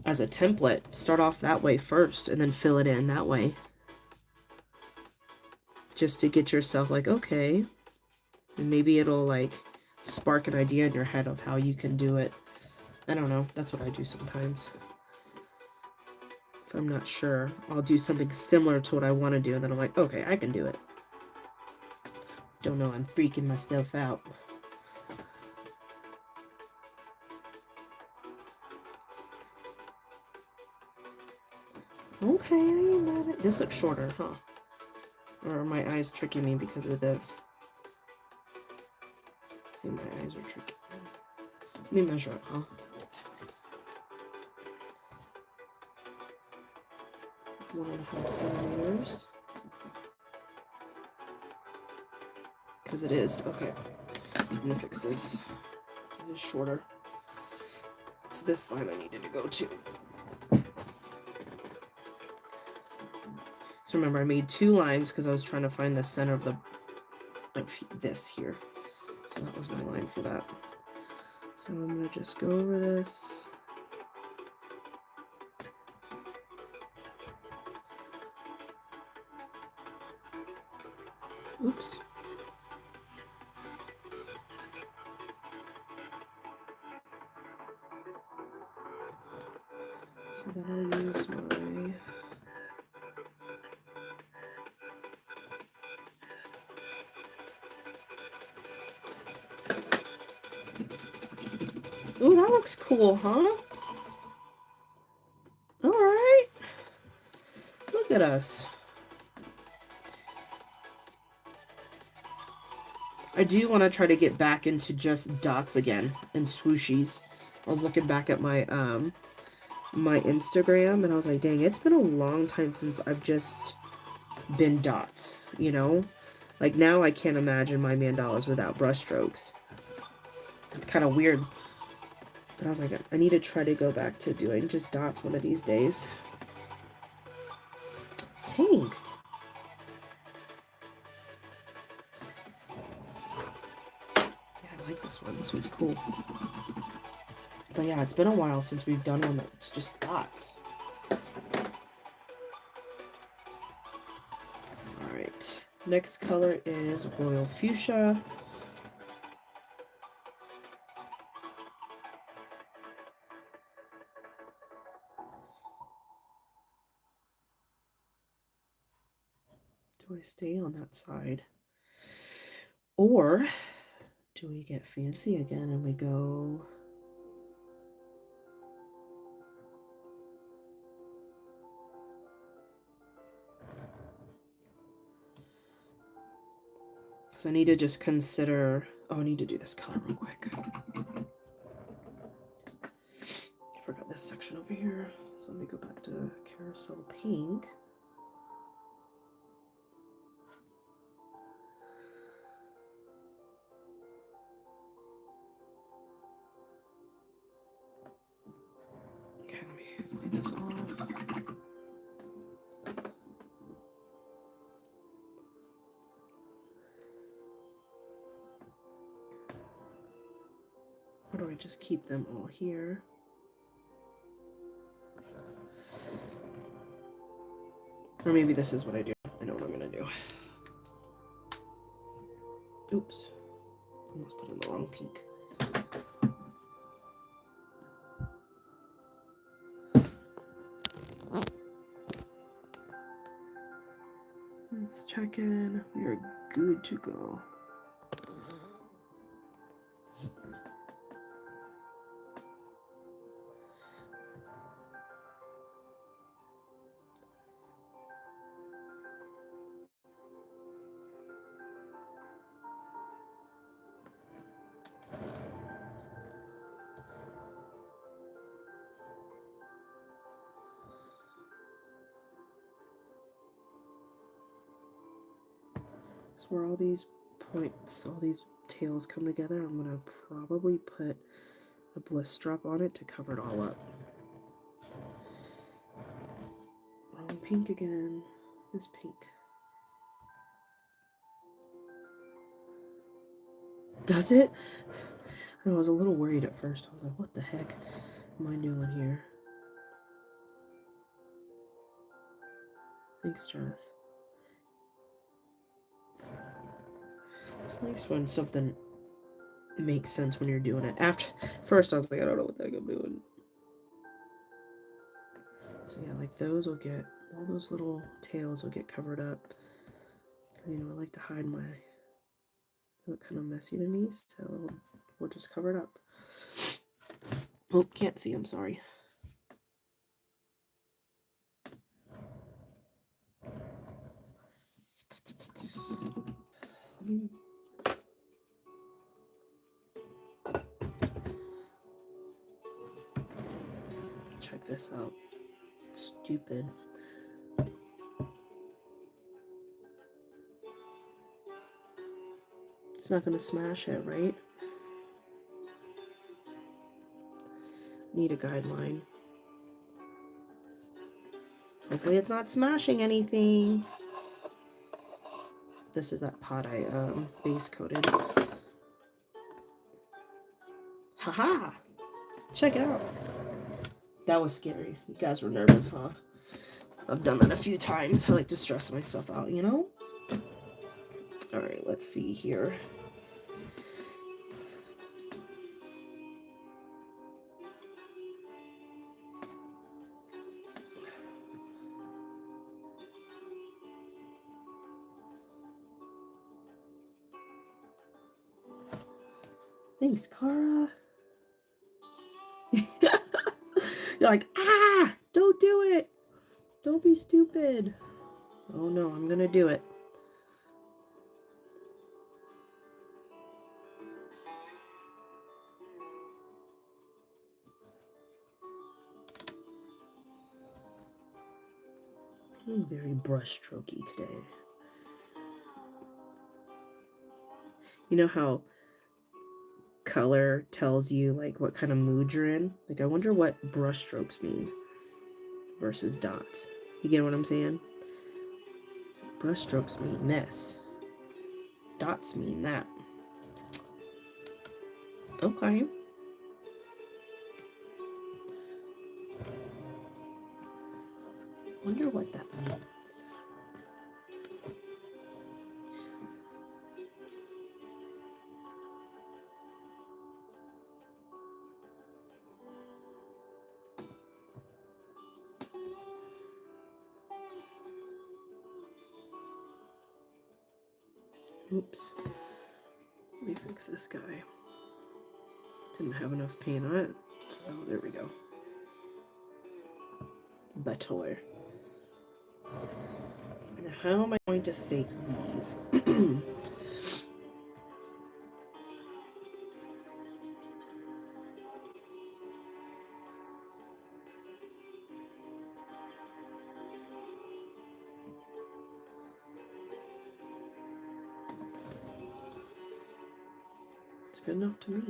template, start off that way first and then fill it in that way. Just to get yourself like, okay, and maybe it'll like spark an idea in your head of how you can do it. I don't know. That's what I do sometimes. If I'm not sure, I'll do something similar to what I want to do, and then I'm like, okay, I can do it. Don't know, I'm freaking myself out. Okay, I ain't mad at this. Looks shorter, huh? Or are my eyes tricking me because of this? I think my eyes are tricky. Let me measure it, huh? One and a half centimeters. Because it is. Okay. I'm gonna fix this. It is shorter. It's this line I needed to go to. So remember, I made 2 lines because I was trying to find the center of this here. So that was my line for that. So I'm gonna just go over this. Oops. So then I'll use my ooh, that looks cool, huh? Alright. Look at us. I do want to try to get back into just dots again and swooshies. I was looking back at my my Instagram and I was like, dang, it's been a long time since I've just been dots, you know? Like now I can't imagine my mandalas without brush strokes. It's kind of weird. But I was like, I need to try to go back to doing just dots one of these days. Thanks. Yeah, I like this one. This one's cool. But yeah, it's been a while since we've done one that's just dots. Alright. Next color is Royal Fuchsia. Do I stay on that side? Or do we get fancy again and we go... Because I need to just consider... Oh, I need to do this color real quick. I forgot this section over here. So let me go back to Carousel Pink. Okay, let me clean this off. Or do I just keep them all here? Or maybe this is what I do. I know what I'm gonna do. Oops. Almost put in the wrong pink. Let's check in. We are good to go. So where all these points, all these tails come together, I'm gonna probably put a bliss drop on it to cover it all up. Wrong pink again. This pink. Does it? I was a little worried at first. I was like, what the heck am I doing here? Thanks, Jess. It's nice when something makes sense when you're doing it. After first I was like, I don't know what the heck I'm doing. So yeah, like those will get, all those little tails will get covered up. You know, I like to hide my, they look kind of messy to me, so we'll just cover it up. Oh, can't see, I'm sorry. Check this out. Stupid. It's not gonna smash it, right? Need a guideline. Hopefully it's not smashing anything. This is that pot I base coated. Haha! Check it out. That was scary. You guys were nervous, huh? I've done that a few times. I like to stress myself out, you know? Alright, let's see here. Thanks, Cara. You're like, ah, don't do it. Don't be stupid. Oh no, I'm gonna do it. I'm very brushstrokey today. You know how color tells you like what kind of mood you're in? Like I wonder what brushstrokes mean versus dots. You get what I'm saying? Brushstrokes mean this. Dots mean that. Okay. Wonder what that means. Oops. Let me fix this guy. Didn't have enough paint on it, so there we go. Better. Now, how am I going to fake these? It's good enough to me.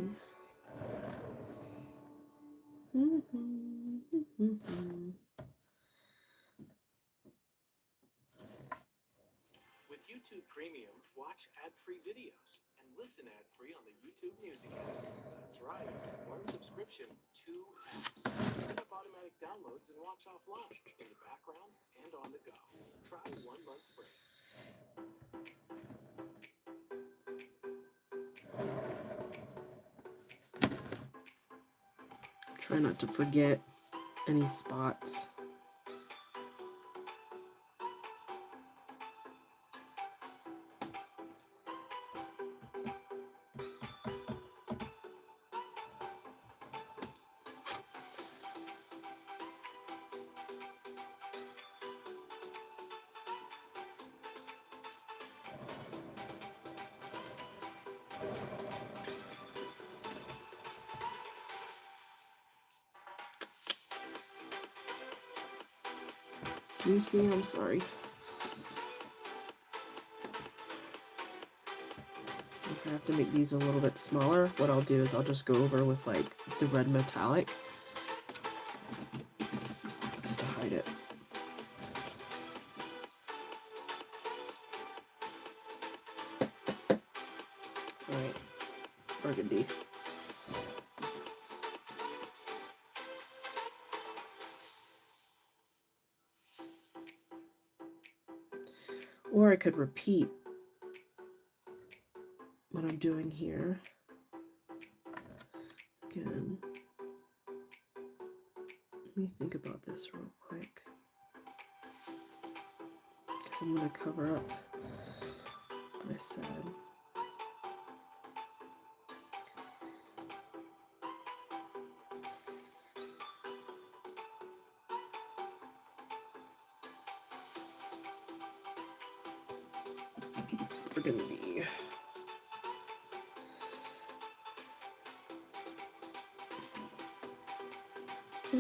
With YouTube Premium, watch ad-free videos and listen ad-free on the YouTube Music app. That's right, one subscription, 2 apps. Set up automatic downloads and watch offline, in the background and on the go. Try 1 month free. Try not to forget any spots. Can you see? I'm sorry. If I have to make these a little bit smaller, what I'll do is I'll just go over with like the red metallic just to hide it. Alright, burgundy. Or I could repeat what I'm doing here. Again, let me think about this real quick. Because I'm going to cover up what I said. Burgundy.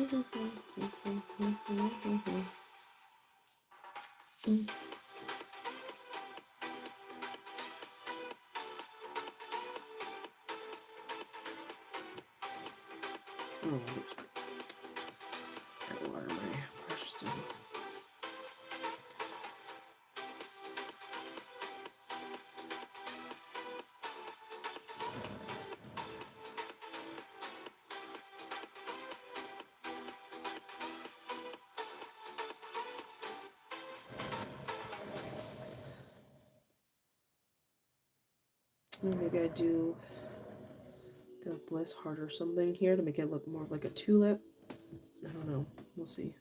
Oh, I water my brush still. Maybe I do God Bless Heart or something here to make it look more like a tulip. I don't know. We'll see.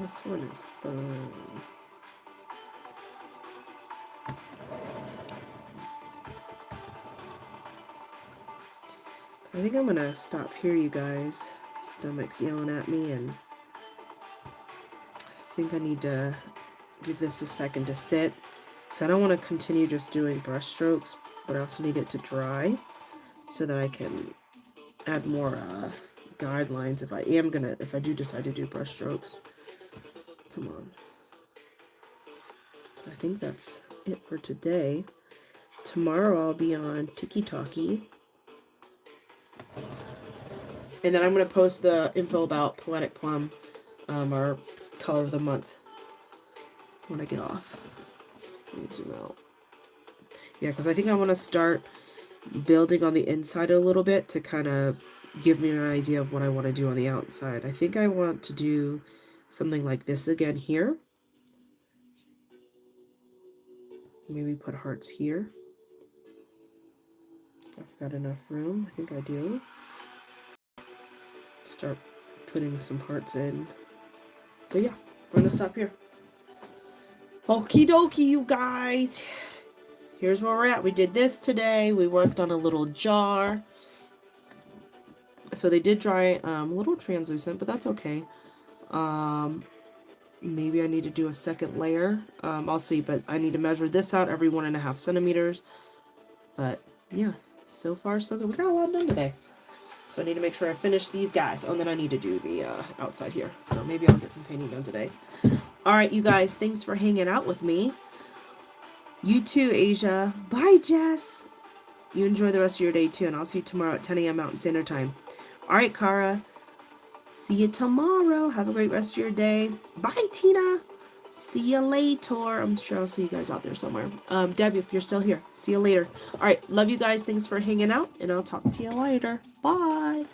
This one is fun. I think I'm gonna stop here, you guys. Stomach's yelling at me, and I think I need to give this a second to sit. So I don't want to continue just doing brush strokes, but I also need it to dry so that I can add more guidelines if I do decide to do brush strokes. Come on. I think that's it for today. Tomorrow I'll be on Tiki Talkie. And then I'm going to post the info about Poetic Plum, our color of the month, when I get off. Let me zoom out. Yeah, because I think I want to start building on the inside a little bit to kind of give me an idea of what I want to do on the outside. I think I want to do something like this again here. Maybe put hearts here. I've got enough room. I think I do. Start putting some hearts in. But yeah, we're gonna stop here. Okie dokie, you guys. Here's where we're at. We did this today. We worked on a little jar. So they did dry a little translucent, but that's okay. Maybe I need to do a second layer. I'll see, but I need to measure this out every 1.5 centimeters. But yeah, so far so good. We got a lot done today. So I need to make sure I finish these guys. Oh, and then I need to do the outside here. So maybe I'll get some painting done today. All right, you guys, thanks for hanging out with me. You too, Asia. Bye, Jess. You enjoy the rest of your day too, and I'll see you tomorrow at 10 a.m. Mountain Standard Time. All right, Kara. See you tomorrow. Have a great rest of your day. Bye, Tina. See you later. I'm sure I'll see you guys out there somewhere. Debbie, if you're still here, see you later. All right, love you guys. Thanks for hanging out, and I'll talk to you later. Bye.